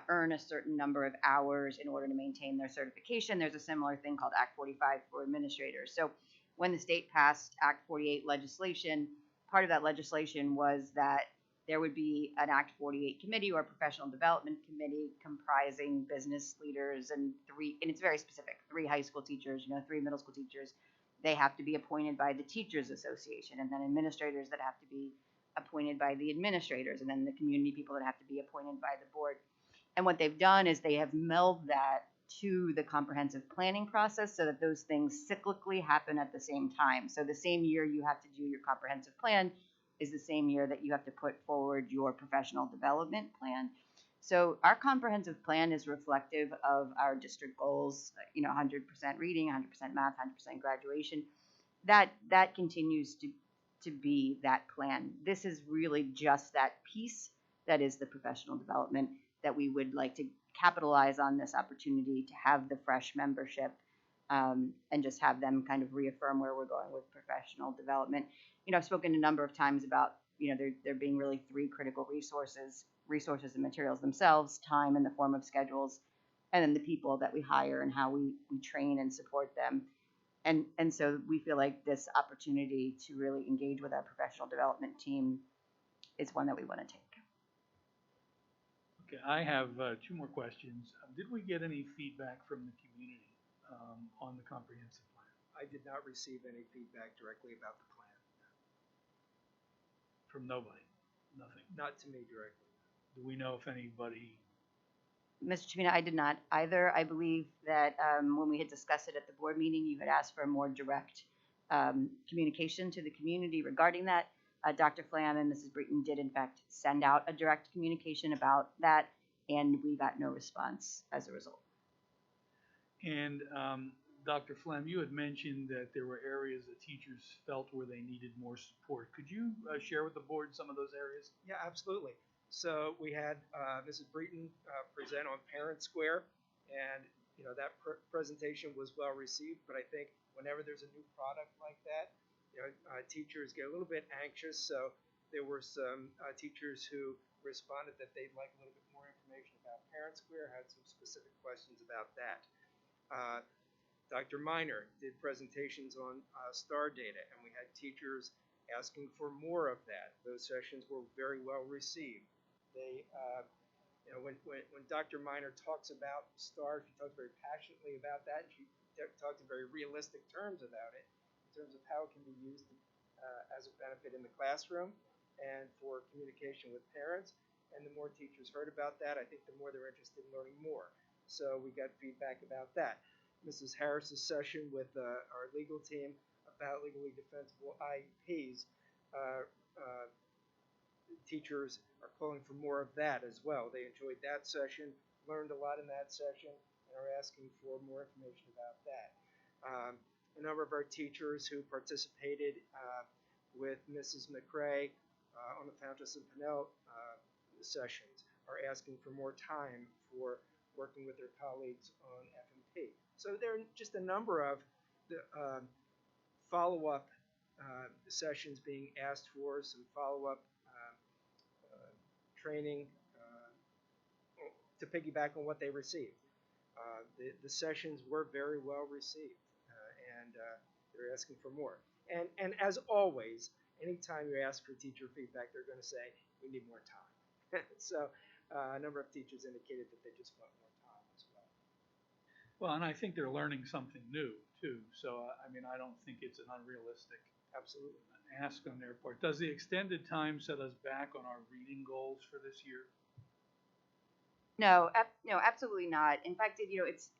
earn a certain number of hours in order to maintain their certification. There's a similar thing called Act 45 for administrators. So when the state passed Act 48 legislation, part of that legislation was that there would be an Act 48 committee or a professional development committee comprising business leaders and it's very specific, 3 high school teachers, 3 middle school teachers. They have to be appointed by the Teachers Association, and then administrators that have to be appointed by the administrators, and then the community people that have to be appointed by the board. And what they've done is they have melded that to the comprehensive planning process so that those things cyclically happen at the same time. So the same year you have to do your comprehensive plan is the same year that you have to put forward your professional development plan. So our comprehensive plan is reflective of our district goals, 100% reading, 100% math, 100% graduation. That continues to be that plan. This is really just that piece that is the professional development that we would like to capitalize on this opportunity to have the fresh membership and just have them kind of reaffirm where we're going with professional development. I've spoken a number of times about, there being really 3 critical resources and materials themselves, time in the form of schedules, and then the people that we hire and how we train and support them. And so we feel like this opportunity to really engage with our professional development team is one that we want to take. Okay, I have 2 more questions. Did we get any feedback from the community on the comprehensive plan? I did not receive any feedback directly about the plan. From nobody? Nothing? Not to me directly. Do we know if anybody? Mr. Chapina, I did not either. I believe that when we had discussed it at the board meeting, you had asked for a more direct communication to the community regarding that. Dr. Flam and Mrs. Breton did, in fact, send out a direct communication about that, and we got no response as a result. And Dr. Flam, you had mentioned that there were areas that teachers felt where they needed more support. Could you share with the board some of those areas? Yeah, absolutely. So we had Mrs. Breton present on Parent Square, and that presentation was well received. But I think whenever there's a new product like that, teachers get a little bit anxious. So there were some teachers who responded that they'd like a little bit more information about Parent Square, had some specific questions about that. Dr. Miner did presentations on STAR data, and we had teachers asking for more of that. Those sessions were very well received. They, when Dr. Miner talks about STAR, she talks very passionately about that. She talks in very realistic terms about it, in terms of how it can be used as a benefit in the classroom and for communication with parents. And the more teachers heard about that, I think the more they're interested in learning more. So we got feedback about that. Mrs. Harris's session with our legal team about legally defensible IEPs, teachers are calling for more of that as well. They enjoyed that session, learned a lot in that session, and are asking for more information about that. A number of our teachers who participated with Mrs. McCrae on the Fountas and Pinnell sessions are asking for more time for working with their colleagues on F&P. So there are just a number of the follow-up sessions being asked for, some follow-up training to piggyback on what they received. The sessions were very well received, and they're asking for more. And as always, anytime you ask for teacher feedback, they're going to say, we need more time. So a number of teachers indicated that they just want more time as well. Well, and I think they're learning something new, too. So, I mean, I don't think it's an unrealistic Absolutely. Ask on their part. Does the extended time set us back on our reading goals for this year? No, absolutely not. In fact, it's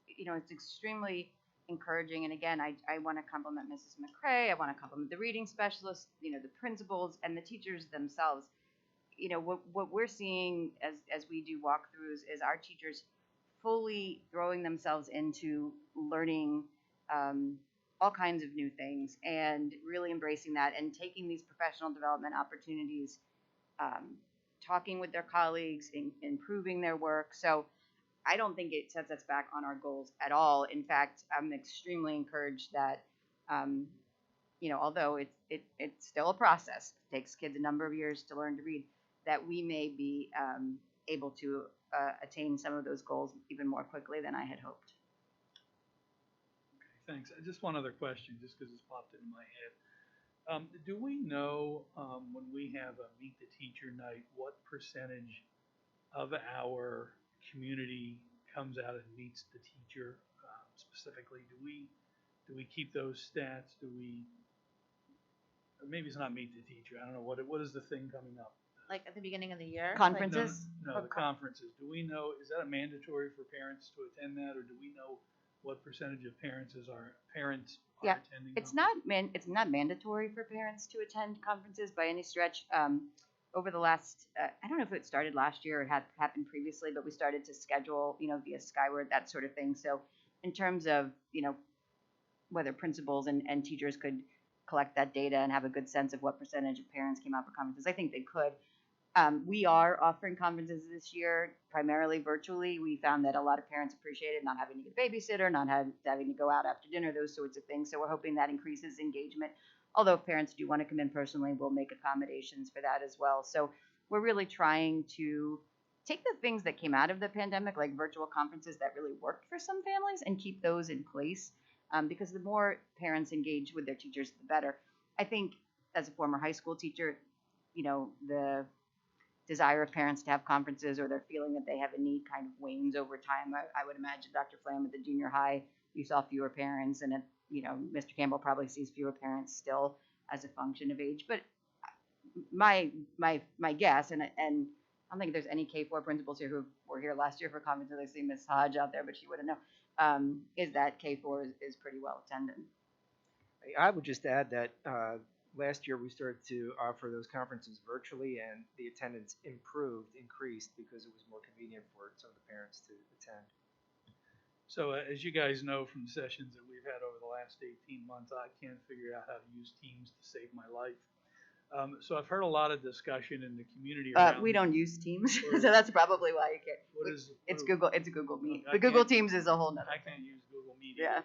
extremely encouraging. And again, I want to compliment Mrs. McCrae. I want to compliment the reading specialists, you know, the principals and the teachers themselves. You know, what we're seeing as we do walkthroughs is our teachers fully throwing themselves into learning all kinds of new things and really embracing that and taking these professional development opportunities, talking with their colleagues, improving their work. So I don't think it sets us back on our goals at all. In fact, I'm extremely encouraged that, you know, although it's still a process, it takes kids a number of years to learn to read, that we may be able to attain some of those goals even more quickly than I had hoped. Okay, thanks. Just one other question, just because it's popped into my head. Do we know when we have a Meet the Teacher night, what percentage of our community comes out and meets the teacher specifically? Do we keep those stats? Do we? Or maybe it's not Meet the Teacher. I don't know what is the thing coming up. Like at the beginning of the year? Conferences? No, the conferences. Do we know, is that a mandatory for parents to attend that, or do we know what percentage of parents are attending? It's not mandatory for parents to attend conferences by any stretch. Over the last, I don't know if it started last year or it had happened previously, but we started to schedule, you know, via Skyward, that sort of thing. So in terms of, you know, whether principals and teachers could collect that data and have a good sense of what percentage of parents came out for conferences, I think they could. We are offering conferences this year, primarily virtually. We found that a lot of parents appreciated not having to get a babysitter, not having to go out after dinner, those sorts of things. So we're hoping that increases engagement. Although if parents do want to come in personally, we'll make accommodations for that as well. So we're really trying to take the things that came out of the pandemic, like virtual conferences that really worked for some families, and keep those in place. Because the more parents engage with their teachers, the better. I think as a former high school teacher, you know, the desire of parents to have conferences or their feeling that they have a need kind of wanes over time. I would imagine Dr. Flam at the junior high, you saw fewer parents, and you know, Mr. Campbell probably sees fewer parents still as a function of age. But my guess, and I don't think there's any K4 principals here who were here last year for conferences. I see Miss Hodge out there, but she wouldn't know. Is that K4 is pretty well attended. I would just add that last year we started to offer those conferences virtually, and the attendance increased because it was more convenient for some of the parents to attend. So as you guys know from the sessions that we've had over the last 18 months, I can't figure out how to use Teams to save my life. So I've heard a lot of discussion in the community around. We don't use Teams, so that's probably why you can't. It's Google Meet. The Google Teams is a whole nother. I can't use Google Meet. Yeah.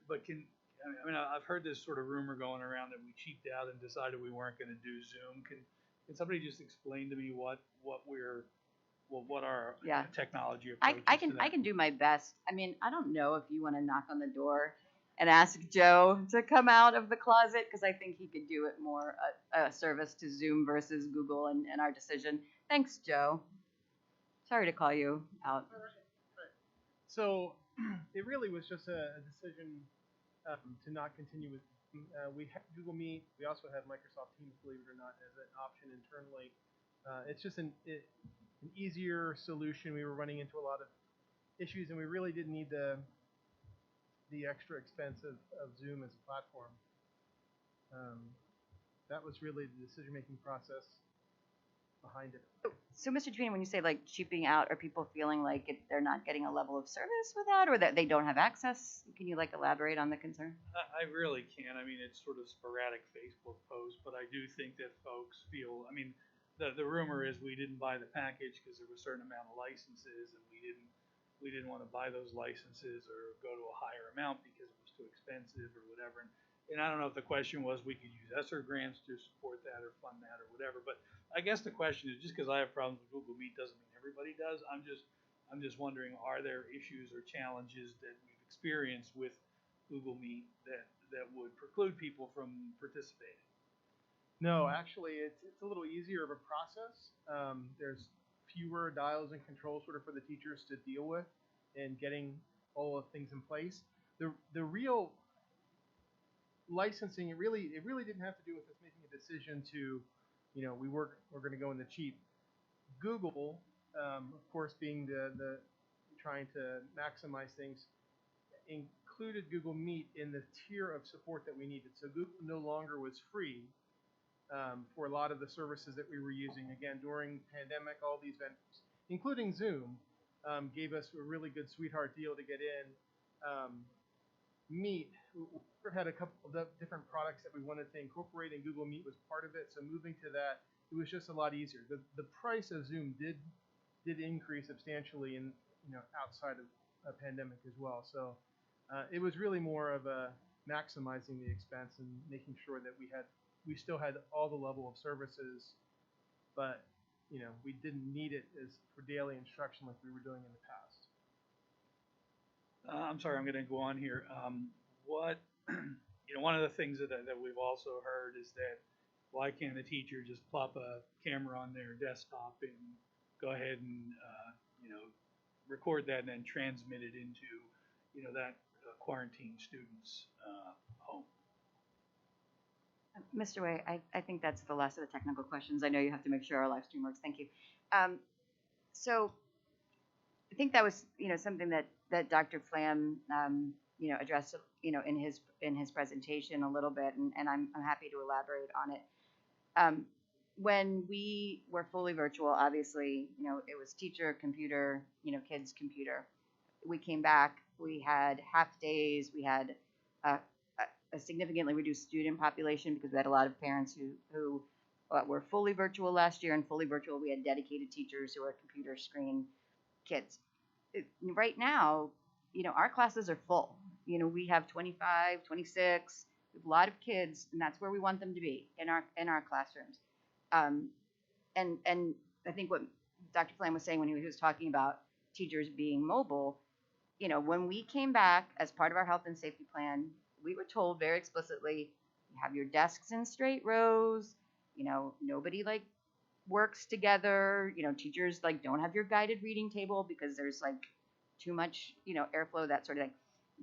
But I mean, I've heard this sort of rumor going around that we cheaped out and decided we weren't going to do Zoom. Can somebody just explain to me what our technology approach is? I can do my best. I mean, I don't know if you want to knock on the door and ask Joe to come out of the closet, because I think he could do it more a service to Zoom versus Google and our decision. Thanks, Joe. Sorry to call you out. So it really was just a decision to not continue with. We have Google Meet. We also have Microsoft Teams, believe it or not, as an option internally. It's just an easier solution. We were running into a lot of issues, and we really didn't need the extra expense of Zoom as a platform. That was really the decision-making process behind it. So, Mr. Trina, when you say like cheaping out, are people feeling like they're not getting a level of service with that, or that they don't have access? Can you like elaborate on the concern? I really can't. I mean, it's sort of sporadic Facebook posts, but I do think that folks feel. I mean, the rumor is we didn't buy the package because there was a certain amount of licenses, and we didn't want to buy those licenses or go to a higher amount because it was too expensive or whatever. And I don't know if the question was we could use ESSER grants to support that or fund that or whatever. But I guess the question is, just because I have problems with Google Meet doesn't mean everybody does. I'm just wondering, are there issues or challenges that we've experienced with Google Meet that would preclude people from participating? No, actually, it's a little easier of a process. There's fewer dials and controls sort of for the teachers to deal with and getting all of things in place. The real licensing, it really didn't have to do with us making a decision to, you know, we're going to go in the cheap. Google, of course, being the trying to maximize things, included Google Meet in the tier of support that we needed. So Google no longer was free for a lot of the services that we were using. Again, during pandemic, all these vendors, including Zoom, gave us a really good sweetheart deal to get in. Meet, we had a couple of different products that we wanted to incorporate, and Google Meet was part of it. So moving to that, it was just a lot easier. The price of Zoom did increase substantially in outside of a pandemic as well. So it was really more of a maximizing the expense and making sure that we still had all the level of services, but we didn't need it as for daily instruction like we were doing in the past. I'm sorry, I'm going to go on here. One of the things that we've also heard is that why can't a teacher just plop a camera on their desktop and go ahead and record that and then transmit it into that quarantine student's home? Mr. Way, I think that's the last of the technical questions. I know you have to make sure our live stream works. Thank you. So I think that was something that Dr. Flam addressed in his presentation a little bit, and I'm happy to elaborate on it. When we were fully virtual, obviously, it was teacher, computer, kids, computer. We came back, we had half days, we had a significantly reduced student population because we had a lot of parents who were fully virtual last year, and fully virtual, we had dedicated teachers who were computer screen kids. Right now, our classes are full. We have 25, 26, we have a lot of kids, and that's where we want them to be in our classrooms. And I think what Dr. Flam was saying when he was talking about teachers being mobile, when we came back as part of our health and safety plan, we were told very explicitly, you have your desks in straight rows, nobody works together, teachers don't have your guided reading table because there's too much, airflow, that sort of thing.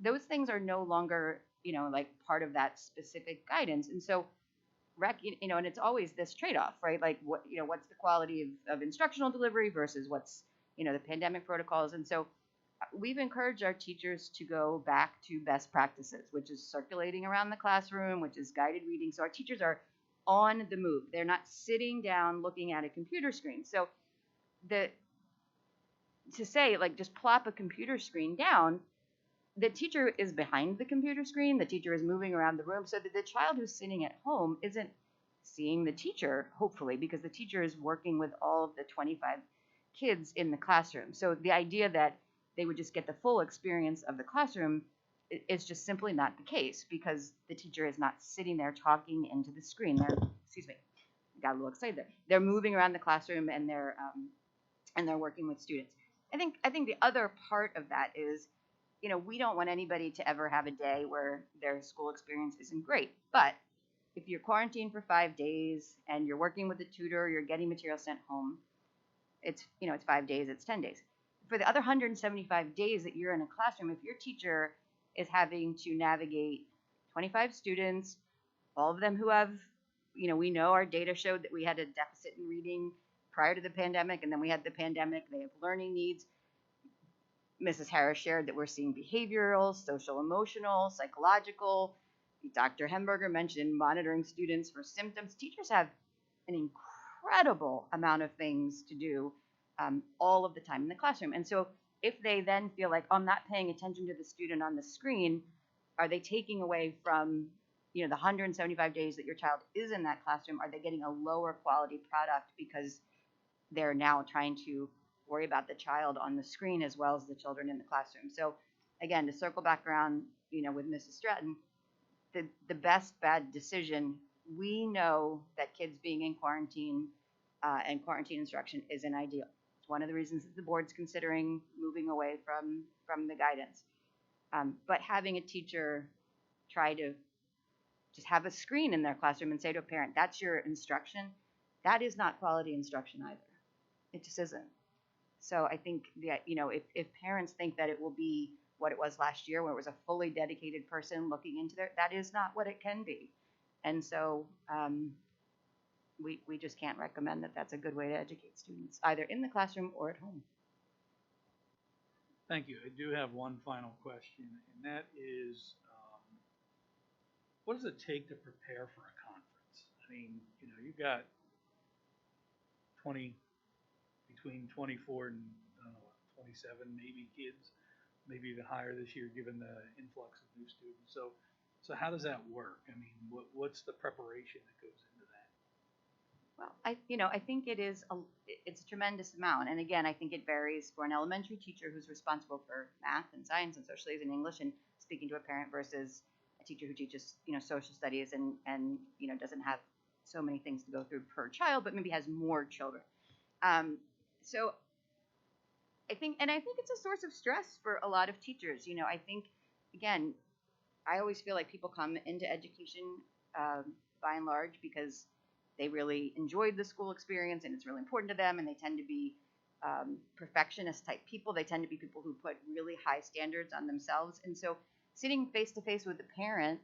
Those things are no longer, part of that specific guidance. And so and it's always this trade-off, right? What's the quality of instructional delivery versus what's, the pandemic protocols. And so we've encouraged our teachers to go back to best practices, which is circulating around the classroom, which is guided reading. So our teachers are on the move. They're not sitting down looking at a computer screen. So to say, just plop a computer screen down, the teacher is behind the computer screen, the teacher is moving around the room, so that the child who's sitting at home isn't seeing the teacher, hopefully, because the teacher is working with all of the 25 kids in the classroom. So the idea that they would just get the full experience of the classroom is just simply not the case, because the teacher is not sitting there talking into the screen. Excuse me, got a little excited there. They're moving around the classroom and they're working with students. I think the other part of that is, we don't want anybody to ever have a day where their school experience isn't great. But if you're quarantined for 5 days and you're working with a tutor, you're getting material sent home, it's 5 days, it's 10 days. For the other 175 days that you're in a classroom, if your teacher is having to navigate 25 students, all of them who have, we know our data showed that we had a deficit in reading prior to the pandemic, and then we had the pandemic, they have learning needs. Mrs. Harris shared that we're seeing behavioral, social, emotional, psychological. Dr. Hemberger mentioned monitoring students for symptoms. Teachers have an incredible amount of things to do all of the time in the classroom. And so if they then feel like, I'm not paying attention to the student on the screen, are they taking away from the 175 days that your child is in that classroom? Are they getting a lower quality product because they're now trying to worry about the child on the screen as well as the children in the classroom? So again, to circle back around, with Mrs. Stratton, the best bad decision, we know that kids being in quarantine and quarantine instruction isn't ideal. It's one of the reasons that the board's considering moving away from the guidance. But having a teacher try to just have a screen in their classroom and say to a parent, that's your instruction, that is not quality instruction either. It just isn't. So I think if parents think that it will be what it was last year, where it was a fully dedicated person looking into that is not what it can be. And so we just can't recommend that that's a good way to educate students, either in the classroom or at home. Thank you. I do have one final question, and that is, what does it take to prepare for a conference? I mean, you know, you've got 20, between 24 and, I don't know, 27 maybe kids, maybe even higher this year given the influx of new students. So how does that work? I mean, what's the preparation that goes into that? Well, I think it's a tremendous amount. And again, I think it varies for an elementary teacher who's responsible for math and science and social studies and English and speaking to a parent versus a teacher who teaches, social studies and doesn't have so many things to go through per child, but maybe has more children. So I think it's a source of stress for a lot of teachers. I think, again, I always feel like people come into education by and large because they really enjoyed the school experience and it's really important to them, and they tend to be perfectionist type people. They tend to be people who put really high standards on themselves. And so sitting face to face with the parent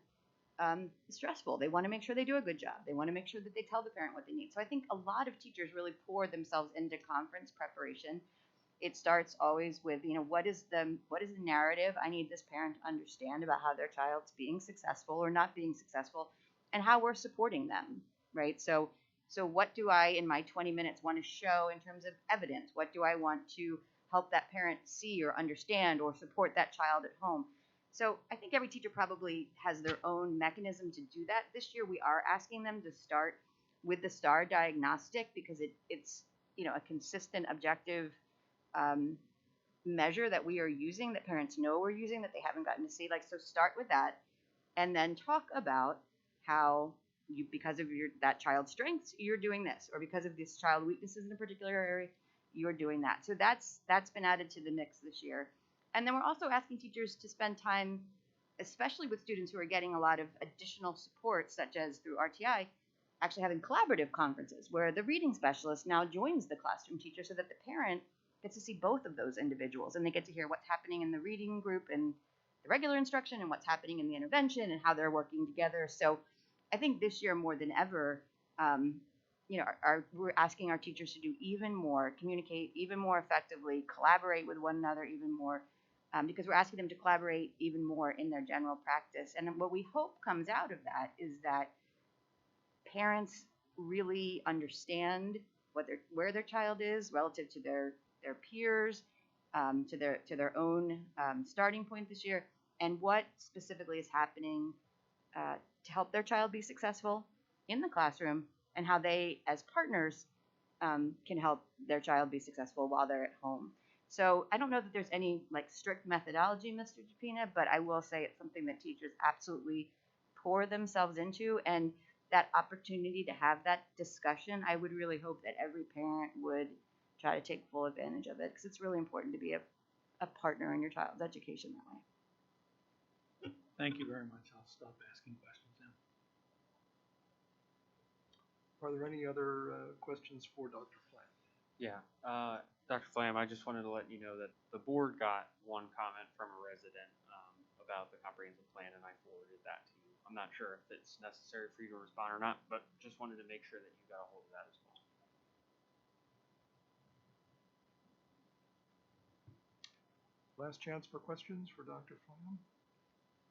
is stressful. They want to make sure they do a good job. They want to make sure that they tell the parent what they need. So I think a lot of teachers really pour themselves into conference preparation. It starts always with, what is the narrative I need this parent to understand about how their child's being successful or not being successful, and how we're supporting them, right? So what do I, in my 20 minutes, want to show in terms of evidence? What do I want to help that parent see or understand or support that child at home? So I think every teacher probably has their own mechanism to do that. This year we are asking them to start with the STAR diagnostic because it's a consistent, objective measure that we are using, that parents know we're using, that they haven't gotten to see. So start with that, and then talk about how you, because of that child's strengths, you're doing this, or because of this child weaknesses in a particular area, you're doing that. So that's been added to the mix this year. And then we're also asking teachers to spend time, especially with students who are getting a lot of additional support, such as through RTI, actually having collaborative conferences where the reading specialist now joins the classroom teacher so that the parent gets to see both of those individuals, and they get to hear what's happening in the reading group and the regular instruction and what's happening in the intervention and how they're working together. So I think this year more than ever, we're asking our teachers to do even more, communicate even more effectively, collaborate with one another even more, because we're asking them to collaborate even more in their general practice. And what we hope comes out of that is that parents really understand where their child is relative to their peers, to their own starting point this year, and what specifically is happening to help their child be successful in the classroom, and how they, as partners, can help their child be successful while they're at home. So I don't know that there's any strict methodology, Mr. Japina, but I will say it's something that teachers absolutely pour themselves into, and that opportunity to have that discussion, I would really hope that every parent would try to take full advantage of it, because it's really important to be a partner in your child's education that way. Thank you very much. I'll stop asking questions now. Are there any other questions for Dr. Flam? Yeah, Dr. Flam, I just wanted to let you know that the board got one comment from a resident about the comprehensive plan, and I forwarded that to you. I'm not sure if it's necessary for you to respond or not, but just wanted to make sure that you got a hold of that as well. Last chance for questions for Dr. Flam.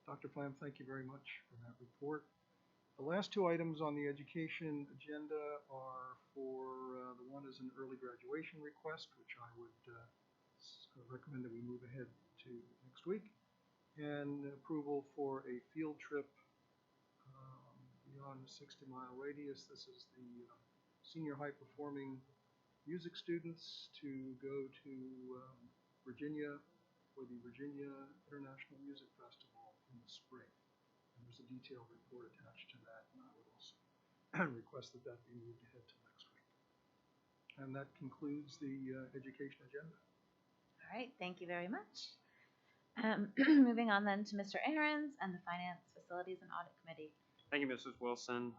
Dr. Flam, thank you very much for that report. The last two items on the education agenda are for the one is an early graduation request, which I would recommend that we move ahead to next week, and approval for a field trip beyond a 60-mile radius. This is the senior high-performing music students to go to Virginia for the Virginia International Music Festival in the spring. And there's a detailed report attached to that, and I would also request that that be moved ahead to next week. And that concludes the education agenda. All right, thank you very much. Moving on then to Mr. Ahrens and the Finance, Facilities, and Audit Committee. Thank you, Mrs. Wilson.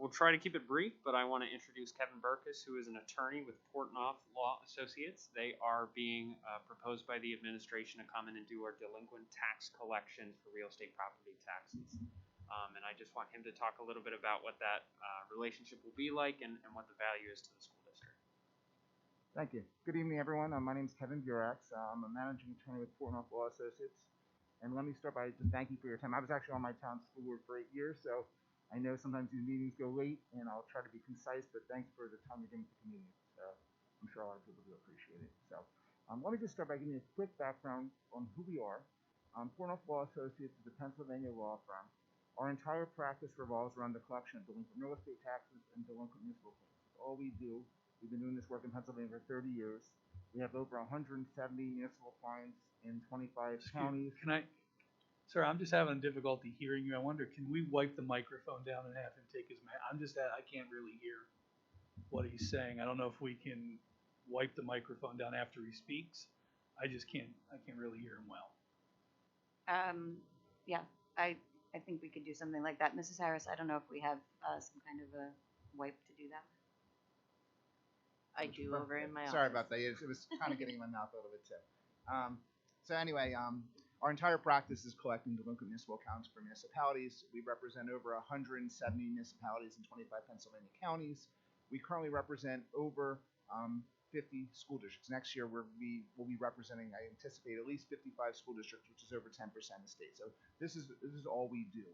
We'll try to keep it brief, but I want to introduce Kevin Burkus, who is an attorney with Portnoy Law Associates. They are being proposed by the administration to come in and do our delinquent tax collections for real estate property taxes. And I just want him to talk a little bit about what that relationship will be like and what the value is to the school district. Thank you. Good evening, everyone. My name is Kevin Burax. I'm a managing attorney with Fort North Law Associates. And let me start by just thank you for your time. I was actually on my town school board for 8 years, so I know sometimes these meetings go late, and I'll try to be concise, but thanks for the time you're giving to the community. So I'm sure a lot of people do appreciate it. So let me just start by giving you a quick background on who we are. Fort North Law Associates is a Pennsylvania law firm. Our entire practice revolves around the collection of delinquent real estate taxes and delinquent municipal claims. That's all we do. We've been doing this work in Pennsylvania for 30 years. We have over 170 municipal clients in 25 counties. Sir, I'm just having difficulty hearing you. I wonder, can we wipe the microphone down and have him take his I can't really hear what he's saying. I don't know if we can wipe the microphone down after he speaks. I can't really hear him well. Yeah, I think we could do something like that. Mrs. Harris, I don't know if we have some kind of a wipe to do that. I do over in my office. Sorry about that. It was kind of getting in my mouth a little bit too. So anyway, our entire practice is collecting delinquent municipal accounts for municipalities. We represent over 170 municipalities in 25 Pennsylvania counties. We currently represent over 50 school districts. Next year, we'll be representing, I anticipate, at least 55 school districts, which is over 10% of the state. So this is all we do.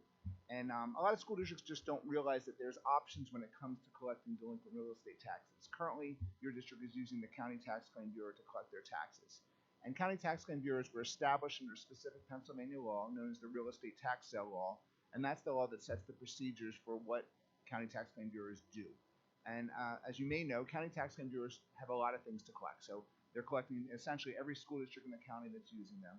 And a lot of school districts just don't realize that there's options when it comes to collecting delinquent real estate taxes. Currently, your district is using the County Tax Claim Bureau to collect their taxes. And county tax claim bureaus were established under specific Pennsylvania law known as the Real Estate Tax Sale Law, and that's the law that sets the procedures for what county tax claim bureaus do. And as you may know, county tax claim bureaus have a lot of things to collect. So they're collecting essentially every school district in the county that's using them.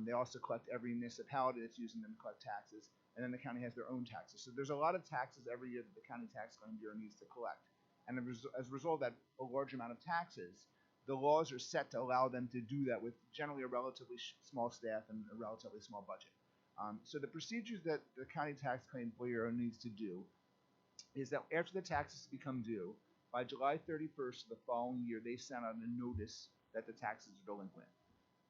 They also collect every municipality that's using them to collect taxes, and then the county has their own taxes. So there's a lot of taxes every year that the county tax claim bureau needs to collect. And as a result of that, a large amount of taxes, the laws are set to allow them to do that with generally a relatively small staff and a relatively small budget. So the procedures that the county tax claim bureau needs to do is that after the taxes become due, by July 31st of the following year, they send out a notice that the taxes are delinquent.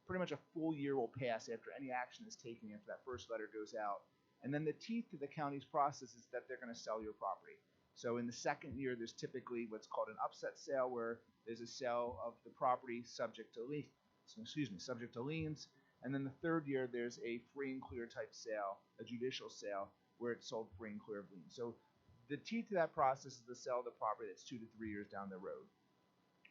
Pretty much a full year will pass after any action is taken after that first letter goes out. And then the teeth to the county's process is that they're going to sell your property. So in the second year, there's typically what's called an upset sale, where there's a sale of the property subject to liens. And then the third year, there's a free and clear type sale, a judicial sale, where it's sold free and clear of liens. So the teeth to that process is the sale of the property that's 2 to 3 years down the road.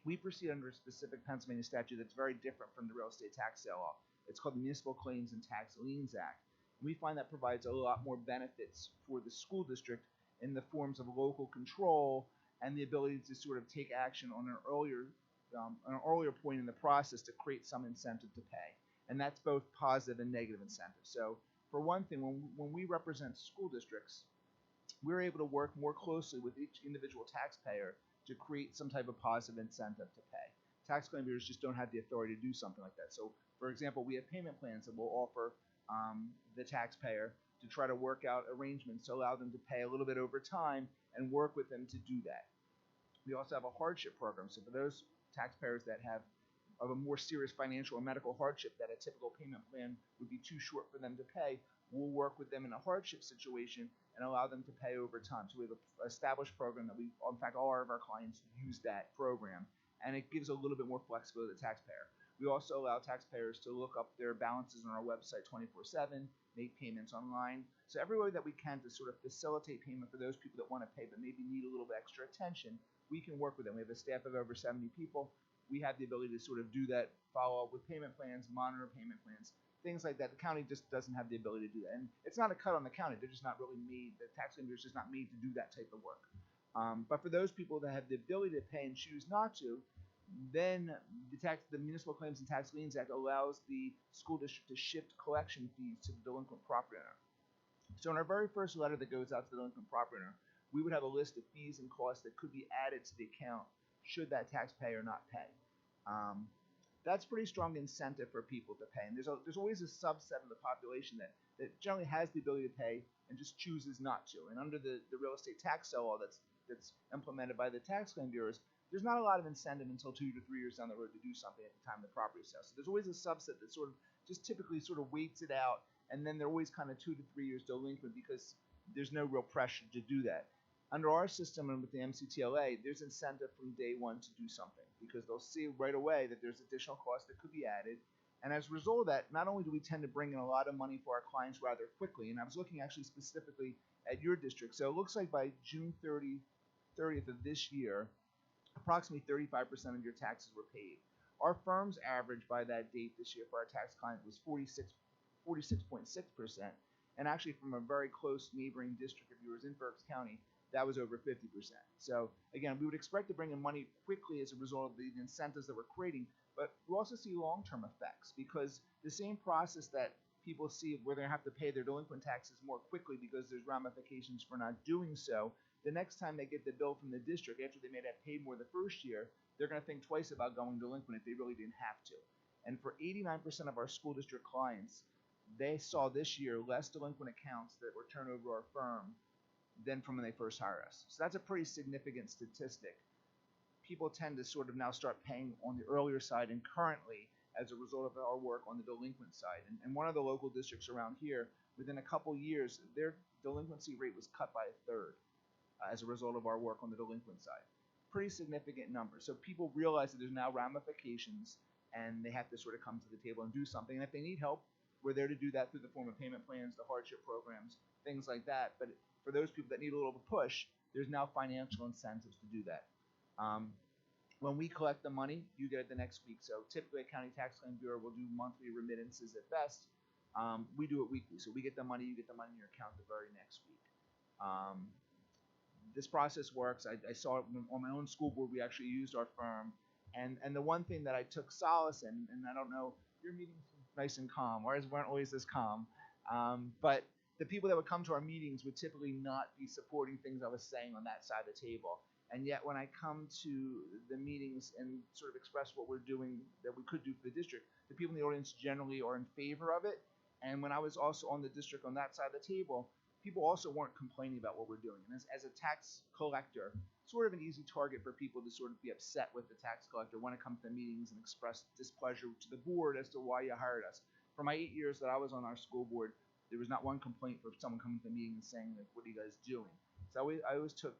We proceed under a specific Pennsylvania statute that's very different from the real estate tax sale law. It's called the Municipal Claims and Tax Liens Act. And we find that provides a lot more benefits for the school district in the forms of local control and the ability to sort of take action on an earlier point in the process to create some incentive to pay. And that's both positive and negative incentive. So for one thing, when we represent school districts, we're able to work more closely with each individual taxpayer to create some type of positive incentive to pay. Tax claim bureaus just don't have the authority to do something like that. So for example, we have payment plans that will offer the taxpayer to try to work out arrangements to allow them to pay a little bit over time and work with them to do that. We also have a hardship program. So for those taxpayers that have a more serious financial or medical hardship that a typical payment plan would be too short for them to pay, we'll work with them in a hardship situation and allow them to pay over time. So we have an established program that in fact, all of our clients use that program, and it gives a little bit more flexibility to the taxpayer. We also allow taxpayers to look up their balances on our website 24/7, make payments online. So every way that we can to sort of facilitate payment for those people that want to pay but maybe need a little bit extra attention, we can work with them. We have a staff of over 70 people. We have the ability to sort of do that, follow up with payment plans, monitor payment plans, things like that. The county just doesn't have the ability to do that. And it's not a cut on the county. They're just not really made, the tax claim bureau is just not made to do that type of work. But for those people that have the ability to pay and choose not to, then the Municipal Claims and Tax Liens Act allows the school district to shift collection fees to the delinquent property owner. So in our very first letter that goes out to the delinquent property owner, we would have a list of fees and costs that could be added to the account should that taxpayer not pay. That's pretty strong incentive for people to pay. And there's always a subset of the population that generally has the ability to pay and just chooses not to. And under the real estate tax sale law that's implemented by the tax claim bureaus, there's not a lot of incentive until 2 to 3 years down the road to do something at the time of the property sale. So there's always a subset that sort of just typically sort of waits it out, and then they're always kind of 2 to 3 years delinquent because there's no real pressure to do that. Under our system and with the MCTLA, there's incentive from day one to do something because they'll see right away that there's additional costs that could be added. And as a result of that, not only do we tend to bring in a lot of money for our clients rather quickly, and I was looking actually specifically at your district. So it looks like by June 30th of this year, approximately 35% of your taxes were paid. Our firm's average by that date this year for our tax client was 46.6%. And actually from a very close neighboring district of yours in Berks County, that was over 50%. So again, we would expect to bring in money quickly as a result of the incentives that we're creating, but we also see long-term effects because the same process that people see where they have to pay their delinquent taxes more quickly because there's ramifications for not doing so, the next time they get the bill from the district after they may have paid more the first year, they're going to think twice about going delinquent if they really didn't have to. And for 89% of our school district clients, they saw this year less delinquent accounts that were turned over to our firm than from when they first hired us. So that's a pretty significant statistic. People tend to sort of now start paying on the earlier side and currently as a result of our work on the delinquent side. And one of the local districts around here, within a couple years, their delinquency rate was cut by a third as a result of our work on the delinquent side. Pretty significant number. So people realize that there's now ramifications and they have to sort of come to the table and do something. And if they need help, we're there to do that through the form of payment plans, the hardship programs, things like that. But for those people that need a little push, there's now financial incentives to do that. When we collect the money, you get it the next week. So typically a county tax claim bureau will do monthly remittances at best. We do it weekly. So we get the money, you get the money in your account the very next week. This process works. I saw it on my own school board. We actually used our firm. And the one thing that I took solace in, and I don't know, your meetings were nice and calm. Ours weren't always this calm. But the people that would come to our meetings would typically not be supporting things I was saying on that side of the table. And yet when I come to the meetings and sort of express what we're doing that we could do for the district, the people in the audience generally are in favor of it. And when I was also on the district on that side of the table, people also weren't complaining about what we're doing. And as a tax collector, sort of an easy target for people to sort of be upset with the tax collector when it comes to meetings and express displeasure to the board as to why you hired us. For my 8 years that I was on our school board, there was not one complaint for someone coming to the meeting and saying, like, what are you guys doing? So I always took,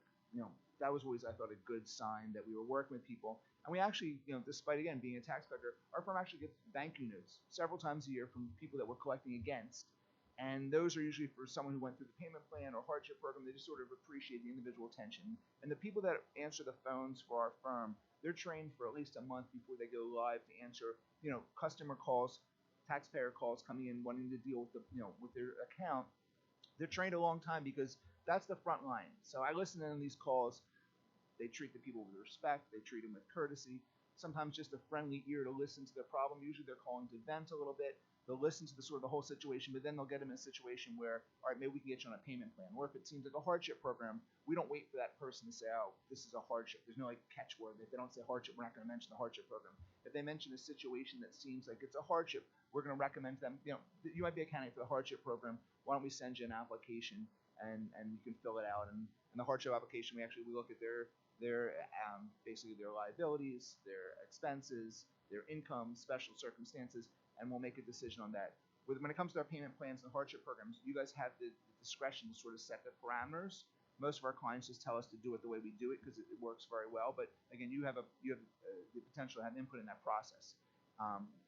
that was always, I thought, a good sign that we were working with people. And we actually, despite, again, being a tax collector, our firm actually gets thank you notes several times a year from people that we're collecting against. And those are usually for someone who went through the payment plan or hardship program. They just sort of appreciate the individual attention. And the people that answer the phones for our firm, they're trained for at least a month before they go live to answer, customer calls, taxpayer calls coming in wanting to deal with with their account. They're trained a long time because that's the front line. So I listen in on these calls. They treat the people with respect. They treat them with courtesy. Sometimes just a friendly ear to listen to the problem. Usually they're calling to vent a little bit. They'll listen to the sort of the whole situation, but then they'll get them in a situation where, all right, maybe we can get you on a payment plan. Or if it seems like a hardship program, we don't wait for that person to say, oh, this is a hardship. There's no catchword. If they don't say hardship, we're not going to mention the hardship program. If they mention a situation that seems like it's a hardship, we're going to recommend to them, you might be a candidate for the hardship program. Why don't we send you an application and you can fill it out. And the hardship application, we look at their basically their liabilities, their expenses, their income, special circumstances, and we'll make a decision on that. When it comes to our payment plans and hardship programs, you guys have the discretion to sort of set the parameters. Most of our clients just tell us to do it the way we do it because it works very well. But again, you have the potential to have input in that process.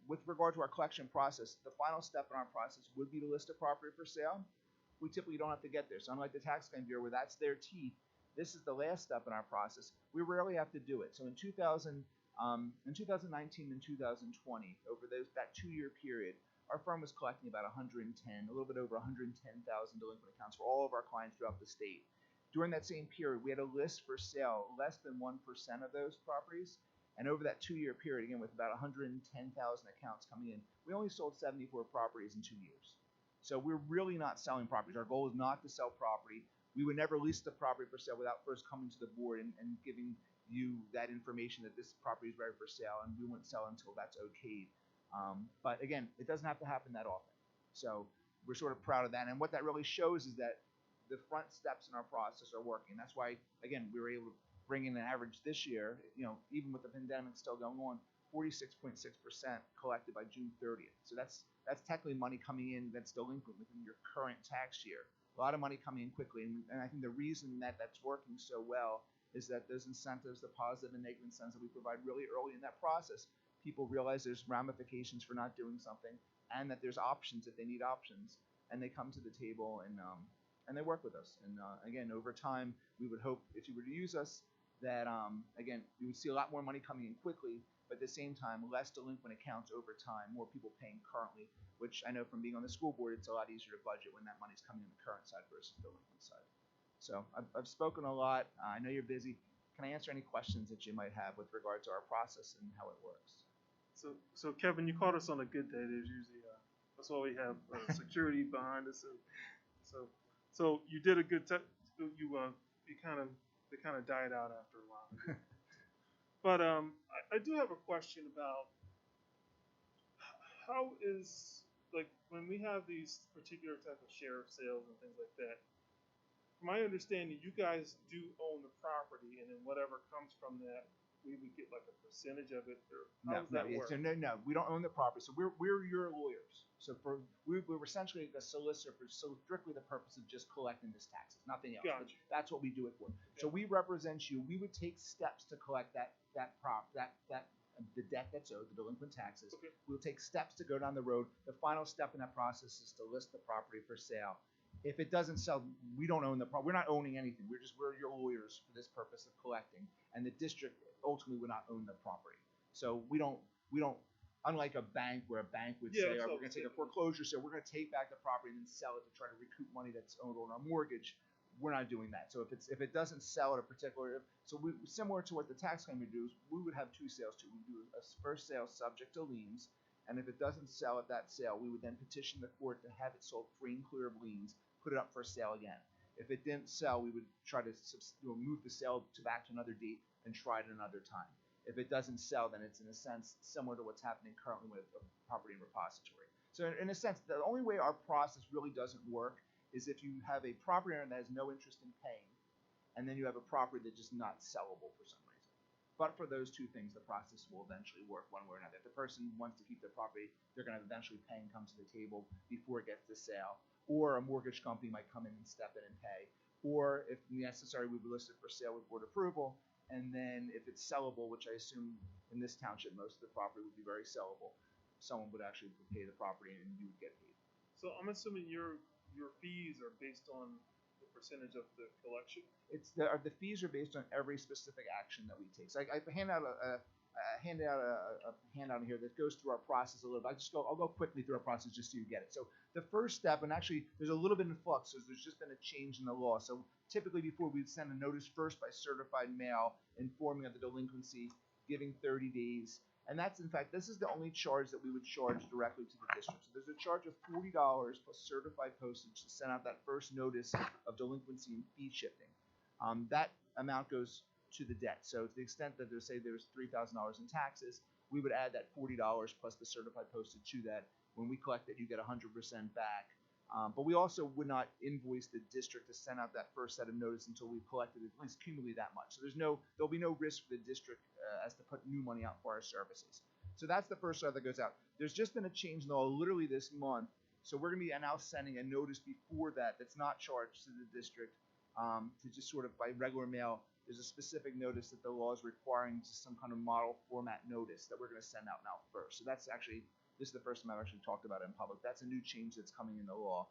With regard to our collection process, the final step in our process would be to list a property for sale. We typically don't have to get there. So unlike the tax claim bureau where that's their teeth, this is the last step in our process. We rarely have to do it. So in 2019 and 2020, over that 2-year period, our firm was collecting about a little bit over 110,000 delinquent accounts for all of our clients throughout the state. During that same period, we had a list for sale less than 1% of those properties. And over that 2-year period, again, with about 110,000 accounts coming in, we only sold 74 properties in 2 years. So we're really not selling properties. Our goal is not to sell property. We would never list the property for sale without first coming to the board and giving you that information that this property is ready for sale, and we wouldn't sell until that's okayed. But again, it doesn't have to happen that often. So we're sort of proud of that. And what that really shows is that the front steps in our process are working. That's why, again, we were able to bring in an average this year, even with the pandemic still going on, 46.6% collected by June 30th. So that's technically money coming in that's delinquent within your current tax year. A lot of money coming in quickly, and I think the reason that that's working so well is that those incentives, the positive and negative incentives that we provide really early in that process, people realize there's ramifications for not doing something, and that there's options if they need options, and they come to the table and they work with us. And again, over time, we would hope if you were to use us, that again, you would see a lot more money coming in quickly, but at the same time, less delinquent accounts over time, more people paying currently, which I know from being on the school board, it's a lot easier to budget when that money's coming in the current side versus the delinquent side. So I've spoken a lot. I know you're busy. Can I answer any questions that you might have with regard to our process and how it works? So Kevin, you caught us on a good day. There's usually that's why we have security behind us, and so you did a good. They kind of died out after a while. But I do have a question about how is, like, when we have these particular type of share of sales and things like that. From my understanding, you guys do own the property, and then whatever comes from that, we would get like a percentage of it. Or how does that work? So no, we don't own the property. So we're your lawyers. So we're essentially a solicitor for strictly the purpose of just collecting this taxes, nothing else. Gotcha. That's what we do it for. So we represent you. We would take steps to collect the debt that's owed, the delinquent taxes. Okay. We'll take steps to go down the road. The final step in that process is to list the property for sale. If it doesn't sell, we don't own the property. We're not owning anything. We're your lawyers for this purpose of collecting. And the district ultimately would not own the property. So we don't, unlike a bank where a bank would say, we're going to take a foreclosure sale, we're going to take back the property and then sell it to try to recoup money that's owed on our mortgage. We're not doing that. So if it doesn't sell at a particular, similar to what the tax claim would do, is we would have two sales too. We do a first sale subject to liens, and if it doesn't sell at that sale, we would then petition the court to have it sold free and clear of liens, put it up for sale again. If it didn't sell, we would try to move the sale back to another date and try it another time. If it doesn't sell, then it's in a sense similar to what's happening currently with a property and repository. So in a sense, the only way our process really doesn't work is if you have a property owner that has no interest in paying, and then you have a property that's just not sellable for some reason. But for those two things, the process will eventually work one way or another. If the person wants to keep their property, they're going to eventually pay and come to the table before it gets to sale. Or a mortgage company might come in and step in and pay. Or if necessary, we would list it for sale with board approval. And then if it's sellable, which I assume in this township, most of the property would be very sellable, someone would actually pay the property and you would get paid. So I'm assuming your fees are based on the percentage of the collection? The fees are based on every specific action that we take. So I hand out a handout here that goes through our process a little bit. I'll go quickly through our process just so you get it. So the first step, and actually there's a little bit in flux, so there's just been a change in the law. So typically before we'd send a notice first by certified mail informing of the delinquency, giving 30 days. And that's, in fact, this is the only charge that we would charge directly to the district. So there's a charge of $40 plus certified postage to send out that first notice of delinquency and fee shifting. That amount goes to the debt. So to the extent that there's $3,000 in taxes, we would add that $40 plus the certified postage to that. When we collect it, you get 100% back. But we also would not invoice the district to send out that first set of notice until we've collected at least cumulatively that much. So there'll be no risk for the district as to put new money out for our services. So that's the first side that goes out. There's just been a change in the law literally this month. So we're going to be now sending a notice before that's not charged to the district to just sort of by regular mail. There's a specific notice that the law is requiring, just some kind of model format notice that we're going to send out now first. So that's actually, this is the first time I've actually talked about it in public. That's a new change that's coming in the law,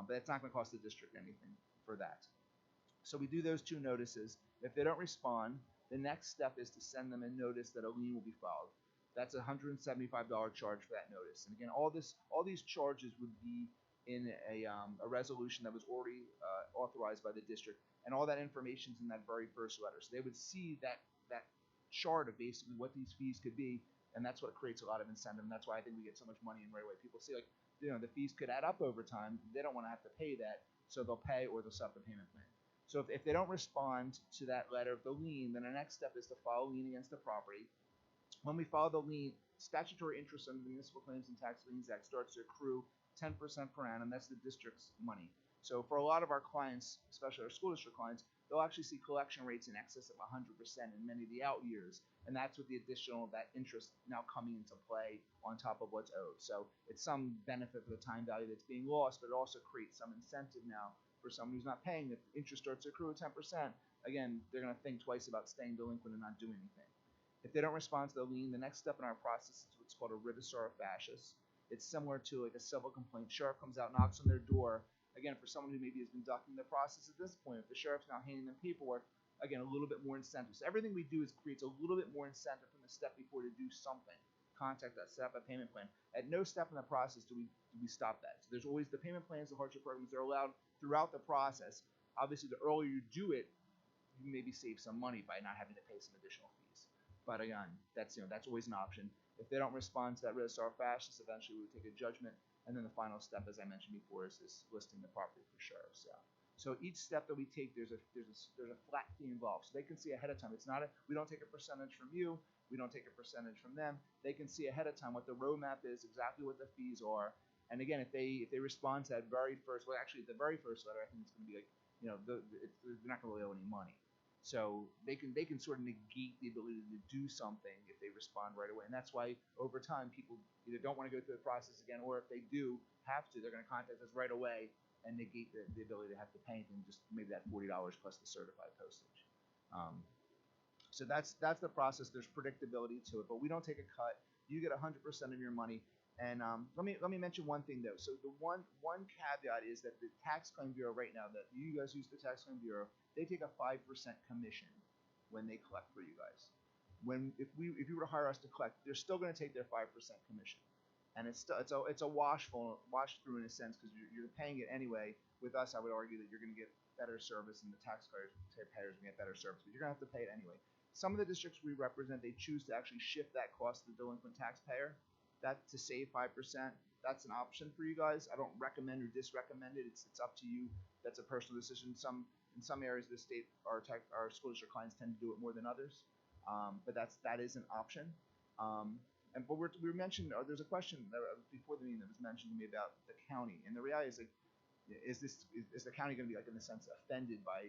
but it's not going to cost the district anything for that. So we do those two notices. If they don't respond, the next step is to send them a notice that a lien will be filed. That's a $175 charge for that notice. And again, all these charges would be in a resolution that was already authorized by the district, and all that information's in that very first letter. So they would see that chart of basically what these fees could be, and that's what creates a lot of incentive, and that's why I think we get so much money in right away. People see, like, the fees could add up over time. They don't want to have to pay that, so they'll pay or they'll set up the payment plan. So if they don't respond to that letter of the lien, then the next step is to file a lien against the property. When we file the lien, statutory interest under the Municipal Claims and Tax Liens Act starts to accrue 10% per annum. That's the district's money. So for a lot of our clients, especially our school district clients, they'll actually see collection rates in excess of 100% in many of the out years. And that's with the additional, that interest now coming into play on top of what's owed. So it's some benefit for the time value that's being lost, but it also creates some incentive now for someone who's not paying, if interest starts to accrue at 10%, again, they're going to think twice about staying delinquent and not doing anything. If they don't respond to the lien, the next step in our process is what's called a writ of sora facias. It's similar to like a civil complaint. Sheriff comes out, knocks on their door. Again, for someone who maybe has been ducking the process at this point, if the sheriff's now handing them paperwork, again, a little bit more incentive. So everything we do creates a little bit more incentive from the step before to do something. Contact us, set up a payment plan. At no step in the process do we stop that. So there's always the payment plans, the hardship programs. They're allowed throughout the process. Obviously, the earlier you do it, you maybe save some money by not having to pay some additional fees. But again, that's always an option. If they don't respond to that writ of sora facias, eventually we would take a judgment. And then the final step, as I mentioned before, is listing the property for sheriff's sale. So each step that we take, there's a flat fee involved. So they can see ahead of time. It's not we don't take a percentage from you. We don't take a percentage from them. They can see ahead of time what the roadmap is, exactly what the fees are. And again, if they respond to that very first, well, actually, the very first letter, I think it's going to be like, they're not going to really owe any money. So they can sort of negate the ability to do something if they respond right away. And that's why over time people either don't want to go through the process again, or if they do have to, they're going to contact us right away and negate the ability to have to pay anything, just maybe that $40 plus the certified postage. So that's the process. There's predictability to it, but we don't take a cut. You get 100% of your money. And let me mention one thing though. So the one caveat is that the Tax Claim Bureau right now, that you guys use the Tax Claim Bureau, they take a 5% commission when they collect for you guys. If you were to hire us to collect, they're still going to take their 5% commission, and it's a wash through in a sense, because you're paying it anyway. With us, I would argue that you're going to get better service, and the taxpayers are going to get better service, but you're going to have to pay it anyway. Some of the districts we represent, they choose to actually shift that cost to the delinquent taxpayer. That to save 5%, that's an option for you guys. I don't recommend or disrecommend it. It's up to you. That's a personal decision. In some areas of the state, our school district clients tend to do it more than others, but that is an option. But we mentioned, there's a question before the meeting that was mentioned to me about the county, and the reality is, like, is the county going to be, like, in a sense, offended by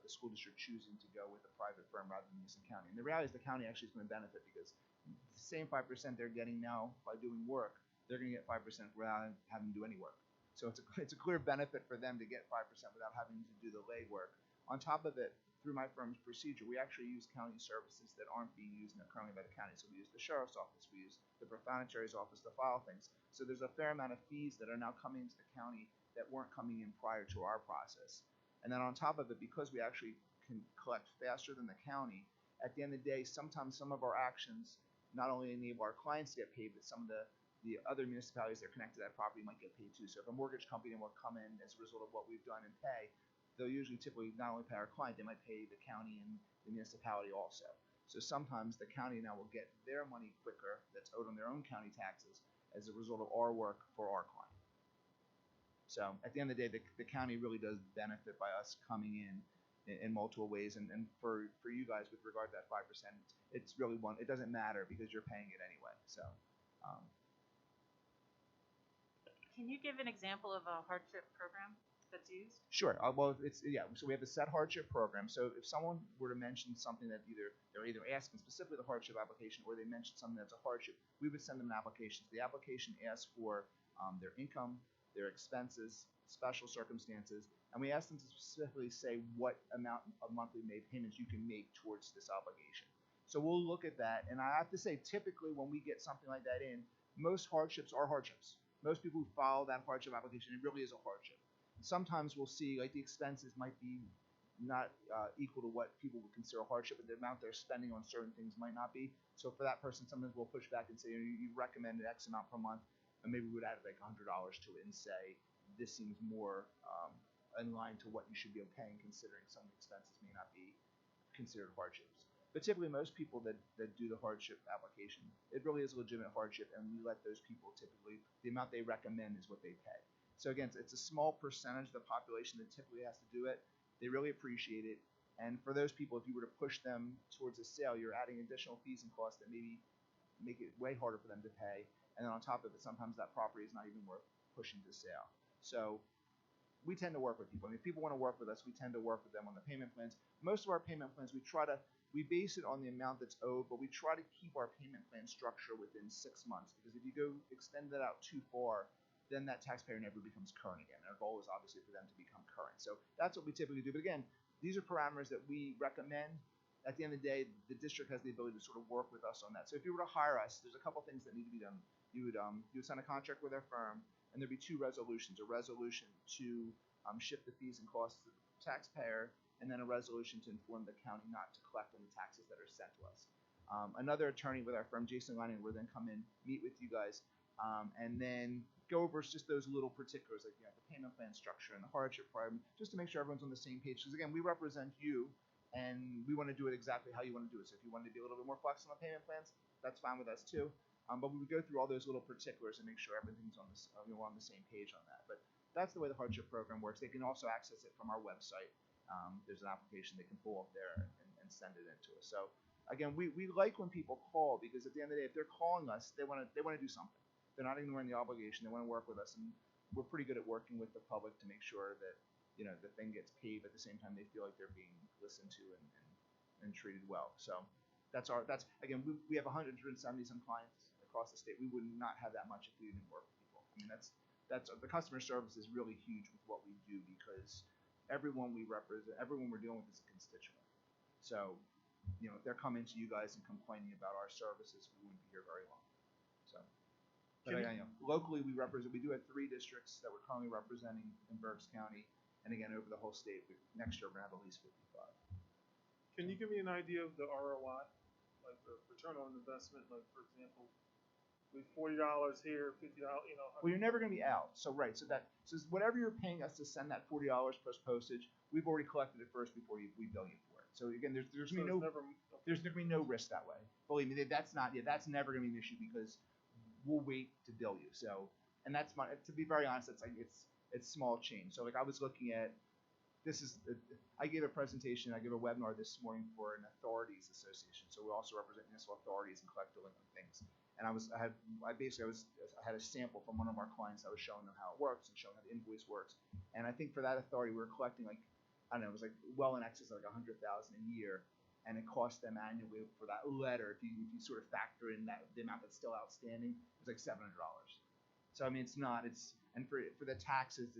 the school district choosing to go with a private firm rather than using county? And the reality is the county actually is going to benefit, because the same 5% they're getting now by doing work, they're going to get 5% without having to do any work. So it's a clear benefit for them to get 5% without having to do the legwork. On top of it, through my firm's procedure, we actually use county services that aren't being used currently by the county. So we use the sheriff's office, we use the profanatory's office to file things. So there's a fair amount of fees that are now coming into the county that weren't coming in prior to our process. And then on top of it, because we actually can collect faster than the county, at the end of the day, sometimes some of our actions not only enable our clients to get paid, but some of the other municipalities that are connected to that property might get paid too. So if a mortgage company will come in as a result of what we've done and pay, they'll typically not only pay our client, they might pay the county and the municipality also. So sometimes the county now will get their money quicker that's owed on their own county taxes as a result of our work for our client. So at the end of the day, the county really does benefit by us coming in multiple ways, and for you guys with regard to that 5%, it's really it doesn't matter because you're paying it anyway. So can you give an example of a hardship program that's used? Sure. So we have a set hardship program. So if someone were to mention something that they're either asking specifically the hardship application, or they mention something that's a hardship, we would send them an application. So the application asks for their income, their expenses, special circumstances, and we ask them to specifically say what amount of monthly payments you can make towards this obligation. So we'll look at that, and I have to say, typically when we get something like that in, most hardships are hardships. Most people who file that hardship application, it really is a hardship. Sometimes we'll see, like, the expenses might be not equal to what people would consider a hardship, but the amount they're spending on certain things might not be. So for that person, sometimes we'll push back and say, you recommended X amount per month, and maybe we would add like $100 to it and say, this seems more in line to what you should be paying, considering some of the expenses may not be considered hardships. But typically most people that do the hardship application, it really is a legitimate hardship, and we let those people typically, the amount they recommend is what they pay. So again, it's a small percentage of the population that typically has to do it. They really appreciate it. And for those people, if you were to push them towards a sale, you're adding additional fees and costs that maybe make it way harder for them to pay. And then on top of it, sometimes that property is not even worth pushing to sale. So we tend to work with people. I mean, if people want to work with us, we tend to work with them on the payment plans. Most of our payment plans, we base it on the amount that's owed, but we try to keep our payment plan structure within 6 months, because if you go extend that out too far, then that taxpayer never becomes current again. Our goal is obviously for them to become current. So that's what we typically do. But again, these are parameters that we recommend. At the end of the day, the district has the ability to sort of work with us on that. So if you were to hire us, there's a couple things that need to be done. You would sign a contract with our firm, and there'd be two resolutions: a resolution to shift the fees and costs to the taxpayer, and then a resolution to inform the county not to collect on the taxes that are sent to us. Another attorney with our firm, Jason Lanning, will then come in, meet with you guys, and then go over just those little particulars, like the payment plan structure and the hardship requirement, just to make sure everyone's on the same page. Because again, we represent you, and we want to do it exactly how you want to do it. So if you wanted to be a little bit more flexible on payment plans, that's fine with us too. But we would go through all those little particulars and make sure everything's on we're on the same page on that. But that's the way the hardship program works. They can also access it from our website. There's an application they can pull up there and send it into us. So again, we like when people call, because at the end of the day, if they're calling us, they want to do something. They're not ignoring the obligation. They want to work with us, and we're pretty good at working with the public to make sure that the thing gets paid, but at the same time they feel like they're being listened to and treated well. So that's again, we have 170 some clients across the state. We would not have that much if we didn't work with people. I mean, that's the customer service is really huge with what we do, because everyone we represent, everyone we're dealing with is a constituent. So if they're coming to you guys and complaining about our services, we wouldn't be here very long. So. But locally, we do have 3 districts that we're currently representing in Berks County, and again, over the whole state, next year we're going to have at least 55. Can you give me an idea of the ROI, like the return on investment? Like, for example, we $40 here, $50, Well, you're never going to be out. So so whatever you're paying us to send that $40 plus postage, we've already collected it first before we bill you for it. So again, there's going to be no risk that way. Believe me, that's never going to be an issue, because we'll wait to bill you. So, and that's to be very honest, it's small change. So like I was looking at, I gave a presentation, I gave a webinar this morning for an authorities association. So we also represent municipal authorities and collect delinquent things. And I had a sample from one of our clients. I was showing them how it works and showing how the invoice works. And I think for that authority, we were collecting it was like well in excess of like $100,000 a year. And it cost them annually for that letter, if you sort of factor in the amount that's still outstanding, it's like $700. So I mean, and for the taxes,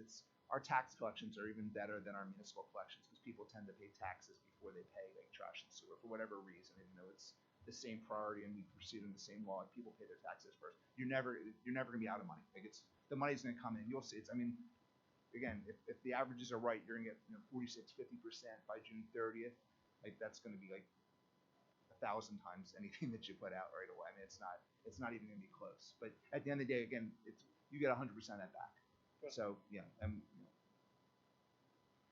our tax collections are even better than our municipal collections, because people tend to pay taxes before they pay like trash and sewer for whatever reason, even though it's the same priority and we proceed in the same law. People pay their taxes first. You're never gonna be out of money. Like the money's gonna come in. You'll see. Again, if the averages are right, you're gonna get 46, 50% by June 30th. Like that's going to be like 1,000 times anything that you put out right away. I mean, it's not even going to be close. But at the end of the day, again, you get 100% of that back. So yeah,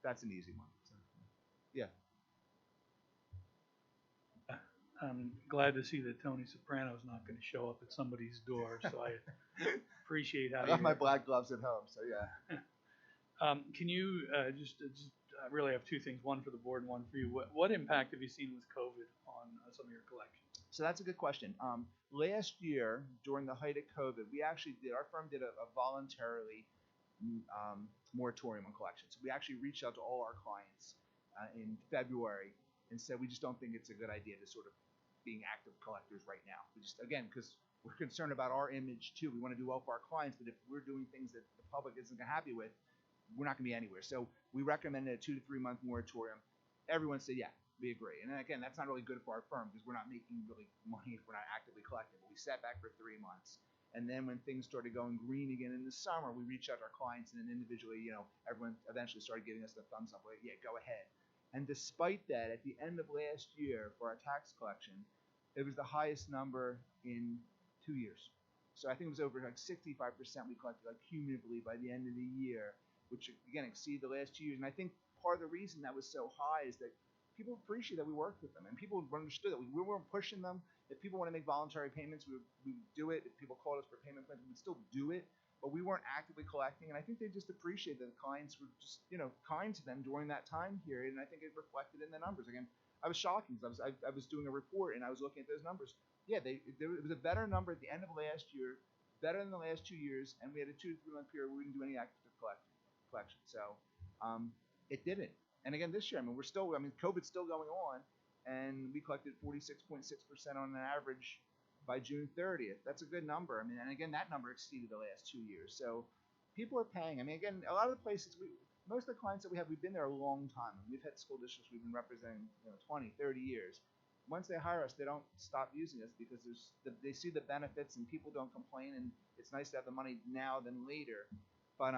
that's an easy one. So, yeah. I'm glad to see that Tony Soprano's not going to show up at somebody's door. So I appreciate how I got my black gloves at home. So yeah. Can you I really have 2 things, one for the board and one for you. What impact have you seen with COVID on some of your collections? So that's a good question. Last year, during the height of COVID, our firm did a voluntary moratorium on collections. We actually reached out to all our clients in February and said, we just don't think it's a good idea to sort of being active collectors right now. Because we're concerned about our image too. We want to do well for our clients, but if we're doing things that the public isn't happy with, we're not going to be anywhere. So we recommended a 2 to 3 month moratorium. Everyone said, yeah, we agree. And then again, that's not really good for our firm, because we're not making really money if we're not actively collecting. But we sat back for 3 months. And then when things started going green again in the summer, we reached out to our clients, and then individually, everyone eventually started giving us the thumbs up, like, yeah, go ahead. And despite that, at the end of last year for our tax collection, it was the highest number in 2 years. So I think it was over like 65% we collected like cumulatively by the end of the year, which again exceeded the last 2 years. And I think part of the reason that was so high is that people appreciate that we worked with them, and people understood that we weren't pushing them. If people want to make voluntary payments, we would do it. If people called us for payment plans, we would still do it. But we weren't actively collecting, and I think they just appreciate that the clients were just kind to them during that time period, and I think it reflected in the numbers. Again, I was shocked because I was doing a report and I was looking at those numbers. Yeah, it was a better number at the end of last year, better than the last 2 years, and we had a 2 to 3 month period where we didn't do any active collection. So it didn't. And again, this year, COVID's still going on, and we collected 46.6% on an average by June 30th. That's a good number. And again, that number exceeded the last 2 years. So people are paying. I mean, again, a lot of the places, most of the clients that we have, we've been there a long time. We've had school districts we've been representing, 20, 30 years. Once they hire us, they don't stop using us because they see the benefits and people don't complain, and it's nice to have the money now than later. But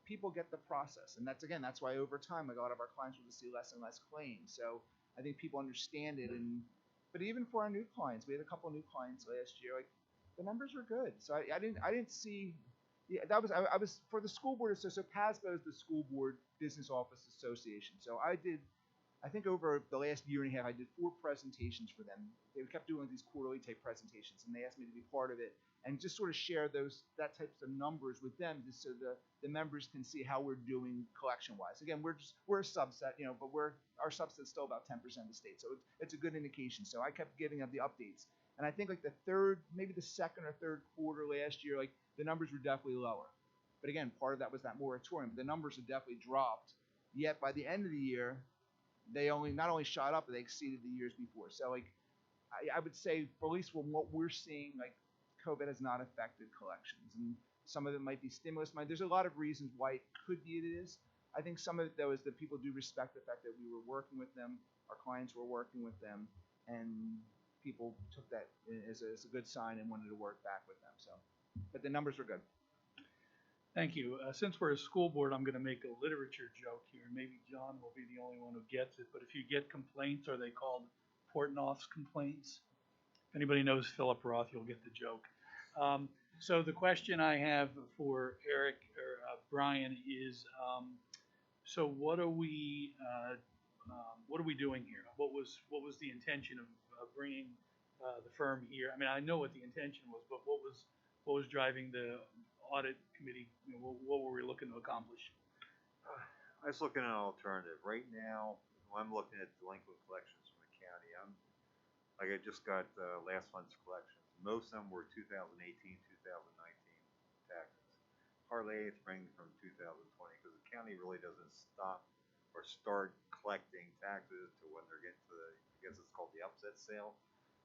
people get the process, and that's why over time, like, a lot of our clients will just see less and less claims. So I think people understand it, but even for our new clients, we had a couple of new clients last year. Like, the numbers were good. So I didn't see. Yeah, I was for the school board. So PASBO is the School Board Business Office Association. So I think over the last year and a half, I did 4 presentations for them. They kept doing these quarterly type presentations, and they asked me to be part of it and just sort of share that types of numbers with them, just so the members can see how we're doing collection wise. Again, we're a subset, but our subset's still about 10% of the state, so it's a good indication. So I kept giving them the updates, and I think like maybe the second or third quarter last year, like, the numbers were definitely lower. But again, part of that was that moratorium. The numbers had definitely dropped. Yet by the end of the year, they not only shot up, but they exceeded the years before. So, like, I would say, at least from what we're seeing, like, COVID has not affected collections, and some of it might be stimulus money. There's a lot of reasons why it could be it is. I think some of it, though, is that people do respect the fact that we were working with them, our clients were working with them, and people took that as a good sign and wanted to work back with them. So, but the numbers were good. Thank you. Since we're a school board, I'm going to make a literature joke here. Maybe John will be the only one who gets it. But if you get complaints, are they called Portnoy's complaints? If anybody knows Philip Roth, you'll get the joke. So the question I have for Eric or Brian is, so what are we doing here? What was the intention of bringing the firm here? I mean, I know what the intention was, but what was driving the audit committee? What were we looking to accomplish? I was looking at an alternative. Right now, I'm looking at delinquent collections from the county. I just got last month's collections. Most of them were 2018, 2019 taxes. Hardly anything from 2020 because the county really doesn't stop or start collecting taxes to when they're getting to I guess it's called the upset sale,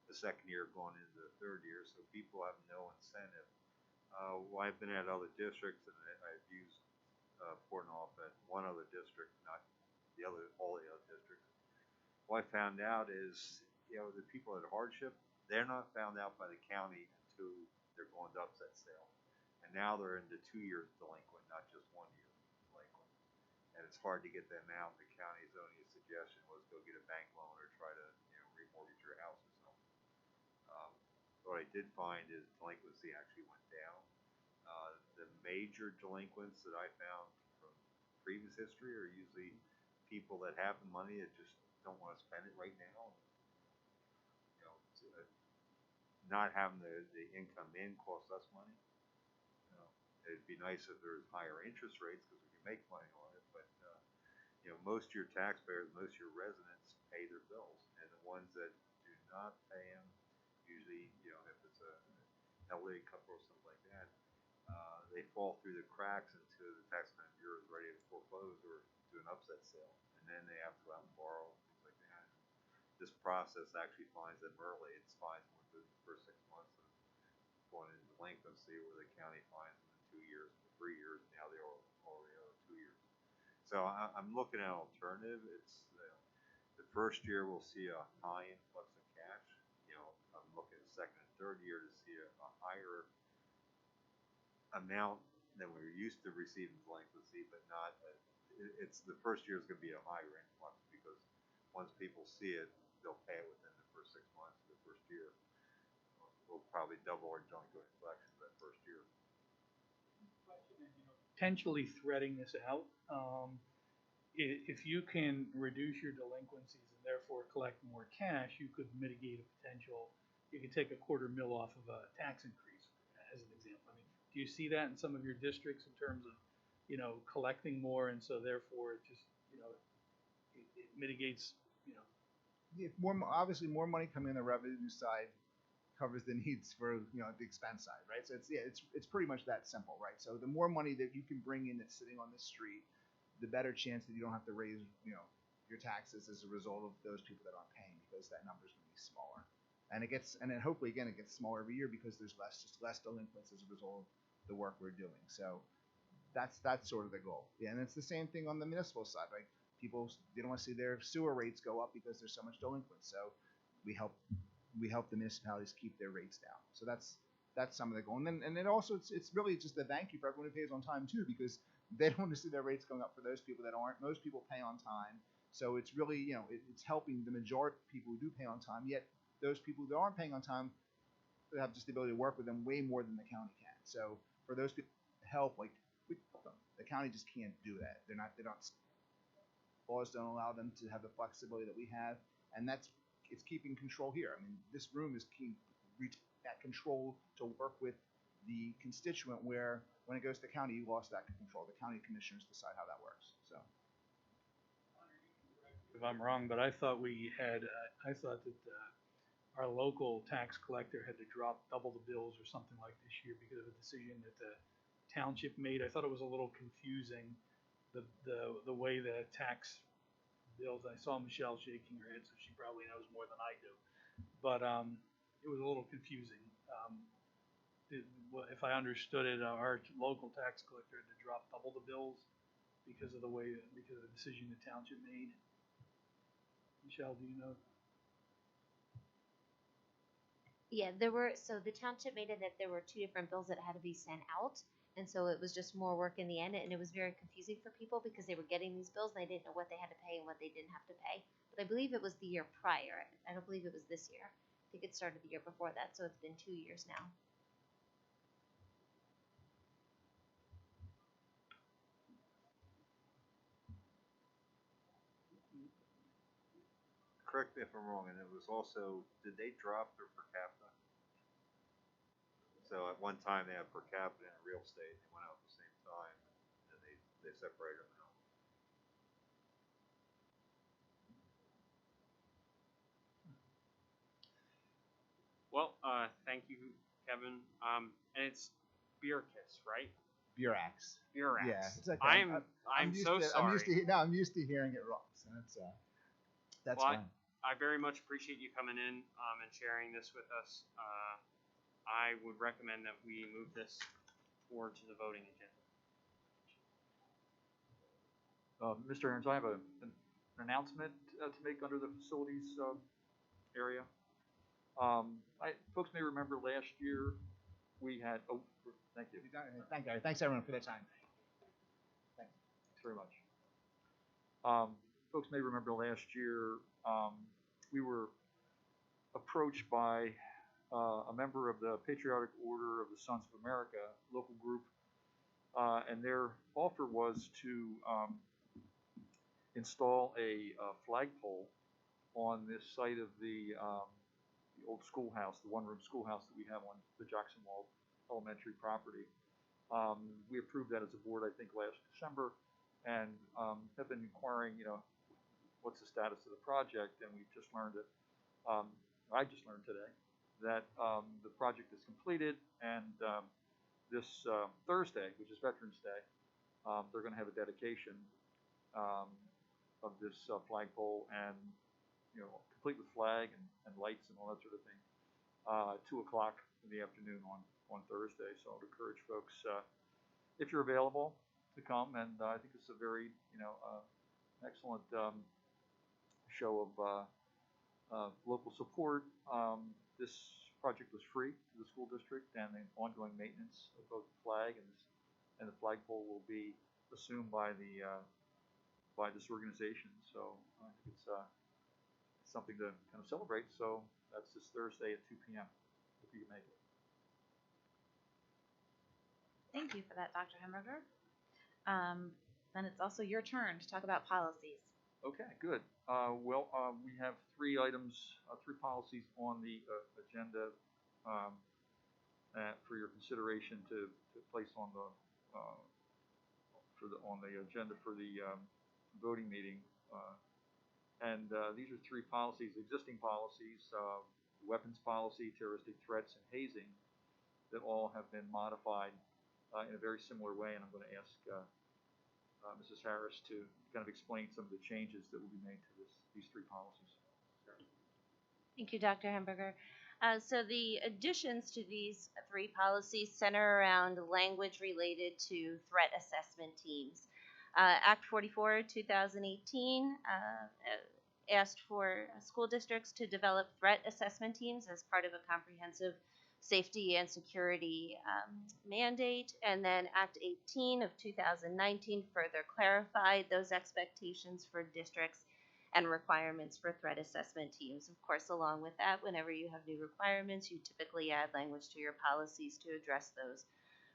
the second year going into the third year. So people have no incentive. I've been at other districts, and I've used Portnoy at one other district, not all the other districts. What I found out is, the people at hardship, they're not found out by the county until they're going to upset sale. And now they're into 2 years delinquent, not just 1 year delinquent. And it's hard to get them out. The county's only suggestion was go get a bank loan or try to, remortgage your house or something. What I did find is delinquency actually went down. The major delinquents that I found from previous history are usually people that have the money that just don't want to spend it right now. Not having the income in costs us money. It'd be nice if there was higher interest rates because we can make money on it, but most of your taxpayers, most of your residents pay their bills, and the ones that do not pay them, usually, if it's a elderly couple or something like that, they fall through the cracks until the tax claim bureau is ready to foreclose or do an upset sale, and then they have to go out and borrow, things like that. This process actually finds them early. It finds them within the first 6 months of going into delinquency, where the county finds them in 2 years, 3 years. Now they already owe 2 years. So I'm looking at an alternative. It's the first year we'll see a high influx of cash. I'm looking at the second and third year to see a higher amount than we're used to receiving delinquency, but not. It's the first year is going to be a higher influx because once people see it, they'll pay it within the first 6 months of the first year. We'll probably double our delinquent collections that first year. Potentially threading this out, if you can reduce your delinquencies and therefore collect more cash, you could mitigate a potential. You could take $250,000 off of a tax increase, as an example. I mean, do you see that in some of your districts in terms of, collecting more, and so therefore it just, it mitigates, Yeah, obviously more money coming in the revenue side covers the needs for the expense side, right? So it's pretty much that simple, right? So the more money that you can bring in that's sitting on the street, the better chance that you don't have to raise your taxes as a result of those people that aren't paying, because that number is going to be smaller, and then hopefully again it gets smaller every year because there's less delinquents as a result of the work we're doing. So that's sort of the goal. Yeah, and it's the same thing on the municipal side, right? People, they don't want to see their sewer rates go up because there's so much delinquents. So we help the municipalities keep their rates down. So that's some of the goal. And then also it's really just a thank you for everyone who pays on time too, because they don't want to see their rates going up for those people that aren't. Most people pay on time. So it's really, it's helping the majority of people who do pay on time, yet those people that aren't paying on time have just the ability to work with them way more than the county can. So for those people to help, like, the county just can't do that. They don't, laws don't allow them to have the flexibility that we have, and it's keeping control here. I mean, this room is reaching that control to work with the constituent, where when it goes to the county, you lost that control. The county commissioners decide how that works. So. If I'm wrong, but I thought that our local tax collector had to drop double the bills or something like this year because of a decision that the township made. I thought it was a little confusing, the way the tax bills. I saw Michelle shaking her head, so she probably knows more than I do. But it was a little confusing. If I understood it, our local tax collector had to drop double the bills because of the decision the township made. Michelle, do you know? Yeah, so the township made it that there were 2 different bills that had to be sent out. And so it was just more work in the end, and it was very confusing for people because they were getting these bills and they didn't know what they had to pay and what they didn't have to pay. But I believe it was the year prior. I don't believe it was this year. I think it started the year before that, so it's been 2 years now. Correct me if I'm wrong, and it was also, did they drop their per capita? So at one time they had per capita and real estate, they went out at the same time, and they separated them out. Well, thank you, Kevin. And it's Beer Kiss, right? Burex. Burex. Yeah, it's okay. I'm so sorry. I'm used to hearing it wrong, so that's fine. I very much appreciate you coming in and sharing this with us. I would recommend that we move this forward to the voting agenda. Mr. Aaron's, I have an announcement to make under the facilities area. Folks may remember last year we had. Oh, thank you. Thanks everyone for their time. Thanks very much. Folks may remember last year we were approached by a member of the Patriotic Order of the Sons of America, local group, and their offer was to install a flagpole on this site of the old schoolhouse, the one-room schoolhouse that we have on the Jackson Wall Elementary property. We approved that as a board, I think, last December, and have been inquiring, what's the status of the project, and we've just learned that, I just learned today, that the project is completed, and this Thursday, which is Veterans Day, they're going to have a dedication of this flagpole, and complete with flag and lights and all that sort of thing, 2 o'clock in the afternoon on Thursday. So I would encourage folks, if you're available, to come, and I think it's a very excellent show of local support. This project was free to the school district, and the ongoing maintenance of both the flag and the flagpole will be assumed by this organization. So I think it's something to kind of celebrate. So that's this Thursday at 2 p.m. if you can make it. Thank you for that, Dr. Hamburger. Then it's also your turn to talk about policies. Okay, good. We have 3 items, 3 policies on the agenda for your consideration to place on the agenda for the voting meeting. And these are 3 policies, existing policies: weapons policy, terroristic threats, and hazing, that all have been modified in a very similar way. And I'm going to ask Mrs. Harris to kind of explain some of the changes that will be made to these 3 policies. Thank you, Dr. Hamburger. So the additions to these three policies center around language related to threat assessment teams. Act 44, 2018 asked for school districts to develop threat assessment teams as part of a comprehensive safety and security mandate. And then Act 18 of 2019 further clarified those expectations for districts and requirements for threat assessment teams. Of course, along with that, whenever you have new requirements, you typically add language to your policies to address those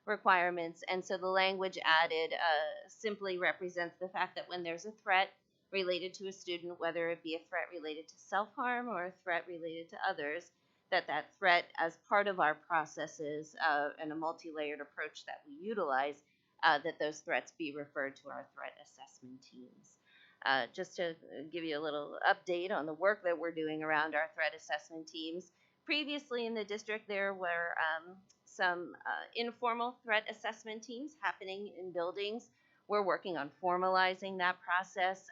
requirements. And so the language added simply represents the fact that when there's a threat related to a student, whether it be a threat related to self-harm or a threat related to others, that threat, as part of our processes and a multi-layered approach that we utilize, that those threats be referred to our threat assessment teams. Just to give you a little update on the work that we're doing around our threat assessment teams. Previously in the district, there were some informal threat assessment teams happening in buildings. We're working on formalizing that process,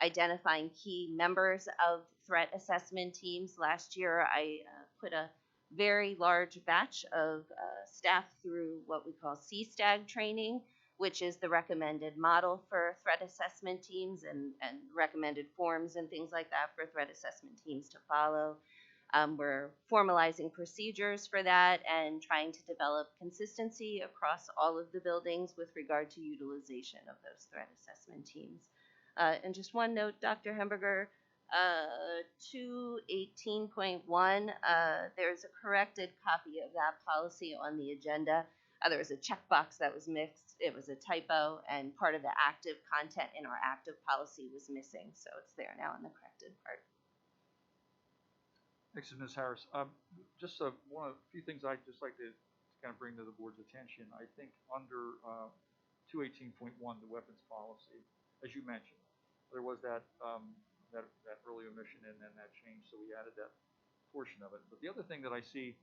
identifying key members of threat assessment teams. Last year, I put a very large batch of staff through what we call CSTAG training, which is the recommended model for threat assessment teams and recommended forms and things like that for threat assessment teams to follow. We're formalizing procedures for that and trying to develop consistency across all of the buildings with regard to utilization of those threat assessment teams. And just one note, Dr. Hemberger, 218.1, there's a corrected copy of that policy on the agenda. There was a checkbox that was mixed. It was a typo, and part of the active content in our active policy was missing, so it's there now in the corrected part. Thanks, Ms. Harris. Just a few things I'd just like to kind of bring to the board's attention. I think under 218.1, the weapons policy, as you mentioned, there was that early omission and then that change, so we added that portion of it. But the other thing that I see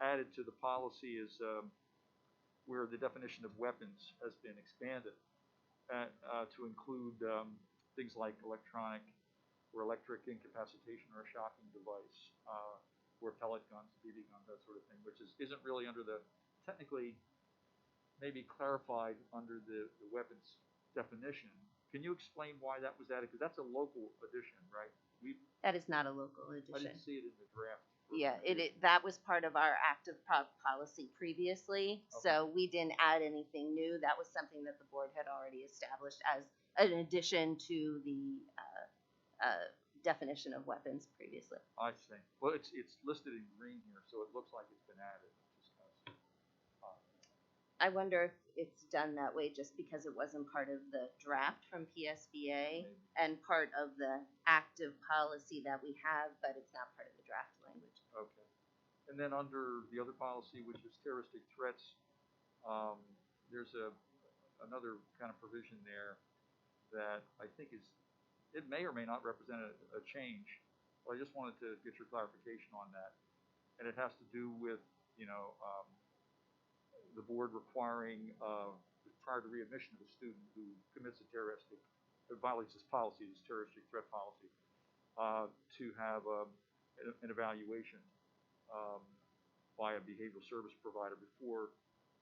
added to the policy is where the definition of weapons has been expanded to include things like electronic or electric incapacitation or a shocking device, or pellet guns, BB guns, that sort of thing, which isn't really under the, technically maybe clarified under the weapons definition. Can you explain why that was added? Because that's a local addition, right? That is not a local addition. I didn't see it in the draft. Yeah, that was part of our active policy previously, so we didn't add anything new. That was something that the board had already established as an addition to the definition of weapons previously. I see. Well, it's listed in green here, so it looks like it's been added. I wonder if it's done that way just because it wasn't part of the draft from PSBA and part of the active policy that we have, but it's not part of the draft language. Okay. And then under the other policy, which is terroristic threats, there's another kind of provision there that I think it may or may not represent a change. But I just wanted to get your clarification on that. And it has to do with, the board requiring, prior to readmission of a student who commits a violates this policy, this terroristic threat policy, to have an evaluation by a behavioral service provider before,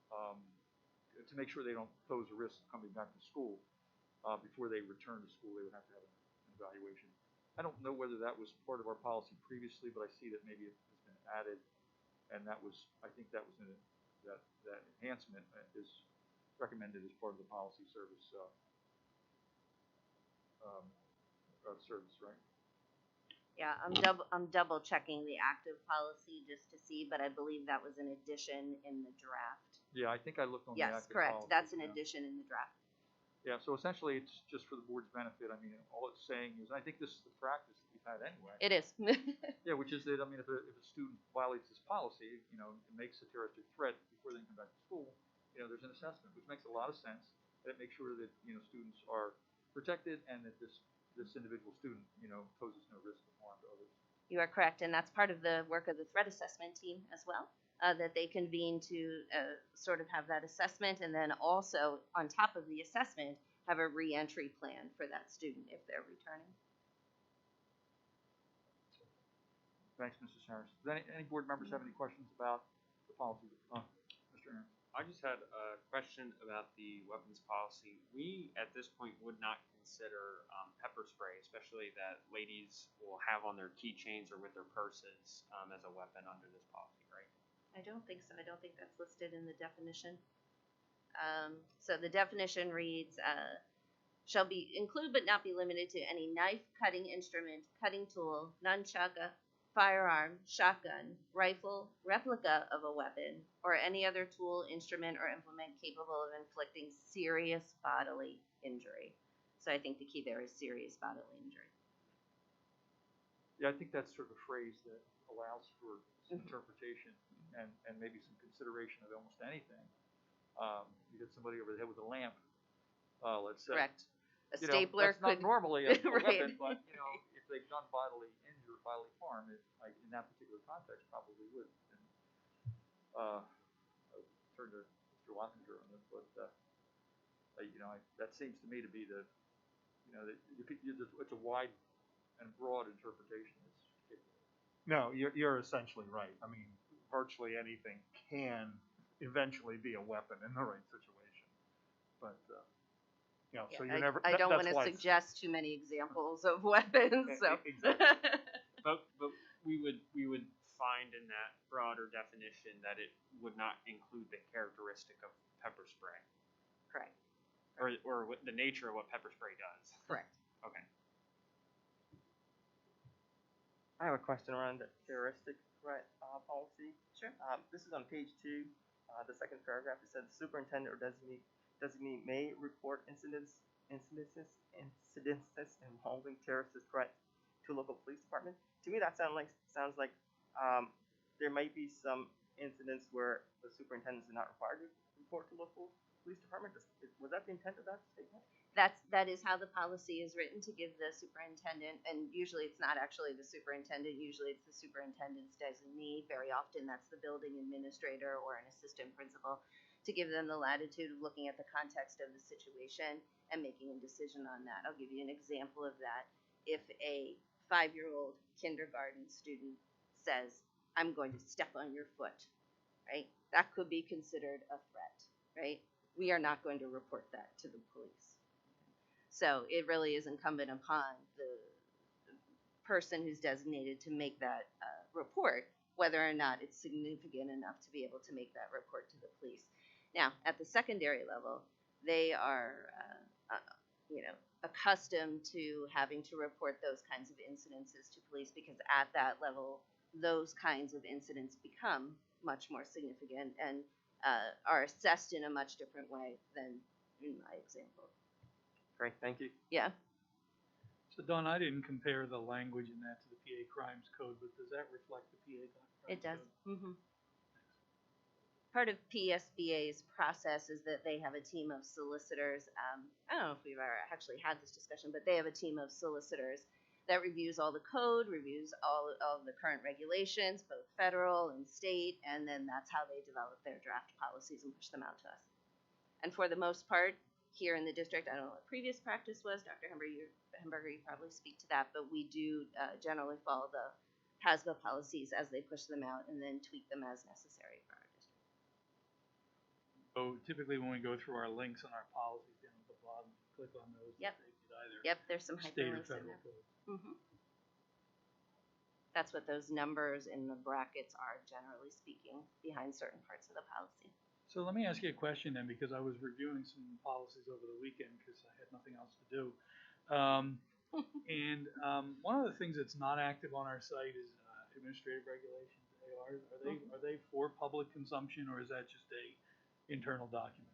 to make sure they don't pose a risk of coming back to school. Before they return to school, they would have to have an evaluation. I don't know whether that was part of our policy previously, but I see that maybe it has been added, and that was, I think that was in it. That enhancement is recommended as part of the policy service, right? Yeah, I'm double checking the active policy just to see, but I believe that was an addition in the draft. Yeah, I think I looked on the active policy. Yes, correct. That's an yeah. addition in the draft. Yeah, so essentially it's just for the board's benefit. I mean, all it's saying is, and I think this is the practice that we've had anyway. It is. Yeah, which is that, I mean, if a student violates this policy, it makes a terroristic threat before they come back to school, there's an assessment, which makes a lot of sense. That makes sure that, students are protected and that this individual student, poses no risk of harm to others. You are correct, and that's part of the work of the threat assessment team as well, that they convene to sort of have that assessment, and then also, on top of the assessment, have a re-entry plan for that student if they're returning. Thanks, Mrs. Harris. Does any board members have any questions about the policy? Mr. Aaron? I just had a question about the weapons policy. We, at this point, would not consider pepper spray, especially that ladies will have on their keychains or with their purses as a weapon under this policy, right? I don't think so. I don't think that's listed in the definition. So the definition reads, shall be include but not be limited to any knife, cutting instrument, cutting tool, nunchaka, firearm, shotgun, rifle, replica of a weapon, or any other tool, instrument, or implement capable of inflicting serious bodily injury. So I think the key there is serious bodily injury. Yeah, I think that's sort of a phrase that allows for some interpretation and maybe some consideration of almost anything. You get somebody over the head with a lamp, let's say. Correct. A You know, stapler that's not could normally a right. weapon, but you know, if they've done bodily injury, bodily harm, it, like in that particular context, probably would. And, I'll turn to Mr. Wattinger on this, but you know, that seems to me to be the, you know, that it's a wide and broad interpretation. No, you're essentially right. I mean, virtually anything can eventually be a weapon in the right situation, but. You know, so you're never. I don't want to suggest too many examples of weapons. So. Exactly. But we would find in that broader definition that it would not include the characteristic of pepper spray. Correct. Or what the nature of what pepper spray does. Correct. Okay. I have a question around the terroristic threat policy. Sure. This is on page 2, the second paragraph. It says the superintendent or designee may report incidences involving terrorist threat to local police department. To me, that sounds like there might be some incidents where the superintendent is not required to report to local police department. Was that the intent of that statement? That is how the policy is written, to give the superintendent, and usually it's not actually the superintendent, usually it's the superintendent's designee. Very often that's the building administrator or an assistant principal, to give them the latitude of looking at the context of the situation and making a decision on that. I'll give you an example of that. If a 5-year-old kindergarten student says, I'm going to step on your foot, right? That could be considered a threat, right? We are not going to report that to the police. So it really is incumbent upon the person who's designated to make that report, whether or not it's significant enough to be able to make that report to the police. Now, at the secondary level, they are, accustomed to having to report those kinds of incidences to police, because at that level, those kinds of incidents become much more significant and are assessed in a much different way than in my example. Great, thank you. Yeah. So Don, I didn't compare the language in that to the PA Crimes Code, but does that reflect the PA Crimes Code? It does. Mm-hmm. Part of PSBA's process is that they have a team of solicitors. I don't know if we've ever actually had this discussion, but they have a team of solicitors that reviews all the code, reviews all of the current regulations, both federal and state, and then that's how they develop their draft policies and push them out to us. And for the most part, here in the district, I don't know what previous practice was, Dr. Hemberger, you probably speak to that, but we do generally follow the PASBA policies as they push them out and then tweak them as necessary for our district. So typically when we go through our links on our policies down at the bottom, click on those. Yep. They could either Yep, there's some state or hyperlinks in federal there. code. Mm-hmm. That's what those numbers in the brackets are, generally speaking, behind certain parts of the policy. So let me ask you a question then, because I was reviewing some policies over the weekend because I had nothing else to do. One of the things that's not active on our site is administrative regulations. Are they for public consumption, or is that just a internal document?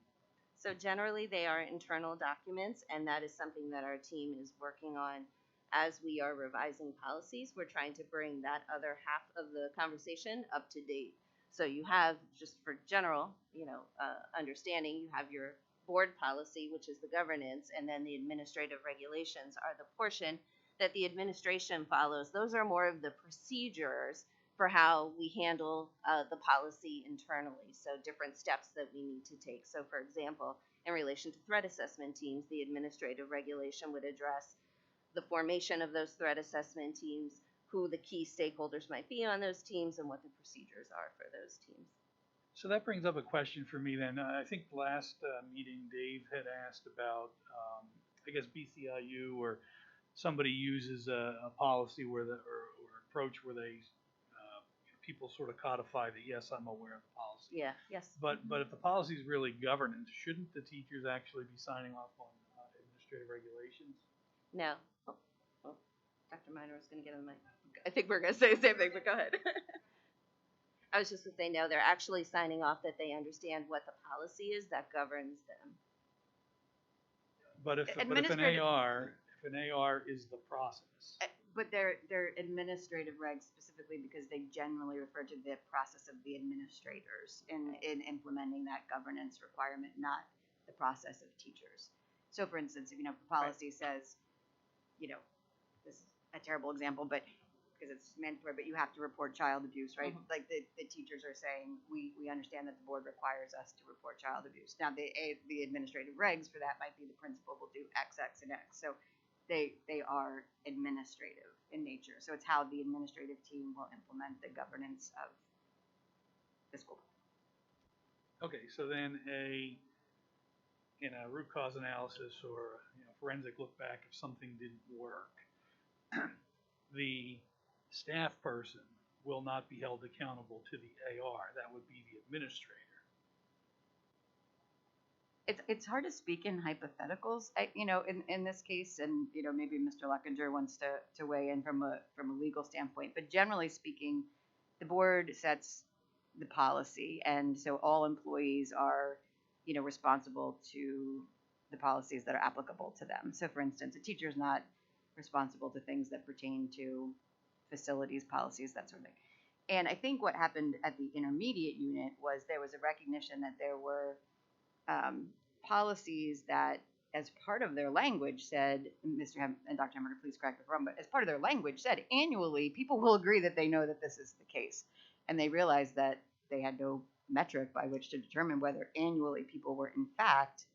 So generally they are internal documents, and that is something that our team is working on as we are revising policies. We're trying to bring that other half of the conversation up to date. So you have, just for general, understanding, you have your board policy, which is the governance, and then the administrative regulations are the portion that the administration follows. Those are more of the procedures for how we handle the policy internally. So different steps that we need to take. So for example, in relation to threat assessment teams, the administrative regulation would address the formation of those threat assessment teams, who the key stakeholders might be on those teams and what the procedures are for those teams. So that brings up a question for me then. I think last meeting Dave had asked about, I guess BCIU or somebody uses a policy where or approach where they people sort of codify that, yes, I'm aware of the policy. Yeah. Yes. But if the policy is really governance, shouldn't the teachers actually be signing off on administrative regulations? No. Oh, Dr. Miner was going to get on the mic. I think we're going to say the same thing, but go ahead. I was just going to say, no, they're actually signing off that they understand what the policy is that governs them. But if an AR is the process. But they're administrative regs specifically because they generally refer to the process of the administrators in implementing that governance requirement, not the process of teachers. So for instance, if policy says, this is a terrible example, but because it's mandatory, but you have to report child abuse, right? Mm-hmm. Like the teachers are saying, we understand that the board requires us to report child abuse. Now the administrative regs for that might be the principal will do X, X, and X. So they are administrative in nature. So it's how the administrative team will implement the governance of the school. Okay, so then in a root cause analysis or forensic look back, if something didn't work, the staff person will not be held accountable to the AR. That would be the administrator. It's hard to speak in hypotheticals, in this case, and maybe Mr. Luckinger wants to weigh in from a legal standpoint. But generally speaking, the board sets the policy, and so all employees are responsible to the policies that are applicable to them. So, for instance, a teacher is not responsible to things that pertain to facilities, policies, that sort of thing. And I think what happened at the intermediate unit was there was a recognition that there were policies that, as part of their language, said, and Dr. Hammer, please correct me if I'm wrong, but as part of their language said, annually, people will agree that they know that this is the case. And they realized that they had no metric by which to determine whether annually people were, in fact,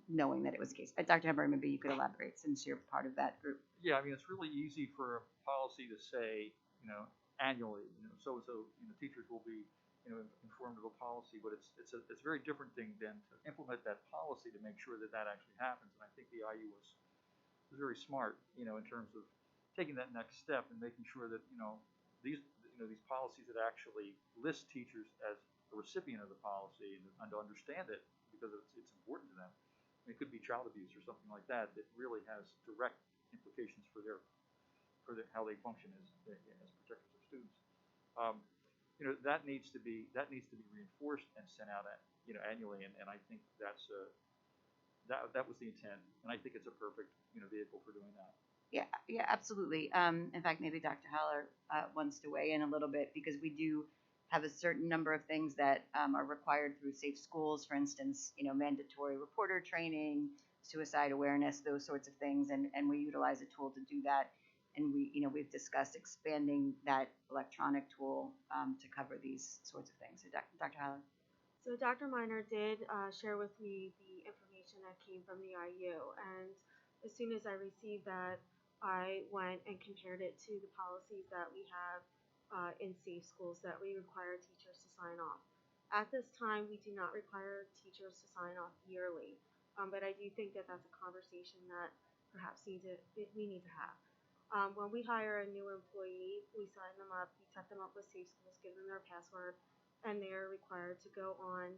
knowing that it was the case. Dr. Hammer, maybe you could elaborate since you're part of that group. Yeah, I mean, it's really easy for a policy to say, annually, so-and-so, teachers will be, informed of a policy, but it's a very different thing than to implement that policy to make sure that that actually happens. And I think the IU was very smart, in terms of taking that next step and making sure that, these policies that actually list teachers as a recipient of the policy and to understand it because it's important to them. It could be child abuse or something like that really has direct implications for how they function as protectors of students. That needs to be reinforced and sent out annually, and I think that was the intent, and I think it's a perfect vehicle for doing that. Yeah, absolutely. In fact, maybe Dr. Haller wants to weigh in a little bit because we do have a certain number of things that are required through Safe Schools, for instance, mandatory reporter training, suicide awareness, those sorts of things, and we utilize a tool to do that. And we've discussed expanding that electronic tool to cover these sorts of things. So Dr. Haller. So Dr. Miner did share with me the information that came from the IU, and as soon as I received that, I went and compared it to the policies that we have in Safe Schools that we require teachers to sign off. At this time, we do not require teachers to sign off yearly, but I do think that that's a conversation that perhaps we need to have. When we hire a new employee, we sign them up, we set them up with Safe Schools, give them their password, and they're required to go on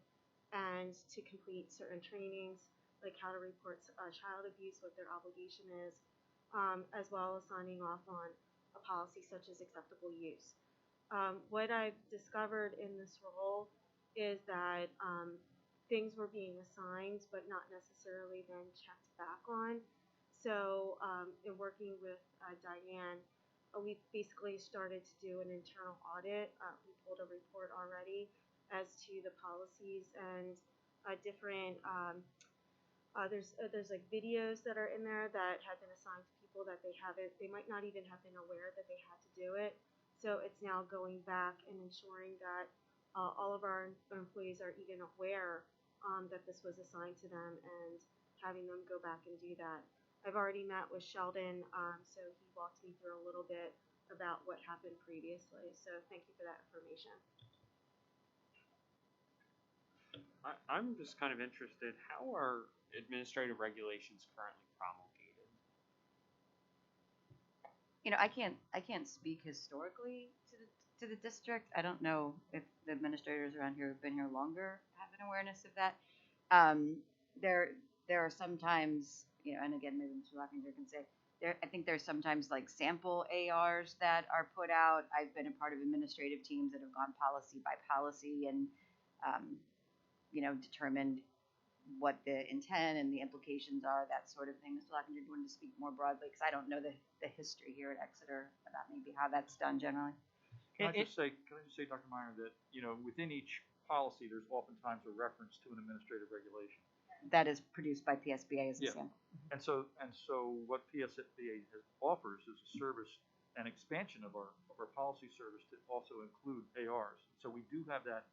and to complete certain trainings, like how to report child abuse, what their obligation is, as well as signing off on a policy such as acceptable use. What I've discovered in this role is that things were being assigned, but not necessarily then checked back on. So in working with Diane, we basically started to do an internal audit. We pulled a report already as to the policies and different, there's like videos that are in there that have been assigned to people that they might not even have been aware that they had to do it. So it's now going back and ensuring that all of our employees are even aware that this was assigned to them and having them go back and do that. I've already met with Sheldon, so he walked me through a little bit about what happened previously. So thank you for that information. I'm just kind of interested, how are administrative regulations currently promulgated? You know, I can't speak historically to the district. I don't know if the administrators around here who've been here longer have an awareness of that. There are sometimes, you know, and again, maybe Mr. Lockinger can say, I think there's sometimes like sample ARs that are put out. I've been a part of administrative teams that have gone policy by policy and, you know, determined what the intent and the implications are, that sort of thing. Mr. Lockinger, do you want to speak more broadly? Because I don't know the history here at Exeter about maybe how that's done generally. Can I just say, Dr. Meyer, that, you know, within each policy, there's oftentimes a reference to an administrative regulation. That is produced by PSBA as a sample. And so what PSBA offers is a service, an expansion of our policy service to also include ARs. So we do have that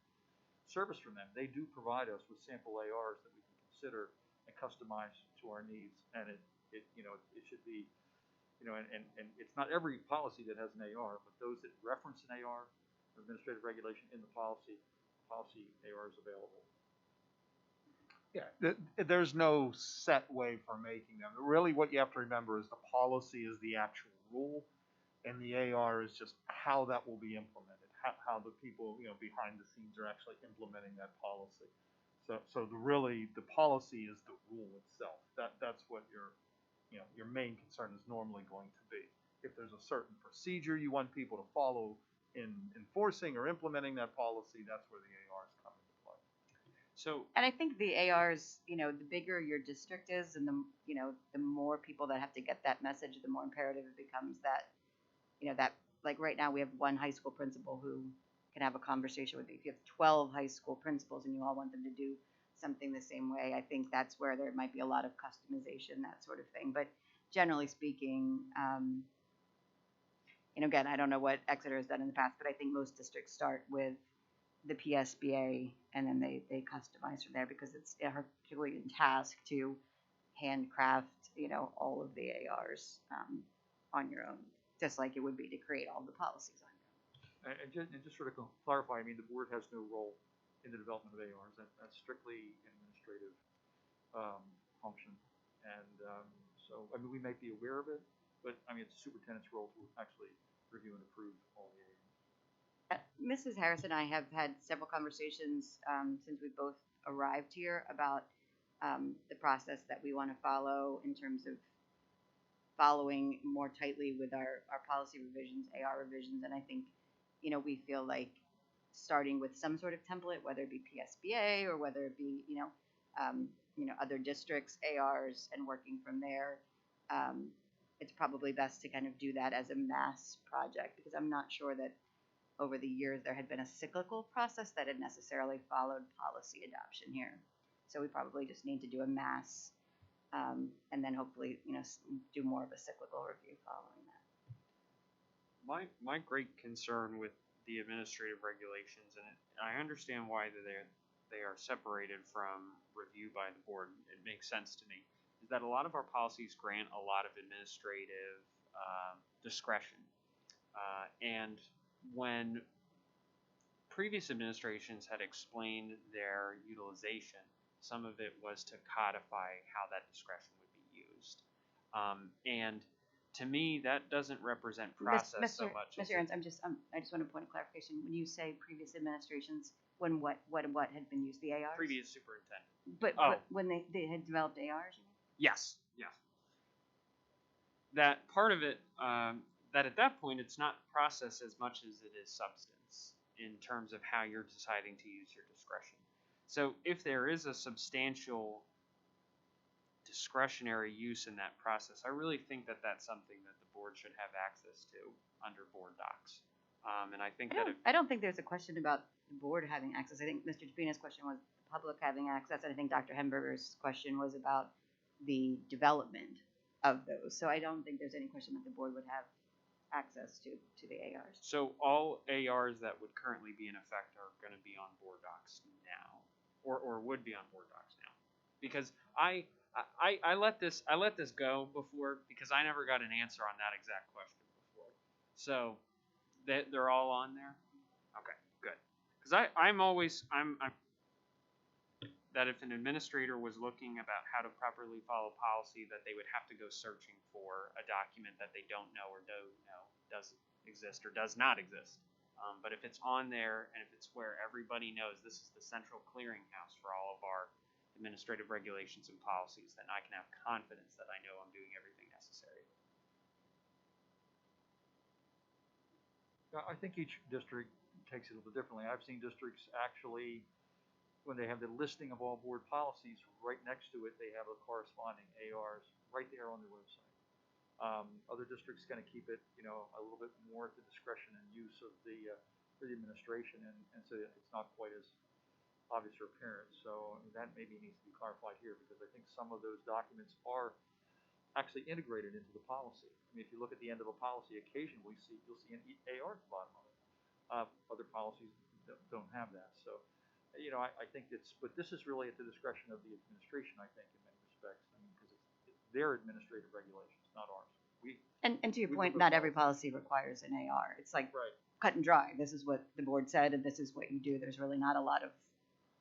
service from them. They do provide us with sample ARs that we can consider and customize to our needs. And it you know, it should be, you know, and it's not every policy that has an AR, but those that reference an AR, administrative regulation in the policy AR is available. Yeah, there's no set way for making them. Really what you have to remember is the policy is the actual rule, and the AR is just how that will be implemented, how the people, you know, behind the scenes are actually implementing that policy. So the policy is the rule itself. That's what your main concern is normally going to be. If there's a certain procedure you want people to follow in enforcing or implementing that policy, that's where the ARs come into play. So, and I think the ARs, you know, the bigger your district is, and the more people that have to get that message, the more imperative it becomes that, you know, that, like right now we have one high school principal who can have a conversation with you. If you have 12 high school principals and you all want them to do something the same way, I think that's where there might be a lot of customization, that sort of thing. But generally speaking, you know, again, I don't know what Exeter has done in the past, but I think most districts start with the PSBA and then they customize from there, because it's a Herculean task to handcraft, you know, all of the ARs on your own, just like it would be to create all the policies on your own. And just sort of clarify, I mean, the board has no role in the development of ARs. That's strictly an administrative function. And so, I mean, we may be aware of it, but I mean, it's the superintendent's role to actually review and approve all the ARs. Mrs. Harris and I have had several conversations since we both arrived here about the process that we want to follow in terms of following more tightly with our policy revisions, AR revisions. And I think, you know, we feel like starting with some sort of template, whether it be PSBA or whether it be, you know, other districts, ARs, and working from there, it's probably best to kind of do that as a mass project, because I'm not sure that over the years there had been a cyclical process that had necessarily followed policy adoption here. So we probably just need to do a mass, and then hopefully, you know, do more of a cyclical review following that. My great concern with the administrative regulations, and I understand why they are separated from review by the board. It makes sense to me. Is that a lot of our policies grant a lot of administrative discretion, and when previous administrations had explained their utilization, some of it was to codify how that discretion would be used, and to me, that doesn't represent process so much. Mr. Aaron's, I just want a point of clarification. When you say previous administrations, when what had been used, the ARs? Previous superintendent. But when they had developed ARs? You mean? Yes. That part of it, that at that point, it's not process as much as it is substance in terms of how you're deciding to use your discretion. So if there is a substantial discretionary use in that process, I really think that that's something that the board should have access to under board docs. And I think I don't think there's a question about the board having access. I think Mr. Japina's question was the public having access, and I think Dr. Hemberger's question was about the development of those. So I don't think there's any question that the board would have access to the ARs. So all ARs that would currently be in effect are going to be on board docs now, or would be on board docs now, because I let this go before because I never got an answer on that exact question before. So they're all on there. Okay, good. Because I'm that if an administrator was looking about how to properly follow policy, that they would have to go searching for a document that they don't know or don't know doesn't exist or does not exist. But if it's on there and if it's where everybody knows this is the central clearinghouse for all of our administrative regulations and policies, then I can have confidence that I know I'm doing everything necessary. I think each district takes it a little differently. I've seen districts actually, when they have the listing of all board policies, right next to it, they have a corresponding ARs right there on their website. Other districts kind of keep it, a little bit more at the discretion and use of for the administration, and so it's not quite as obvious or apparent. So that maybe needs to be clarified here, because I think some of those documents are actually integrated into the policy. I mean, if you look at the end of a policy, occasionally you'll see an AR at the bottom of it. Other policies don't have that. So, I think but this is really at the discretion of the administration, I think, in many respects. I mean, because it's their administrative regulations, not ours. And to your point, not every policy requires an AR. It's like cut and dry. This is what the board said, and this is what you do. There's really not a lot of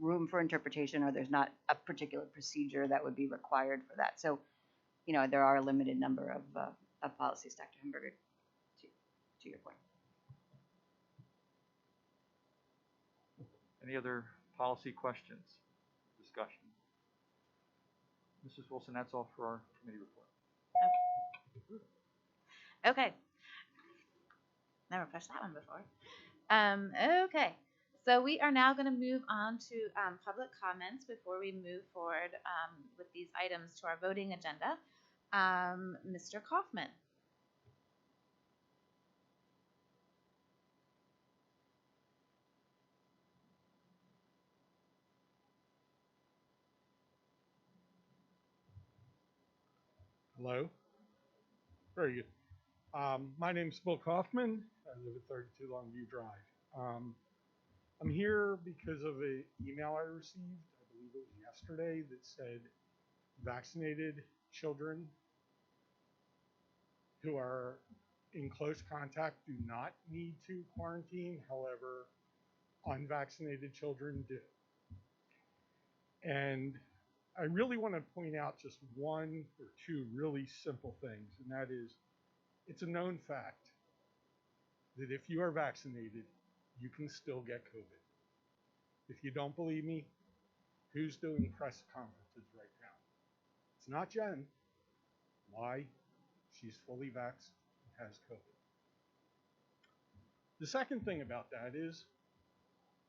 room for interpretation, or there's not a particular procedure that would be required for that. So, there are a limited number of policies, Dr. Hamburger, to your point. Any other policy questions, discussion? Mrs. Wilson, that's all for our committee report. Okay. Never pressed that one before. Okay. So we are now going to move on to public comments before we move forward with these items to our voting agenda. Mr. Kaufman. Hello. Very good. My name's Bill Kaufman. I live at 32 Longview Drive. I'm here because of an email I received, I believe it was yesterday, that said vaccinated children who are in close contact do not need to quarantine. However, unvaccinated children do. And I really want to point out just one or two really simple things, and that is, it's a known fact that if you are vaccinated, you can still get COVID. If you don't believe me, who's doing press conferences right now? It's not Jen. Why? She's fully vaxxed and has COVID. The second thing about that is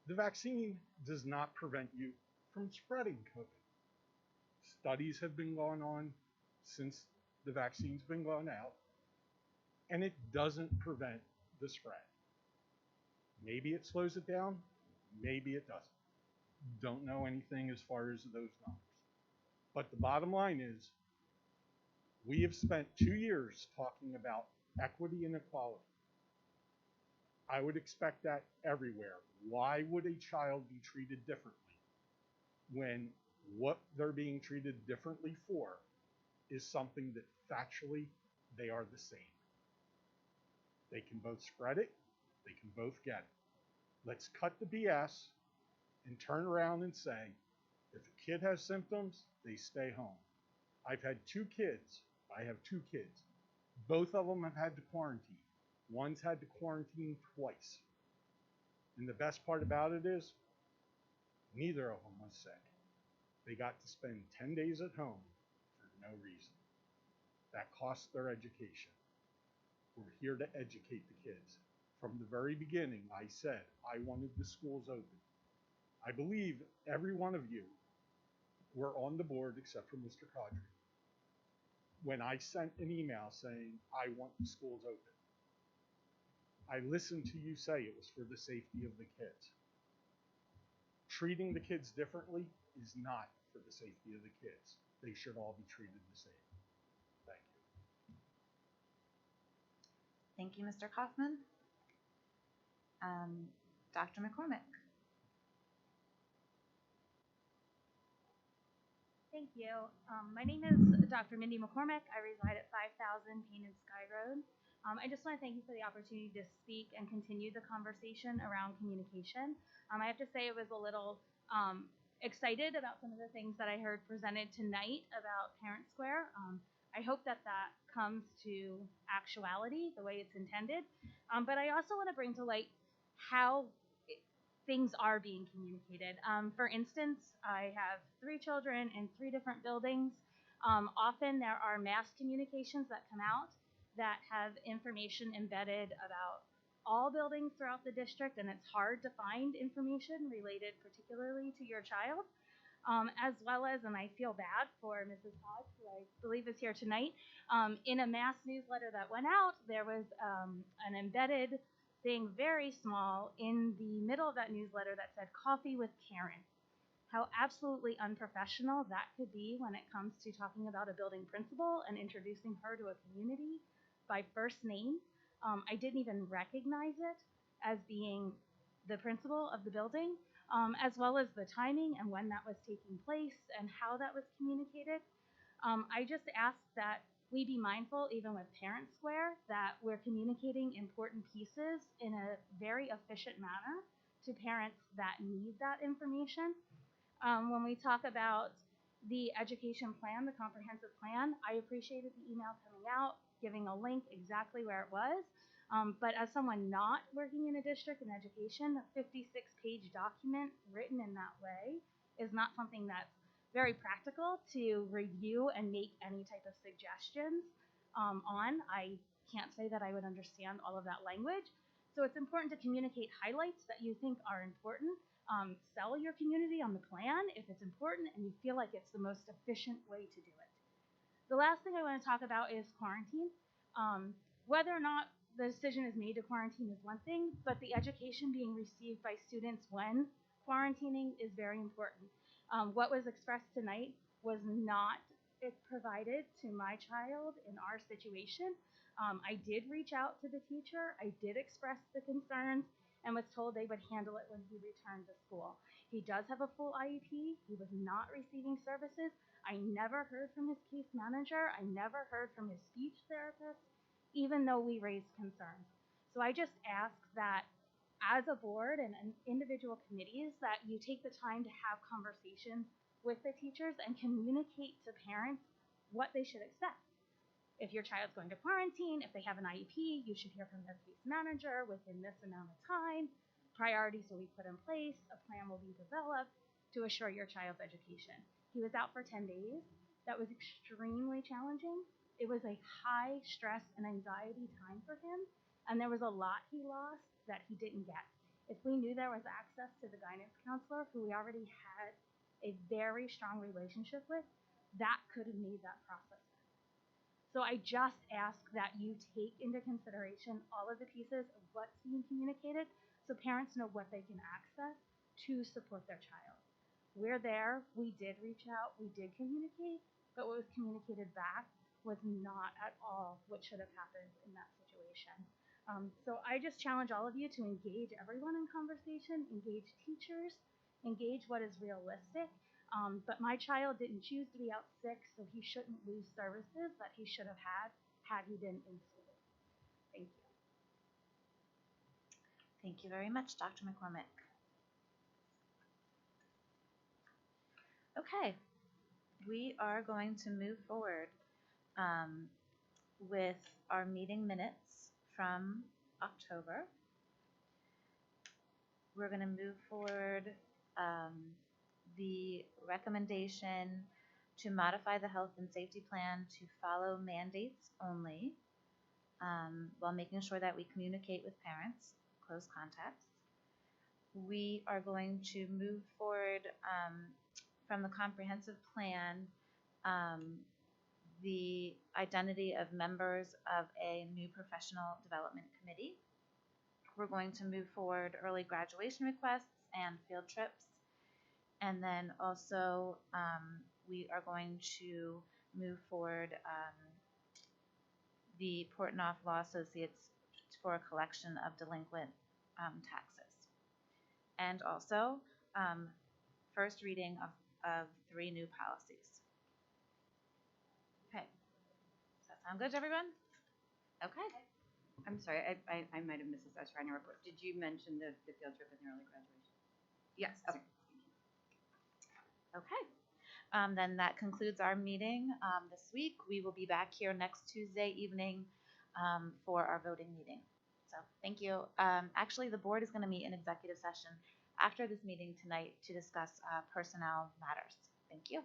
the vaccine does not prevent you from spreading COVID. Studies have been going on since the vaccine's been going out, and it doesn't prevent the spread. Maybe it slows it down, maybe it doesn't. Don't know anything as far as those numbers. But the bottom line is, we have spent 2 years talking about equity and equality. I would expect that everywhere. Why would a child be treated differently when what they're being treated differently for is something that factually they are the same? They can both spread it, they can both get it. Let's cut the BS and turn around and say, if a kid has symptoms, they stay home. I've had 2 kids. I have 2 kids. Both of them have had to quarantine. One's had to quarantine twice. And the best part about it is, neither of them was sick. They got to spend 10 days at home for no reason. That costs their education. We're here to educate the kids. From the very beginning, I said I wanted the schools open. I believe every one of you were on the board except for Mr. Cadre when I sent an email saying I want the schools open. I listened to you say it was for the safety of the kids. Treating the kids differently is not for the safety of the kids. They should all be treated the same. Thank you. Thank you, Mr. Kaufman. Dr. McCormick. Thank you. My name is Dr. Mindy McCormick. I reside at 5000 Painted Sky Road. I just want to thank you for the opportunity to speak and continue the conversation around communication. I have to say I was a little excited about some of the things that I heard presented tonight about Parent Square. I hope that that comes to actuality the way it's intended. But I also want to bring to light how things are being communicated. For instance, I have 3 children in 3 different buildings. Often there are mass communications that come out that have information embedded about all buildings throughout the district, and it's hard to find information related particularly to your child. As well as, and I feel bad for Mrs. Hodge, who I believe is here tonight, in a mass newsletter that went out, there was an embedded thing, very small, in the middle of that newsletter that said "Coffee with Karen." How absolutely unprofessional that could be when it comes to talking about a building principal and introducing her to a community by first name. I didn't even recognize it as being the principal of the building, as well as the timing and when that was taking place and how that was communicated. I just ask that we be mindful, even with Parent Square, that we're communicating important pieces in a very efficient manner to parents that need that information. When we talk about the education plan, the comprehensive plan, I appreciated the email coming out, giving a link exactly where it was. But as someone not working in a district in education, a 56-page document written in that way is not something that's very practical to review and make any type of suggestions on. I can't say that I would understand all of that language. So it's important to communicate highlights that you think are important. Sell your community on the plan if it's important and you feel like it's the most efficient way to do it. The last thing I want to talk about is quarantine. Whether or not the decision is made to quarantine is one thing, but the education being received by students when quarantining is very important. What was expressed tonight was not provided to my child in our situation. I did reach out to the teacher. I did express the concerns and was told they would handle it when he returned to school. He does have a full IEP. He was not receiving services. I never heard from his case manager. I never heard from his speech therapist, even though we raised concerns. So I just ask that as a board and individual committees that you take the time to have conversations with the teachers and communicate to parents what they should expect. If your child's going to quarantine, if they have an IEP, you should hear from their case manager within this amount of time. Priorities will be put in place. A plan will be developed to assure your child's education. He was out for 10 days. That was extremely challenging. It was a high stress and anxiety time for him, and there was a lot he lost that he didn't get. If we knew there was access to the guidance counselor, who we already had a very strong relationship with, that could have made that process better. So I just ask that you take into consideration all of the pieces of what's being communicated so parents know what they can access to support their child. We're there, we did reach out, we did communicate, but what was communicated back was not at all what should have happened in that situation. So I just challenge all of you to engage everyone in conversation, engage teachers, engage what is realistic. But my child didn't choose to be out sick, so he shouldn't lose services that he should have had he been in school. Thank you. Thank you very much, Dr. McCormick. Okay, we are going to move forward with our meeting minutes from October. We're going to move forward the recommendation to modify the health and safety plan to follow mandates only, while making sure that we communicate with parents, close contacts. We are going to move forward from the comprehensive plan the identity of members of a new professional development committee. We're going to move forward early graduation requests and field trips. And then also we are going to move forward the Portnoy Law Associates for a collection of delinquent taxes. And also first reading of 3 new policies. Sound good to everyone? Okay. I'm sorry, I might have missed this. I was trying to report. Did you mention the field trip and the early graduation? Yes. Okay. Okay. Then that concludes our meeting this week. We will be back here next Tuesday evening for our voting meeting. So thank you. Actually, the board is going to meet in executive session after this meeting tonight to discuss personnel matters. Thank you.